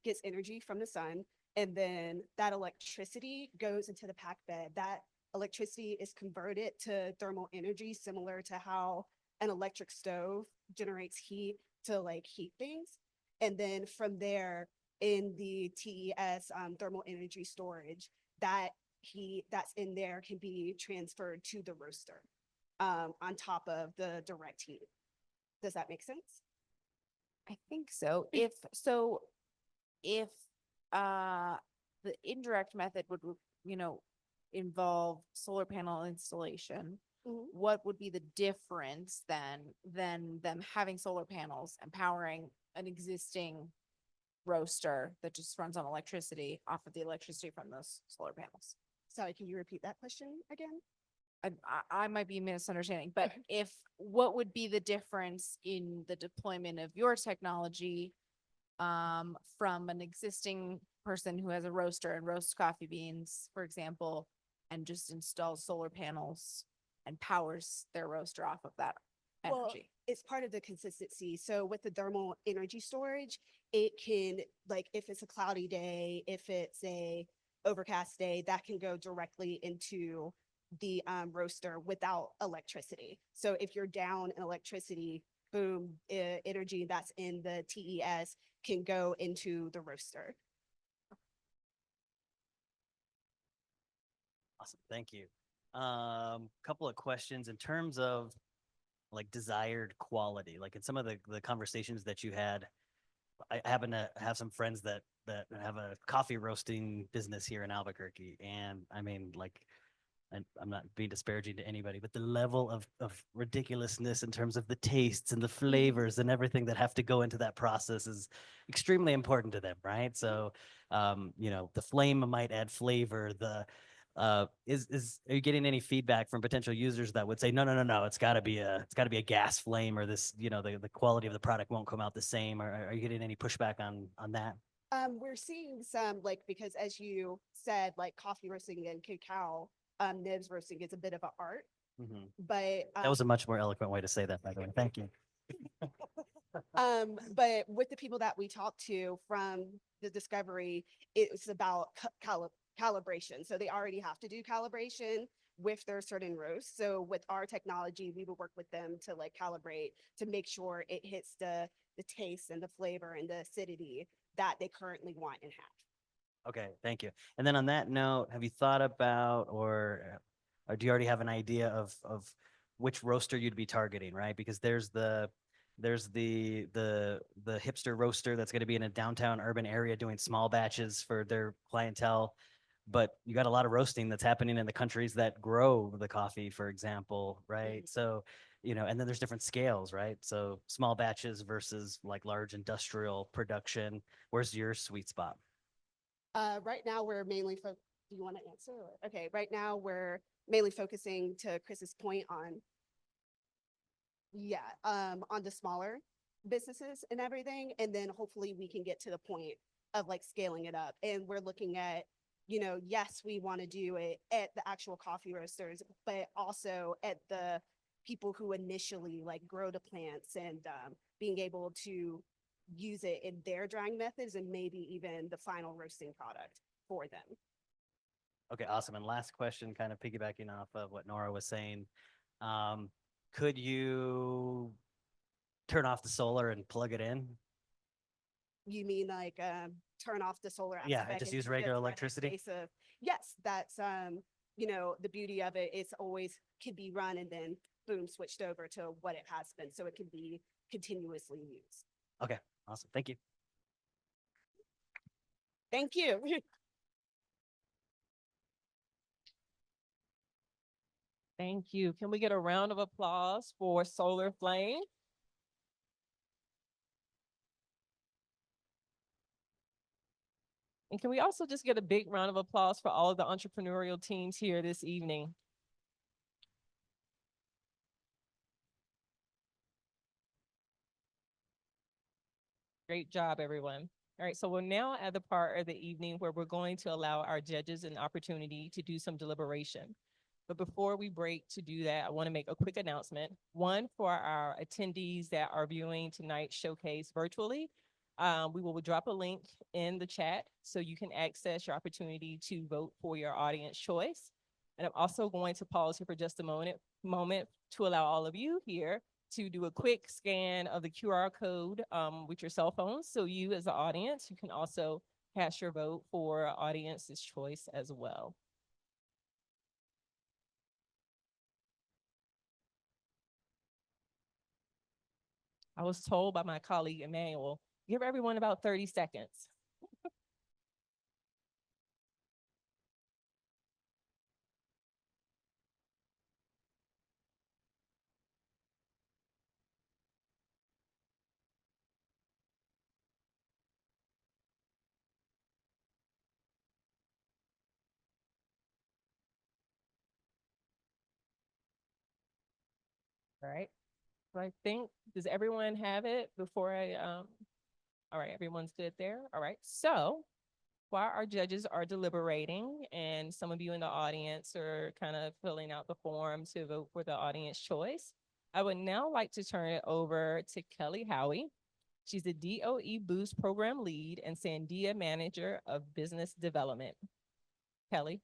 gets energy from the sun, and then that electricity goes into the pack bed. That electricity is converted to thermal energy, similar to how an electric stove generates heat to like heat things. And then from there, in the TES thermal energy storage, that heat that's in there can be transferred to the roaster on top of the direct heat. Does that make sense? I think so. If the indirect method would, involve solar panel installation, what would be the difference than them having solar panels and powering an existing roaster that just runs on electricity off of the electricity from those solar panels? Sorry, can you repeat that question again? I might be misunderstanding, but what would be the difference in the deployment of your technology from an existing person who has a roaster and roasts coffee beans, for example, and just installs solar panels and powers their roaster off of that Well, energy? it's part of the consistency. So with the thermal energy storage, it can, like, if it's a cloudy day, if it's a overcast day, that can go directly into the roaster without electricity. So if you're down in electricity, boom, energy that's in the TES can go into the roaster. Awesome, thank you. Couple of questions in terms of like desired quality, like in some of the conversations that you had. I happen to have some friends that have a coffee roasting business here in Albuquerque, and I mean, like, I'm not being disparaging to anybody, but the level of ridiculousness in terms of the tastes and the flavors and everything that have to go into that process is extremely important to them, right? So, the flame might add flavor. Are you getting any feedback from potential users that would say, no, it's got to be a gas flame, or this, the quality of the product won't come out the same? Or are you getting any pushback on that? We're seeing some, like, because as you said, like coffee roasting and cacao, nibs roasting is a bit of an art, but That was a much more eloquent way to say that, by the way. Thank you. but with the people that we talked to from the discovery, it's about calibration. So they already have to do calibration with their certain roasts. So with our technology, we would work with them to like calibrate to make sure it hits the taste and the flavor and the acidity that they currently want and have. Okay, thank you. And then on that note, have you thought about, or do you already have an idea of which roaster you'd be targeting, right? Because there's the hipster roaster that's going to be in a downtown urban area doing small batches for their clientele. But you got a lot of roasting that's happening in the countries that grow the coffee, for example, right? So, and then there's different scales, right? So small batches versus like large industrial production. Where's your sweet spot? Right now, we're mainly do you want to answer? Okay, right now we're mainly focusing, to Chris's point, on the smaller businesses and everything, and then hopefully we can get to the point of like scaling it up. And we're looking at, yes, we want to do it at the actual coffee roasters, but also at the people who initially like grow the plants and being able to use it in their drying methods and maybe even the final roasting product for them. Okay, awesome. And last question, kind of piggybacking off of what Nora was saying. Could you turn off the solar and plug it in? You mean like turn off the solar aspect? Yeah, just and use the regular direct electricity? space of yes, that's, you know, the beauty of it. It's always could be run and then boom, switched over to what it has been. So it can be continuously used. Okay, awesome. Thank you. Thank you. Thank you. Can we get a round of applause for Solar Flame? And can we also just get a big round of applause for all of the entrepreneurial teams here this evening? Great job, everyone. All right, so we're now at the part of the evening where we're going to allow our judges an opportunity to do some deliberation. But before we break to do that, I want to make a quick announcement. One, for our attendees that are viewing tonight's showcase virtually, we will drop a link in the chat so you can access your opportunity to vote for your audience choice. And I'm also going to pause here for just a moment to allow all of you here to do a quick scan of the QR code with your cell phones. So you as the audience, you can also cast your vote for audience's choice as well. I was told by my colleague Emmanuel, give everyone about 30 seconds. All right. So I think, does everyone have it before all right, everyone's good there. All right. So while our judges are deliberating and some of you in the audience are kind of filling out the form to vote for the audience choice, I would now like to turn it over to Kelly Howie. She's the DOE Boost Program Lead and Sandia Manager of Business Development. Kelly.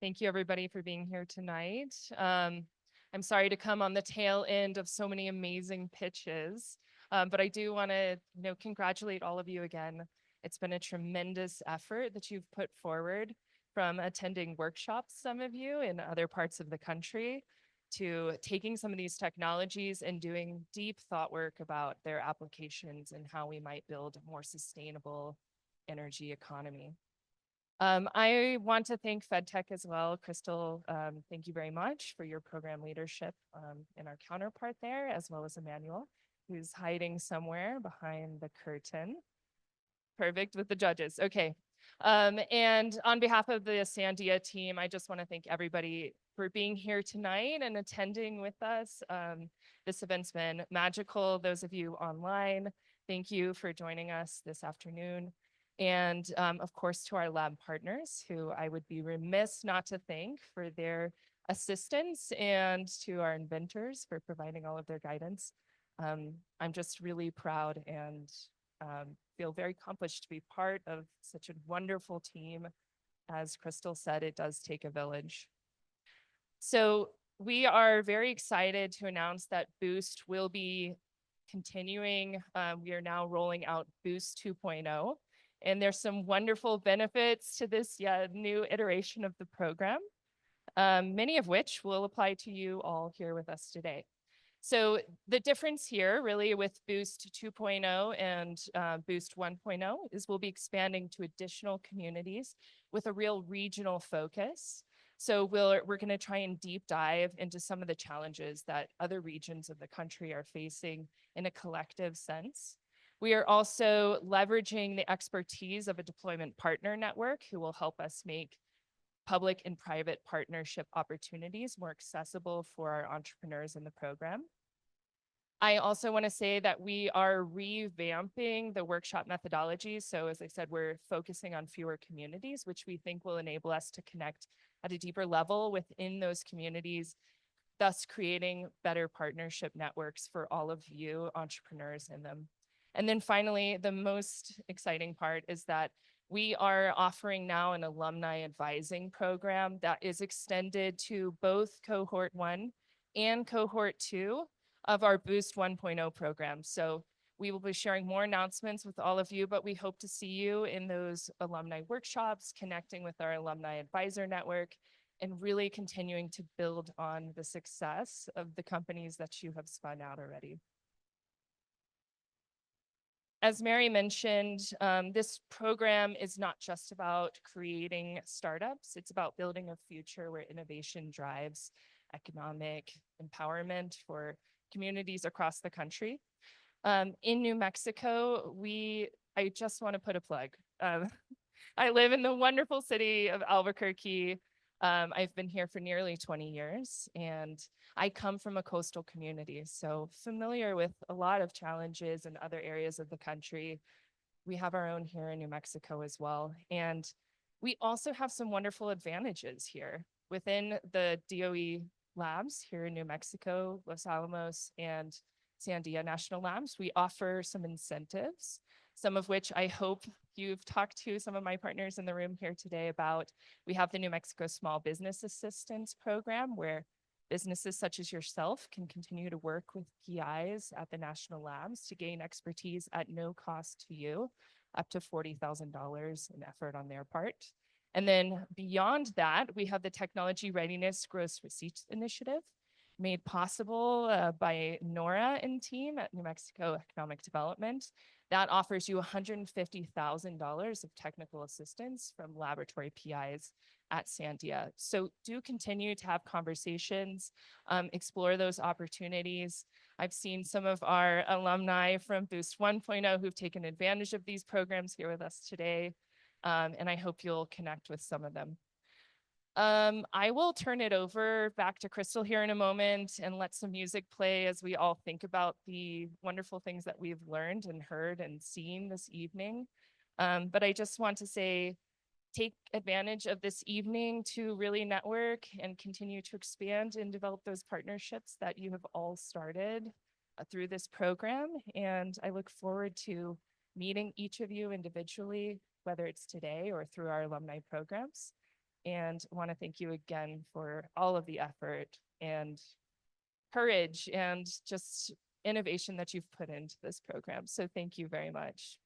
Thank you, everybody, for being here tonight. I'm sorry to come on the tail end of so many amazing pitches, but I do want to, congratulate all of you again. It's been a tremendous effort that you've put forward, from attending workshops, some of you in other parts of the country, to taking some of these technologies and doing deep thought work about their applications and how we might build a more sustainable energy economy. I want to thank FedTech as well. Crystal, thank you very much for your program leadership, and our counterpart there, as well as Emmanuel, who's hiding somewhere behind the curtain. Perfect with the judges. Okay. And on behalf of the Sandia team, I just want to thank everybody for being here tonight and attending with us. This event's been magical. Those of you online, thank you for joining us this afternoon. And of course, to our lab partners, who I would be remiss not to thank for their assistance, and to our inventors for providing all of their guidance. I'm just really proud and feel very accomplished to be part of such a wonderful team. As Crystal said, it does take a village. So we are very excited to announce that Boost will be continuing. We are now rolling out Boost 2.0. And there's some wonderful benefits to this new iteration of the program, many of which will apply to you all here with us today. So the difference here really with Boost 2.0 and Boost 1.0 is we'll be expanding to additional communities with a real regional focus. So we're going to try and deep dive into some of the challenges that other regions of the country are facing in a collective sense. We are also leveraging the expertise of a deployment partner network who will help us make public and private partnership opportunities more accessible for our entrepreneurs in the program. I also want to say that we are revamping the workshop methodology. So as I said, we're focusing on fewer communities, which we think will enable us to connect at a deeper level within those communities, thus creating better partnership networks for all of you entrepreneurs in them. And then finally, the most exciting part is that we are offering now an alumni advising program that is extended to both cohort 1 and cohort 2 of our Boost 1.0 program. So we will be sharing more announcements with all of you, but we hope to see you in those alumni workshops, connecting with our alumni advisor network, and really continuing to build on the success of the companies that you have spun out already. As Mary mentioned, this program is not just about creating startups. It's about building a future where innovation drives economic empowerment for communities across the country. In New Mexico, I just want to put a plug. I live in the wonderful city of Albuquerque. I've been here for nearly 20 years, and I come from a coastal community, so familiar with a lot of challenges in other areas of the country. We have our own here in New Mexico as well. And we also have some wonderful advantages here within the DOE labs here in New Mexico, Los Alamos, and Sandia National Labs. We offer some incentives, some of which I hope you've talked to some of my partners in the room here today about. We have the New Mexico Small Business Assistance Program, where businesses such as yourself can continue to work with PIs at the national labs to gain expertise at no cost to you, up to $40,000 in effort on their part. And then beyond that, we have the Technology Readiness Gross Receipts Initiative, made possible by Nora and team at New Mexico Economic Development. That offers you $150,000 of technical assistance from laboratory PIs at Sandia. So do continue to have conversations, explore those opportunities. I've seen some of our alumni from Boost 1.0 who've taken advantage of these programs here with us today, and I hope you'll connect with some of them. I will turn it over back to Crystal here in a moment and let some music play as we all think about the wonderful things that we've learned and heard and seen this evening. But I just want to say, take advantage of this evening to really network and continue to expand and develop those partnerships that you have all started through this program. And I look forward to meeting each of you individually, whether it's today or through our alumni programs. And I want to thank you again for all of the effort and courage and just innovation that you've put into this program. So thank you very much.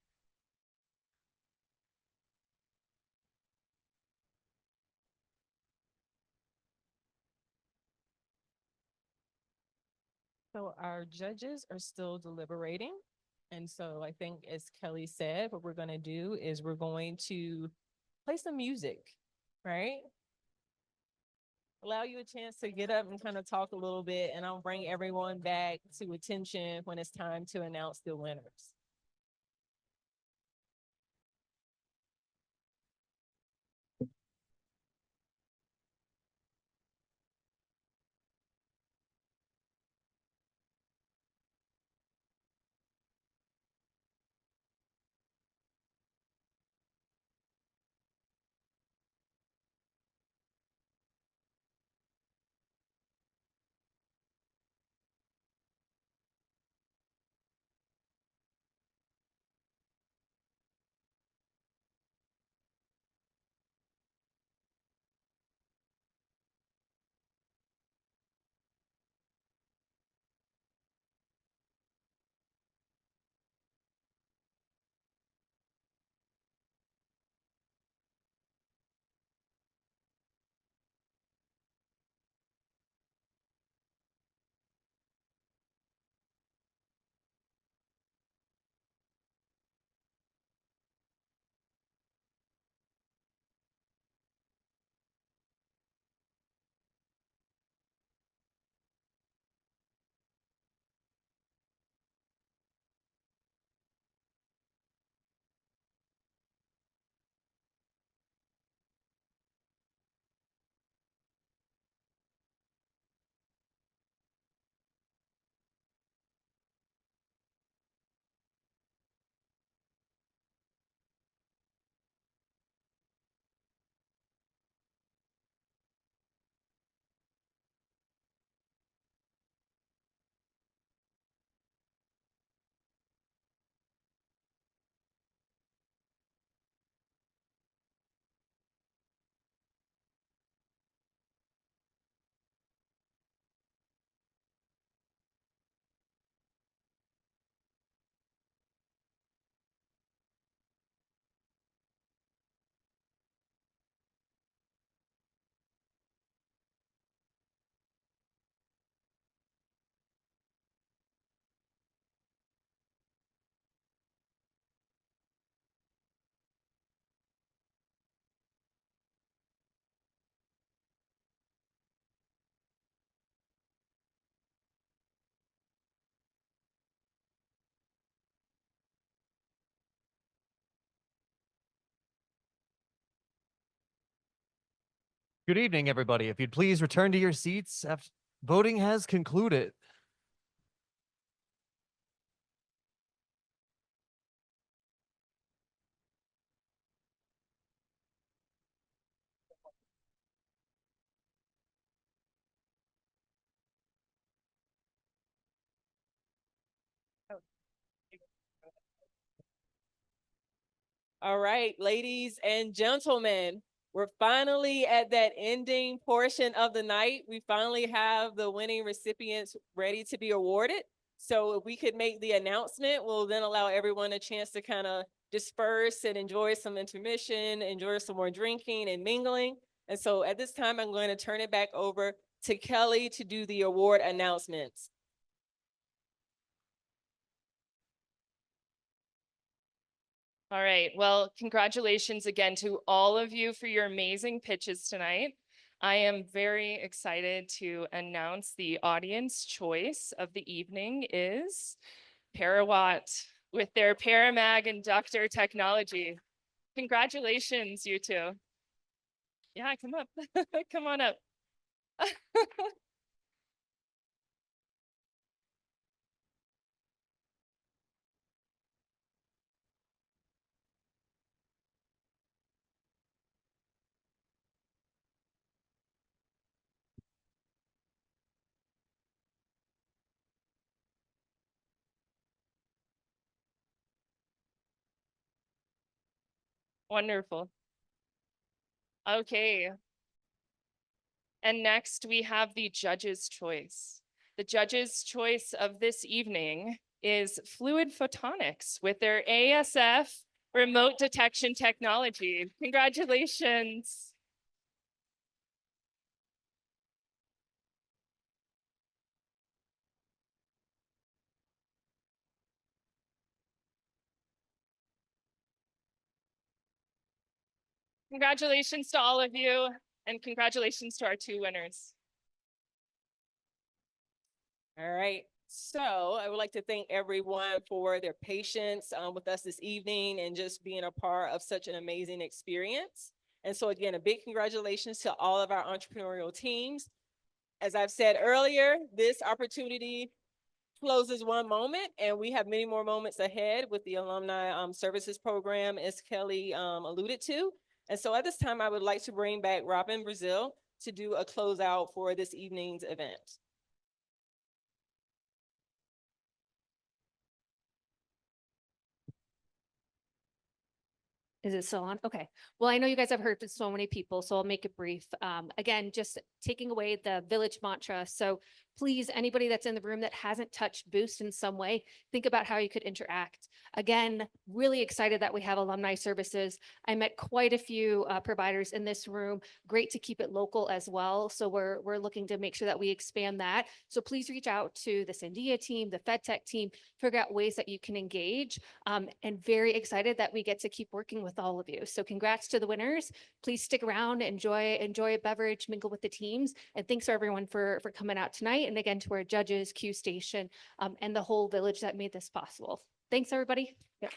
So our judges are still deliberating. And so I think, as Kelly said, what we're going to do is we're going to play some music, right? Allow you a chance to get up and kind of talk a little bit, and I'll bring everyone back to attention when it's time to announce the winners. Good evening, everybody. If you'd please return to your seats after voting has concluded. All right, ladies and gentlemen, we're finally at that ending portion of the night. We finally have the winning recipients ready to be awarded. So if we could make the announcement, we'll then allow everyone a chance to kind of disperse and enjoy some intermission, enjoy some more drinking and mingling. And so at this time, I'm going to turn it back over to Kelly to do the award announcements. All right. Well, congratulations again to all of you for your amazing pitches tonight. I am very excited to announce the audience choice of the evening is Parawatt with their Paramag inductor technology. Congratulations, you two. Yeah, come up. Come on up. Wonderful. Okay. And next we have the judge's choice. The judge's choice of this evening is Fluid Photonics with their ASF remote detection technology. Congratulations. Congratulations to all of you, and congratulations to our two winners. All right. So I would like to thank everyone for their patience with us this evening and just being a part of such an amazing experience. And so again, a big congratulations to all of our entrepreneurial teams. As I've said earlier, this opportunity closes one moment and we have many more moments ahead with the Alumni Services Program, as Kelly alluded to. And so at this time, I would like to bring back Robin Brazil to do a closeout for this evening's event. Is it still on? Okay. Well, I know you guys have heard from so many people, so I'll make it brief. Again, just taking away the village mantra. So please, anybody that's in the room that hasn't touched Boost in some way, think about how you could interact. Again, really excited that we have alumni services. I met quite a few providers in this room. Great to keep it local as well. So we're looking to make sure that we expand that. So please reach out to the Sandia team, the FedTech team, figure out ways that you can engage. And very excited that we get to keep working with all of you. So congrats to the winners. Please stick around, enjoy a beverage, mingle with the teams. And thanks for everyone for coming out tonight. And again, to our judges, Q Station, and the whole village that made this possible. Thanks, everybody. Yep.